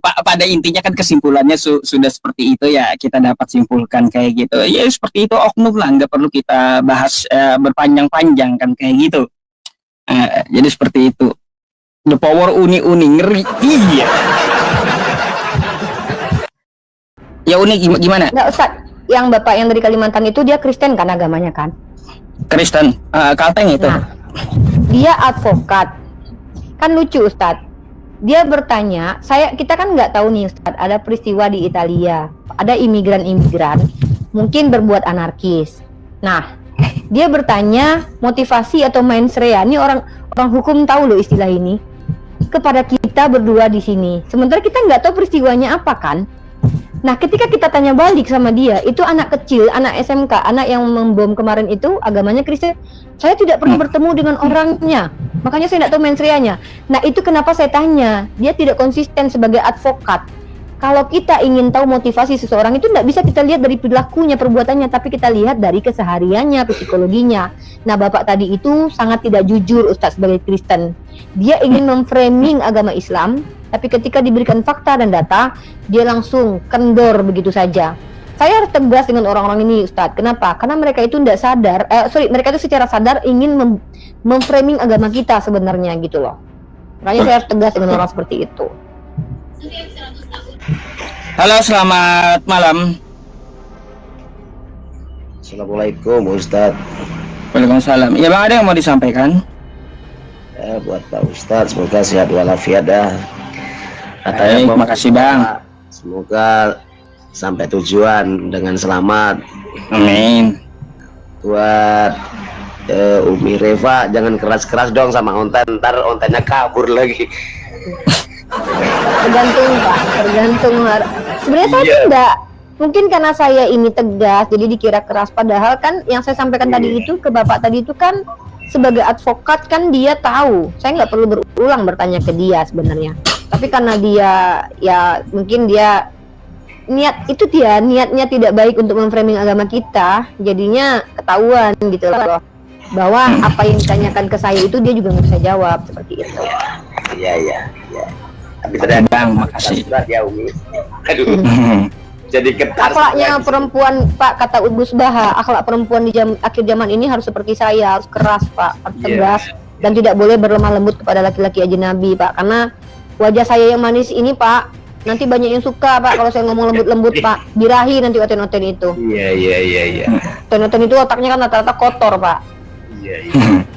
Pada intinya kan kesimpulannya sudah seperti itu ya, kita dapat simpulkan kayak gitu. Ya seperti itu oknum lah, nggak perlu kita bahas berpanjang-panjang kan kayak gitu. Jadi seperti itu. The power uni ngeri. Iya. Ya Uni gimana? Nggak, Ustaz. Yang Bapak yang dari Kalimantan itu dia Kristen kan agamanya kan? Kristen, Kalteng itu. Nah, dia advokat. Kan lucu Ustadz. Dia bertanya, kita kan nggak tahu nih Ustadz, ada peristiwa di Italia, ada imigran mungkin berbuat anarkis. Nah, dia bertanya motivasi atau mens rea, ini orang hukum tahu loh istilah ini, kepada kita berdua di sini. Sementara kita nggak tahu peristiwanya apa kan. Nah, ketika kita tanya balik sama dia, itu anak kecil, anak SMK, anak yang membom kemarin itu agamanya Kristen. Saya tidak pernah bertemu dengan orangnya, makanya saya tidak tahu mens reanya. Nah, itu kenapa saya tanya, dia tidak konsisten sebagai advokat. Kalau kita ingin tahu motivasi seseorang itu tidak bisa kita lihat dari perilakunya, perbuatannya, tapi kita lihat dari kesehariannya, psikologinya. Nah, Bapak tadi itu sangat tidak jujur Ustadz sebagai Kristen. Dia ingin memframing agama Islam, tapi ketika diberikan fakta dan data, dia langsung kendor begitu saja. Saya harus tegas dengan orang-orang ini Ustadz. Kenapa? Karena mereka itu tidak sadar, mereka itu secara sadar ingin memframing agama kita sebenarnya gitu loh. Makanya saya harus tegas dengan orang seperti itu. Halo, selamat malam. Assalamualaikum Ustadz. Waalaikumsalam. Ya Bang, ada yang mau disampaikan? Buat Pak Ustadz, semoga sehat walafiat dah. Baik, makasih Bang. Semoga sampai tujuan dengan selamat. Amin. Buat Umi Reva, jangan keras-keras dong sama onten, ntar ontennya kabur lagi. Tergantung Pak, tergantung. Sebenarnya saya tidak, mungkin karena saya ini tegas jadi dikira keras, padahal kan yang saya sampaikan tadi itu ke Bapak tadi itu kan sebagai advokat kan dia tahu, saya nggak perlu berulang bertanya ke dia sebenarnya, tapi karena dia ya mungkin dia niatnya tidak baik untuk memframing agama kita, jadinya ketahuan gitu loh bahwa apa yang ditanyakan ke saya itu dia juga nggak bisa jawab seperti itu. Iya. Tapi ternyata Bang, makasih. Ya Umi. Aduh. Jadi ketat. Akhlaknya perempuan Pak, kata Gus Baha, akhlak perempuan di akhir zaman ini harus seperti saya, harus keras Pak, harus tegas dan tidak boleh berlemah lembut kepada laki-laki ajnabi Pak, karena wajah saya yang manis ini Pak, nanti banyak yang suka Pak kalau saya ngomong lembut-lembut Pak, birahi nanti oten-oten itu. Iya. Oten-oten itu otaknya kan rata-rata kotor Pak. Iya.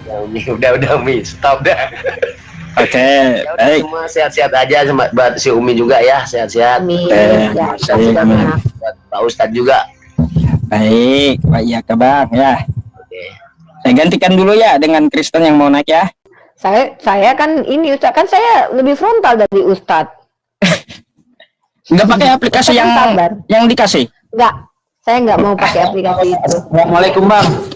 Ya Umi, udah Umi, stop dah. Oke, baik. Semua sehat-sehat aja, buat si Umi juga ya, sehat-sehat. Amin. Buat Pak Ustadz juga. Baik, Pak iya ke Bang ya. Oke. Saya gantikan dulu ya dengan Kristen yang mau naik ya. Saya kan ini Ustadz, kan saya lebih frontal dari Ustadz. Nggak pakai aplikasi yang dikasih? Nggak, saya nggak mau pakai aplikasi itu. Assalamualaikum Bang.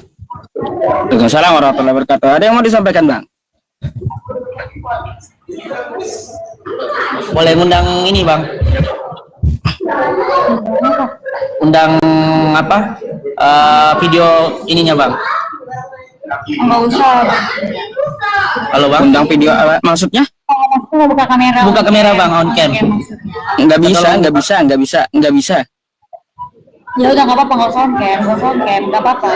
Waalaikumsalam warahmatullahi wabarakatuh. Ada yang mau disampaikan Bang? Boleh ngundang ini Bang, undang apa video ininya Bang. Nggak usah. Halo Bang, undang video maksudnya? Buka kamera. Buka kamera Bang, on cam. Nggak bisa. Ya udah nggak apa-apa, nggak usah on cam, nggak apa-apa.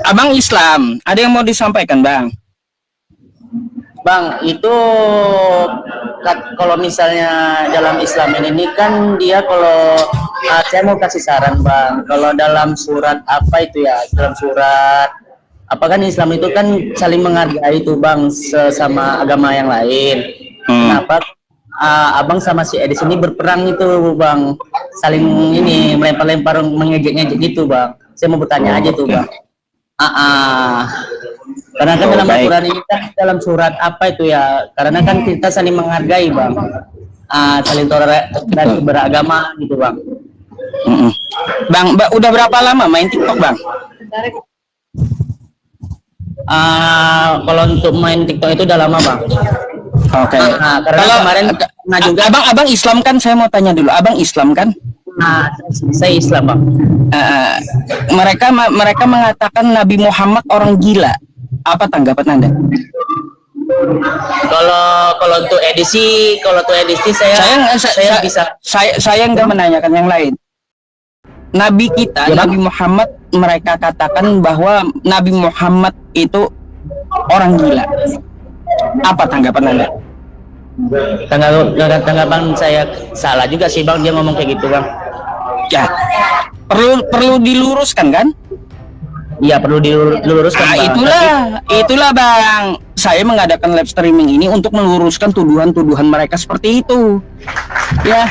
Abang Islam, ada yang mau disampaikan Bang? Bang, itu kalau misalnya dalam Islam ini kan dia kalau saya mau kasih saran Bang, kalau dalam surat apa itu ya, dalam surat apa kan Islam itu kan saling menghargai itu Bang sesama agama yang lain. Kenapa Abang sama si Edis ini berperang itu Bang, saling ini melempar-lempar, mengejek-ngejek gitu Bang. Saya mau bertanya aja tuh Bang. Karena kan dalam Al-Quran ini kan dalam surat apa itu ya, karena kan kita saling menghargai Bang. saling toleransi beragama gitu bang. Bang, udah berapa lama main TikTok bang? Kalau untuk main TikTok itu udah lama bang. Oke. Karena Kalau kemarin juga abang Islam kan? Saya mau tanya dulu, abang Islam kan? Saya Islam bang. Mereka mengatakan Nabi Muhammad orang gila. Apa tanggapan Anda? Kalau untuk edisi saya nggak menanyakan yang lain. Nabi kita, Nabi Muhammad, mereka katakan bahwa Nabi Muhammad itu orang gila. Apa tanggapan Anda? Tanggapan saya salah juga sih bang, dia ngomong kayak gitu bang. Ya, perlu diluruskan kan? Iya, perlu diluruskan bang. Itulah bang. Saya mengadakan live streaming ini untuk meluruskan tuduhan-tuduhan mereka seperti itu. Ya.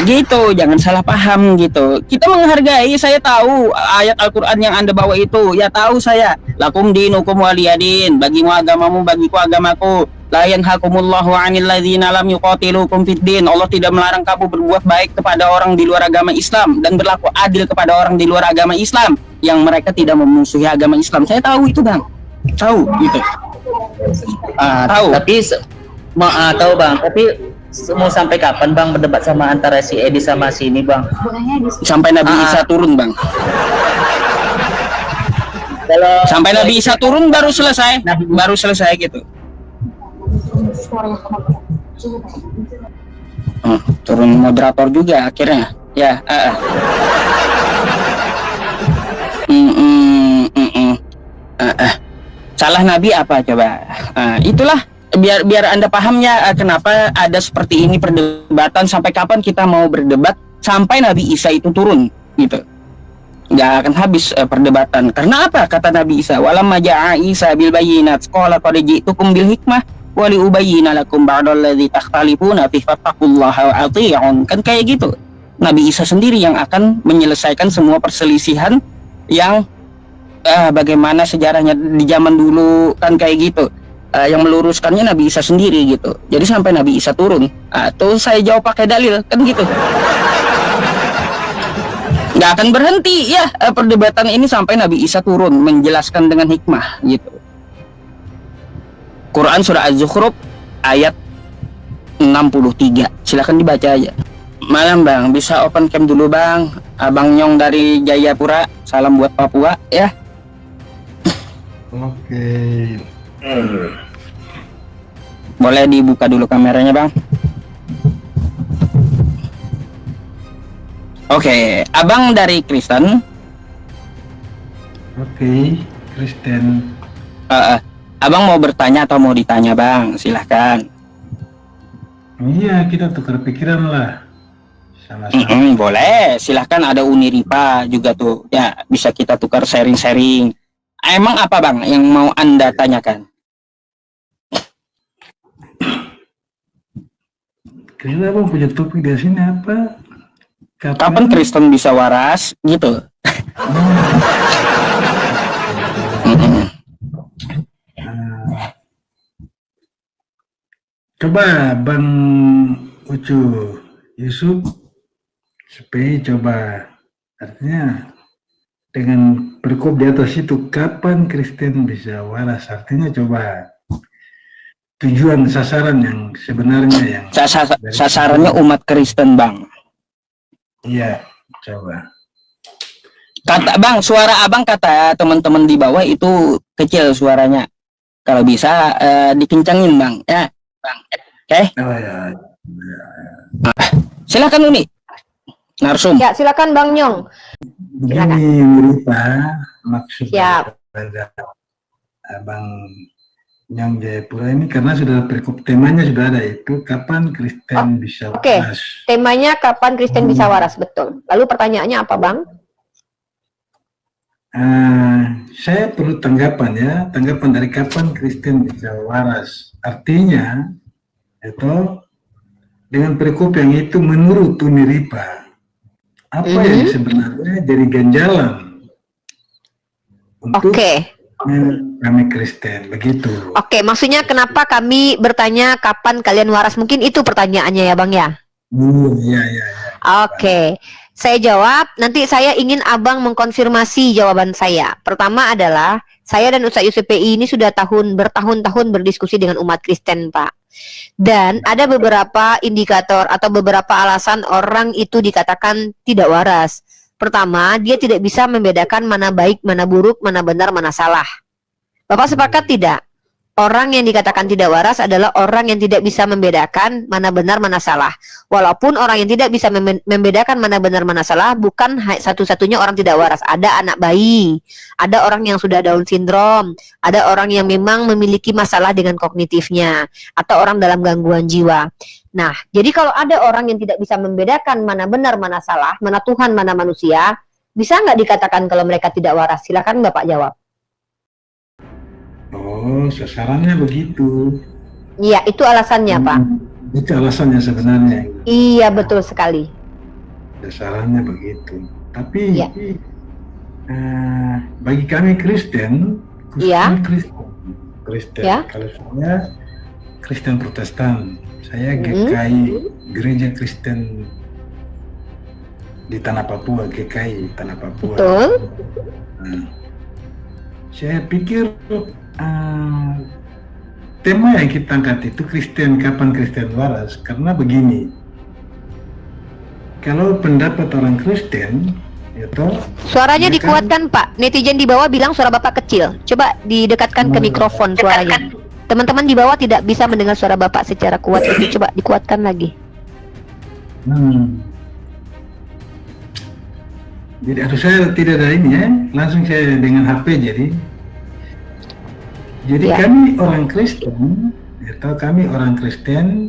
Gitu, jangan salah paham gitu. Kita menghargai, saya tahu ayat Al-Quran yang Anda bawa itu, ya tahu saya. Lakum dinukum waliyadin, bagimu agamamu, bagiku agamaku. La yanhakumullahu 'anil ladzina lam yuqatilukum fid din. Allah tidak melarang kamu berbuat baik kepada orang di luar agama Islam dan berlaku adil kepada orang di luar agama Islam yang mereka tidak memusuhi agama Islam. Saya tahu itu, Bang. Tahu gitu. Tahu. Tapi tahu Bang, tapi mau sampai kapan Bang berdebat sama antara si Edi sama si ini Bang? Sampai Nabi Isa turun Bang. Sampai Nabi Isa turun baru selesai. Baru selesai gitu. Turun moderator juga akhirnya. Ya. Salah Nabi apa coba? Itulah. Biar Anda pahamnya kenapa ada seperti ini perdebatan, sampai kapan kita mau berdebat sampai Nabi Isa itu turun gitu. Nggak akan habis perdebatan. Karena apa kata Nabi Isa? Walamma ja'a Isa bil bayyinat qala qad ji'tukum bil hikmah wa li ubayyina lakum ba'dal ladzi takhtalifuna fi fattaqullaha wa athi'un. Kan kayak gitu. Nabi Isa sendiri yang akan menyelesaikan semua perselisihan yang bagaimana sejarahnya di zaman dulu kan kayak gitu. Yang meluruskannya Nabi Isa sendiri gitu. Jadi sampai Nabi Isa turun, tuh saya jawab pakai dalil kan gitu. Nggak akan berhenti ya perdebatan ini sampai Nabi Isa turun menjelaskan dengan hikmah gitu. Quran surah Az-Zukhruf ayat 63. Silakan dibaca aja. Malam Bang, bisa open cam dulu Bang. Abang Nyong dari Jayapura. Salam buat Papua ya. Oke. Boleh dibuka dulu kameranya Bang. Oke, Abang dari Kristen. Oke, Kristen. Abang mau bertanya atau mau ditanya Bang? Silahkan. Iya, kita tukar pikiran lah. Sama-sama. Boleh, silahkan, ada Uniripa juga tuh. Ya, bisa kita tukar sharing-sharing. Emang apa Bang yang mau Anda tanyakan? Kira Bang punya topik di sini apa? Kapan Kristen bisa waras gitu? Coba Bang Ucu Yusuf supaya coba, artinya dengan perkop di atas itu, kapan Kristen bisa waras? Artinya coba tujuan sasaran yang sebenarnya yang sasarannya umat Kristen Bang. Iya, coba. Kata Bang, suara Abang kata teman-teman di bawah itu kecil suaranya. Kalau bisa dikencangin Bang, ya Bang. Oke? Oh ya. Silakan Uni. Narsum. Ya, silakan Bang Nyong. Begini Muripa, maksud Siap. pada Abang Nyong Jayapura ini, karena sudah perkop temanya sudah ada, itu kapan Kristen bisa waras. Temanya kapan Kristen bisa waras, betul. Lalu pertanyaannya apa Bang? Saya perlu tanggapan ya, tanggapan dari kapan Kristen bisa waras. Artinya itu dengan perkop yang itu menurut Uniripa, apa yang sebenarnya jadi ganjalan untuk kami Kristen, begitu. Oke, maksudnya kenapa kami bertanya kapan kalian waras? Mungkin itu pertanyaannya ya Bang ya? Iya, iya. Oke, saya jawab. Nanti saya ingin Abang mengkonfirmasi jawaban saya. Pertama adalah, saya dan Ustadz YusPI ini sudah bertahun-tahun berdiskusi dengan umat Kristen, Pak. Dan ada beberapa indikator atau beberapa alasan orang itu dikatakan tidak waras. Pertama, dia tidak bisa membedakan mana baik, mana buruk, mana benar, mana salah. Bapak sepakat tidak? Orang yang dikatakan tidak waras adalah orang yang tidak bisa membedakan mana benar, mana salah. Walaupun orang yang tidak bisa membedakan mana benar, mana salah bukan satu-satunya orang tidak waras. Ada anak bayi, ada orang yang sudah Down syndrome, ada orang yang memang memiliki masalah dengan kognitifnya, atau orang dalam gangguan jiwa. Nah, jadi kalau ada orang yang tidak bisa membedakan mana benar, mana salah, mana Tuhan, mana manusia, bisa nggak dikatakan kalau mereka tidak waras? Silakan Bapak jawab. Oh, sasarannya begitu. Iya, itu alasannya, Pak. Itu alasannya sebenarnya. Iya, betul sekali. Sasarannya begitu. Tapi bagi kami Kristen, Kristen. Kalau saya Kristen Protestan, saya GKI, Gereja Kristen di Tanah Papua, GKI Tanah Papua. Betul. Saya pikir tema yang kita angkat itu Kristen, kapan Kristen waras, karena begini, kalau pendapat orang Kristen itu suaranya dikuatkan Pak, netizen di bawah bilang suara Bapak kecil, coba didekatkan ke mikrofon suaranya. Teman-teman di bawah tidak bisa mendengar suara Bapak secara kuat, jadi coba dikuatkan lagi. Jadi harus saya tidak ada ini ya, langsung saya dengan HP jadi kami orang Kristen, atau kami orang Kristen,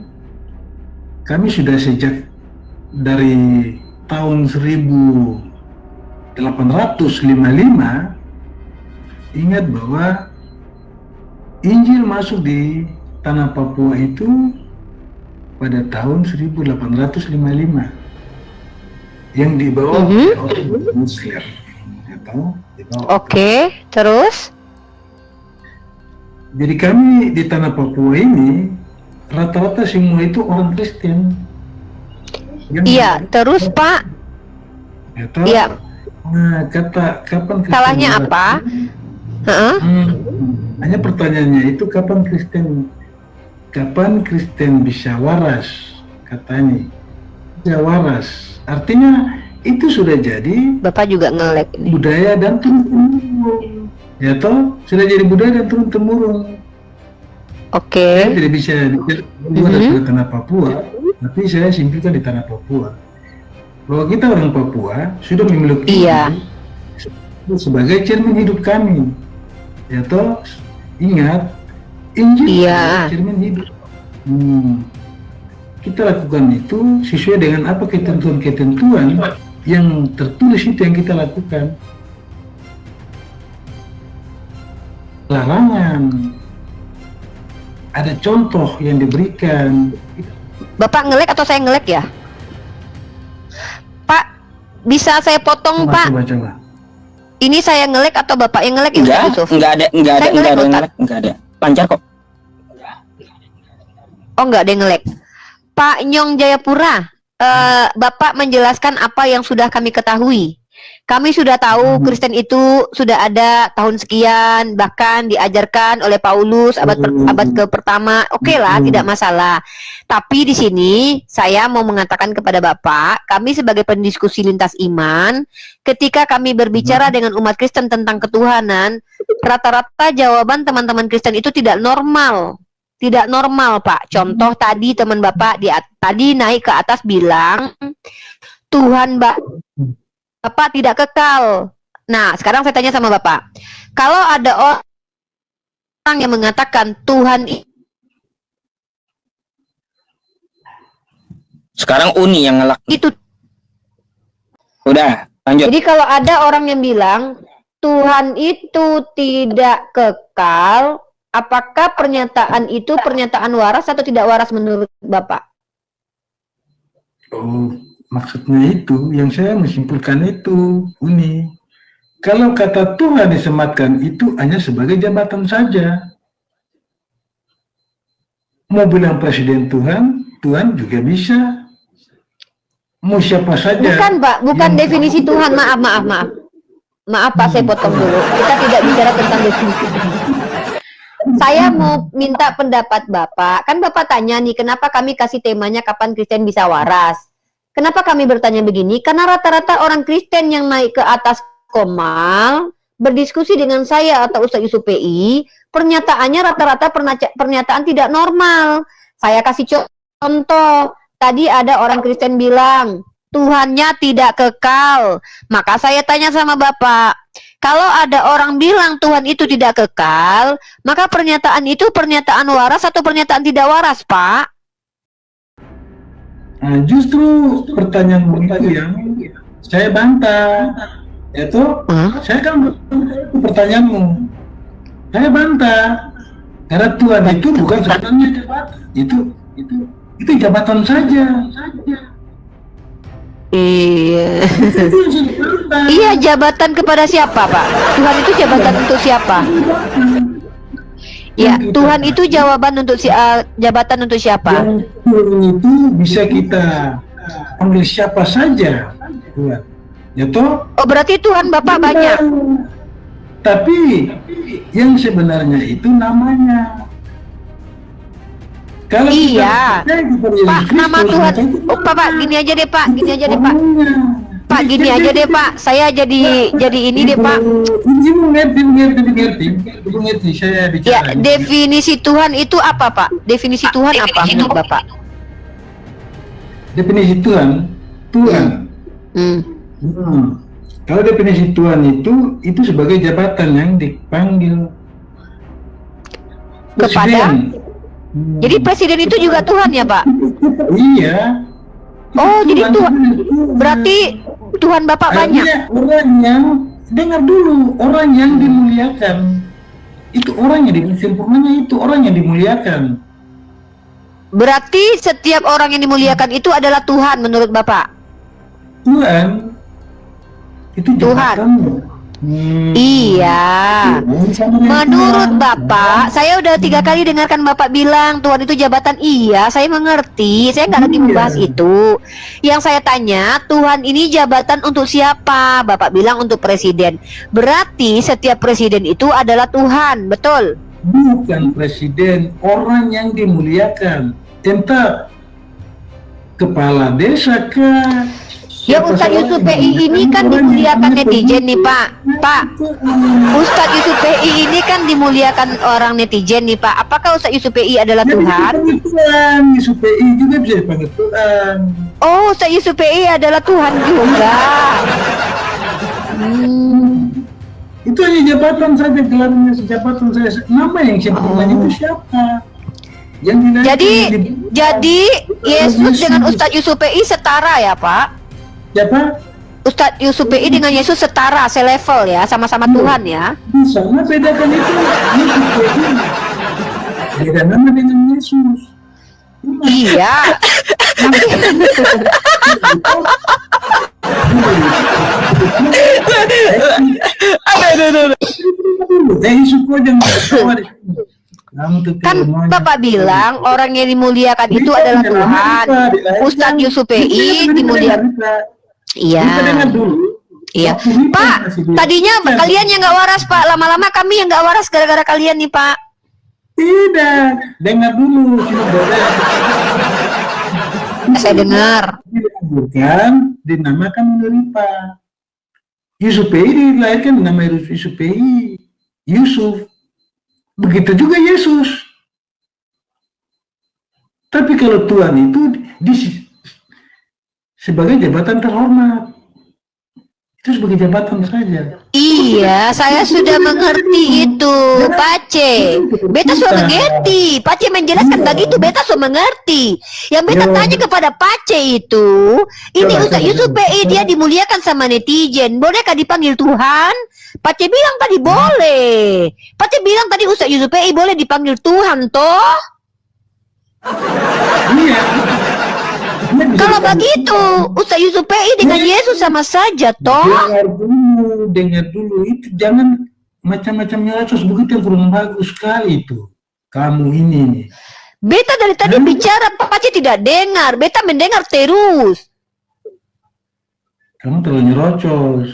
kami sudah sejak dari tahun 1855 ingat bahwa Injil masuk di Tanah Papua itu pada tahun 1855 yang dibawa oleh orang Muslim. Oke, terus? Jadi kami di Tanah Papua ini rata-rata semua itu orang Kristen. Iya, terus Pak? Iya. Nah, kapan Kristen salahnya apa? Hanya pertanyaannya itu kapan Kristen bisa waras, katanya. Bisa waras. Artinya itu sudah jadi Bapak juga nge-lag ini. Budaya dan turun-temurun. Ya toh, sudah jadi budaya dan turun-temurun. Oke. Saya tidak bisa keluar dari Tanah Papua, tapi saya simpulkan di Tanah Papua bahwa kita orang Papua sudah memiliki sebagai cermin hidup kami. Ya toh, ingat Injil adalah cermin hidup. Kita lakukan itu sesuai dengan apa ketentuan-ketentuan yang tertulis itu yang kita lakukan. Larangan, ada contoh yang diberikan. Bapak nge-lag atau saya nge-lag ya? Pak, bisa saya potong Pak? Coba. Ini saya nge-lag atau Bapak yang nge-lag ya? Enggak ada, lancar kok. Oh, enggak ada yang nge-lag. Pak Nyong Jayapura, Bapak menjelaskan apa yang sudah kami ketahui. Kami sudah tahu Kristen itu sudah ada tahun sekian, bahkan diajarkan oleh Paulus abad pertama. Oke lah, tidak masalah. Tapi di sini saya mau mengatakan kepada Bapak, kami sebagai pendiskusi lintas iman, ketika kami berbicara dengan umat Kristen tentang ketuhanan, rata-rata jawaban teman-teman Kristen itu tidak normal. Tidak normal, Pak. Contoh tadi teman Bapak tadi naik ke atas bilang Tuhan Bapak tidak kekal. Nah, sekarang saya tanya sama Bapak. Kalau ada orang yang mengatakan Tuhan sekarang Uni yang ngelak. Itu. Udah, lanjut. Jadi kalau ada orang yang bilang Tuhan itu tidak kekal, apakah pernyataan itu pernyataan waras atau tidak waras menurut Bapak? Oh, maksudnya itu, yang saya menyimpulkan itu, Uni. Kalau kata Tuhan disematkan itu hanya sebagai jabatan saja. Mau bilang presiden Tuhan, Tuhan juga bisa. Mau siapa saja. Bukan Pak, bukan definisi Tuhan. Maaf Pak, saya potong dulu. Kita tidak bicara tentang definisi Tuhan. Saya mau minta pendapat Bapak. Kan Bapak tanya nih, kenapa kami kasih temanya kapan Kristen bisa waras? Kenapa kami bertanya begini? Karena rata-rata orang Kristen yang naik ke atas Komal berdiskusi dengan saya atau Ustadz Yusuf PI, pernyataannya rata-rata pernyataan tidak normal. Saya kasih contoh. Tadi ada orang Kristen bilang, Tuhannya tidak kekal. Maka saya tanya sama Bapak, kalau ada orang bilang Tuhan itu tidak kekal, maka pernyataan itu pernyataan waras atau pernyataan tidak waras, Pak? Nah, justru pertanyaan itu yang saya bantah. Itu saya kan pertanyaanmu. Saya bantah. Karena Tuhan itu bukan sebenarnya jabatan. Itu jabatan saja. Iya. Iya, jabatan kepada siapa, Pak? Tuhan itu jabatan untuk siapa? Ya, Tuhan itu jawaban untuk jabatan untuk siapa? Tuhan itu bisa kita panggil siapa saja, Tuhan. Ya toh? Oh, berarti Tuhan Bapak banyak. Tapi yang sebenarnya itu namanya. Kalau iya, Pak, nama Tuhan. Oh, Pak, gini aja deh, Pak. Gini aja deh, Pak. Pak, gini aja deh, Pak. Saya jadi ini deh, Pak. Ini mengerti. Saya bicara. Ya, definisi Tuhan itu apa, Pak? Definisi Tuhan apa menurut Bapak? Definisi Tuhan. Kalau definisi Tuhan itu sebagai jabatan yang dipanggil kepada. Jadi presiden itu juga Tuhan ya, Pak? Iya. Oh, jadi Tuhan. Berarti Tuhan Bapak banyak. Orang yang dengar dulu, orang yang dimuliakan itu orang yang sempurnanya itu orang yang dimuliakan. Berarti setiap orang yang dimuliakan itu adalah Tuhan menurut Bapak? Tuhan itu jabatanmu. Iya. Menurut Bapak, saya udah 3 kali dengarkan Bapak bilang Tuhan itu jabatan. Iya, saya mengerti. Saya nggak lagi membahas itu. Yang saya tanya, Tuhan ini jabatan untuk siapa? Bapak bilang untuk presiden. Berarti setiap presiden itu adalah Tuhan, betul? Bukan presiden, orang yang dimuliakan. Entah kepala desa kah? Ya, Ustadz Yusuf PI ini kan dimuliakan netizen nih, Pak. Ustadz Yusuf PI ini kan dimuliakan orang netizen nih, Pak. Apakah Ustadz Yusuf PI adalah Tuhan? Tuhan, Yusuf PI juga bisa dipanggil Tuhan. Oh, Ustadz Yusuf PI adalah Tuhan juga. Itu hanya jabatan saja, gelarnya jabatan saja. Nama yang sempurnanya itu siapa? Jadi Yesus dengan Ustadz Yusuf PI setara ya, Pak? Siapa? Ustadz Yusuf PI dengan Yesus setara, selevel ya, sama-sama Tuhan ya. Sama bedakan itu Yesus PI. Beda nama dengan Yesus. Iya. Kan Bapak bilang orang yang dimuliakan itu adalah Tuhan. Ustadz Yusuf PI dimuliakan. Iya. Iya. Pak, tadinya kalian yang nggak waras, Pak. Lama-lama kami yang nggak waras gara-gara kalian nih, Pak. Tidak, dengar dulu. Saya dengar. Bukan dinamakan Nuripa. Yusuf PI dilahirkan dengan nama Yusuf PI. Yusuf. Begitu juga Yesus. Tapi kalau Tuhan itu sebagai jabatan terhormat. Itu sebagai jabatan saja. Iya, saya sudah mengerti itu, Pace. Beta sudah mengerti. Pace menjelaskan begitu, beta sudah mengerti. Yang beta tanya kepada Pace itu, ini Ustadz Yusuf PI dia dimuliakan sama netizen. Bolehkah dipanggil Tuhan? Pace bilang tadi boleh. Pace bilang tadi Ustadz Yusuf PI boleh dipanggil Tuhan, toh? Iya. Kalau begitu, Ustaz Yusuf PI dengan Yesus sama saja, toh? Dengar dulu, itu jangan macam-macam nyerocos begitu yang kurang bagus sekali itu. Kamu ini nih. Beta dari tadi bicara, Pace tidak dengar. Beta mendengar terus. Kamu terlalu nyerocos.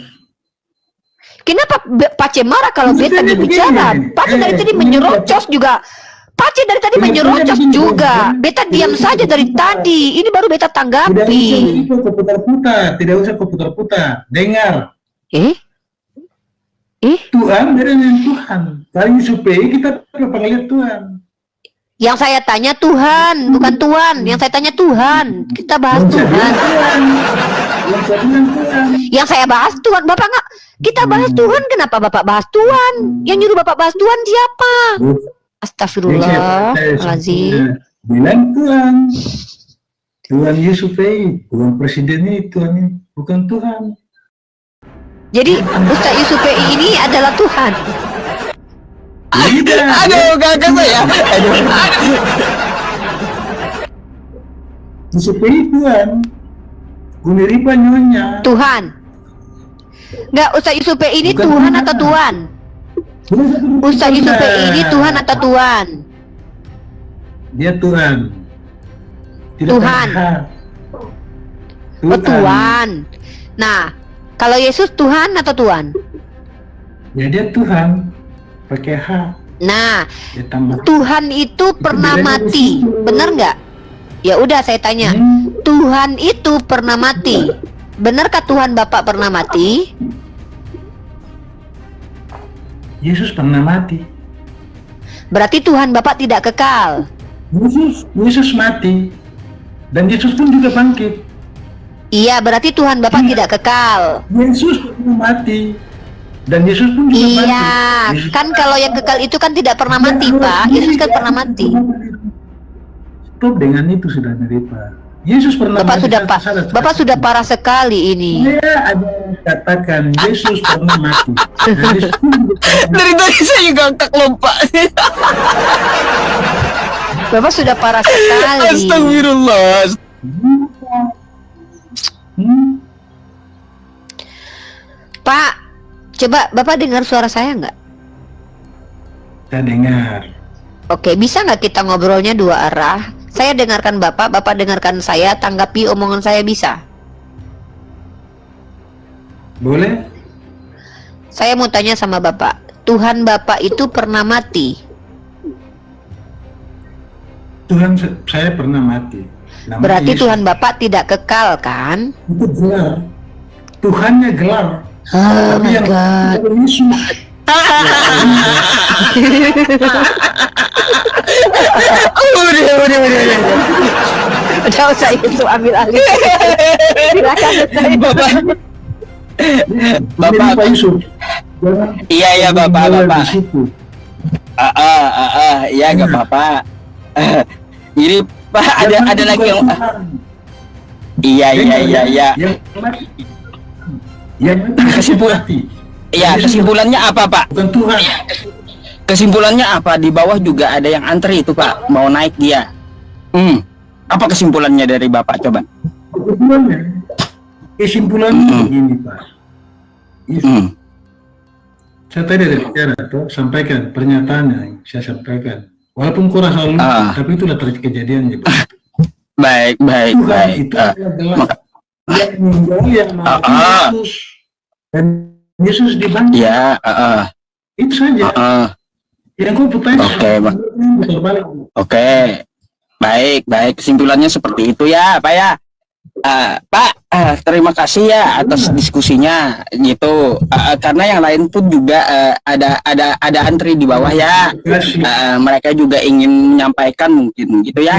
Kenapa Pace marah kalau Beta bicara? Pace dari tadi menyerocos juga. Pace dari tadi menyerocos juga. Beta diam saja dari tadi. Ini baru Beta tanggapi. Tidak usah kau putar-putar. Dengar. Tuhan beda dengan Tuhan. Kali supaya kita perlu panggil Tuhan. Yang saya tanya Tuhan, bukan Tuhan. Yang saya tanya Tuhan. Kita bahas Tuhan. Yang saya bahas Tuhan. Bapak nggak? Kita bahas Tuhan. Kenapa Bapak bahas Tuhan? Yang nyuruh Bapak bahas Tuhan siapa? Astagfirullahaladzim. Bilang Tuhan. Tuhan Yusuf Tuhan Presiden ini Tuhan ini. Bukan Tuhan. Jadi Ustaz Yusuf ini adalah Tuhan. Aduh, kakak saya. Aduh. Yusuf Tuhan. Guniripa nyonya. Tuhan. Enggak, Ustaz Yusuf ini bukan Tuhan atau Tuhan? Ustaz Yusuf ini Tuhan atau Tuhan? Dia Tuhan. Tuhan. Oh, Tuhan. Nah, kalau Yesus Tuhan atau Tuhan? Ya dia Tuhan. Pakai H. Nah, Tuhan itu pernah mati, benar nggak? Ya udah saya tanya, Tuhan itu pernah mati, benarkah Tuhan Bapak pernah mati? Yesus pernah mati. Berarti Tuhan Bapak tidak kekal. Yesus mati, dan Yesus pun juga bangkit. Iya, berarti Tuhan Bapak tidak kekal. Yesus pernah mati. Dan Yesus pun juga mati. Iya, kan kalau yang kekal itu kan tidak pernah mati, Pak. Yesus kan pernah mati. Stop dengan itu sudah Neripa. Yesus pernah Bapak mati. Bapak sudah parah sekali ini. Ya, ada yang katakan Yesus pernah mati. Dari tadi saya juga ngakak lupa. Bapak sudah parah sekali. Astagfirullah. Pak, coba Bapak dengar suara saya nggak? Saya dengar. Oke, bisa nggak kita ngobrolnya dua arah? Saya dengarkan Bapak, Bapak dengarkan saya, tanggapi omongan saya, bisa? Boleh? Saya mau tanya sama Bapak, Tuhan Bapak itu pernah mati? Tuhan saya pernah mati. Namanya Berarti Yesus. Tuhan Bapak tidak kekal, kan? Itu gelar. Tuhannya gelar. Oh Tapi my yang God. Yesus. Udah usah itu ambil alih. Silakan Bapak Yusuf. Iya Bapak. Iya nggak apa-apa. Jadi Pak ada lagi yang iya. Kesimpulannya apa Pak? Bukan Tuhan. Kesimpulannya apa? Di bawah juga ada yang antri itu Pak, mau naik dia. Apa kesimpulannya dari Bapak coba? Kesimpulannya begini Pak. Saya tadi ada bicara tuh, sampaikan pernyataannya yang saya sampaikan. Walaupun kurang selalu, tapi itulah kejadiannya. Baik. Tuhan itu adalah yang meninggal yang mati Yesus dan Yesus dibangkit. Ya, itu saja. Yang kau bertanya. Oke. Baik. Kesimpulannya seperti itu ya, Pak ya. Pak, terima kasih ya atas diskusinya gitu. Karena yang lain pun juga ada antri di bawah ya. Mereka juga ingin menyampaikan mungkin gitu ya.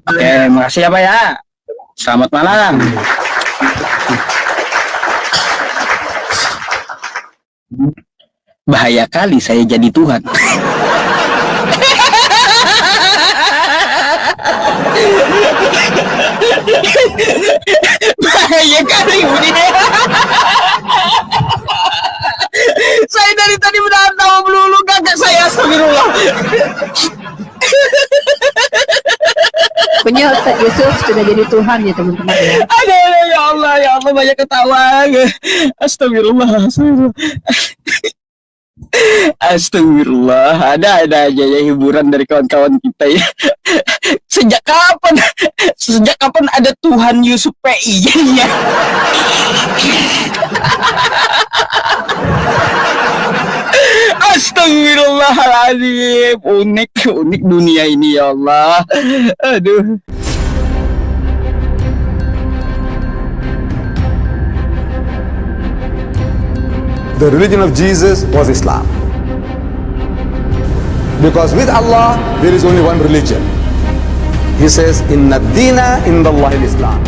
Oke, makasih ya Pak ya. Selamat malam. Bahaya kali saya jadi Tuhan. Bahaya kali Budi. Saya dari tadi menahan tawa melulu kakak saya, astagfirullah. Punya Ustaz Yusuf sudah jadi Tuhan ya teman-teman ya. Aduh, ya Allah banyak ketawa. Astagfirullah. Astagfirullah, ada aja ya hiburan dari kawan-kawan kita ya. Sejak kapan ada Tuhan Yusuf PI ya? Astagfirullahaladzim, unik dunia ini ya Allah. Aduh. The religion of Jesus was Islam. Because with Allah, there is only one religion. He says, Inna dina indallahi al-Islam.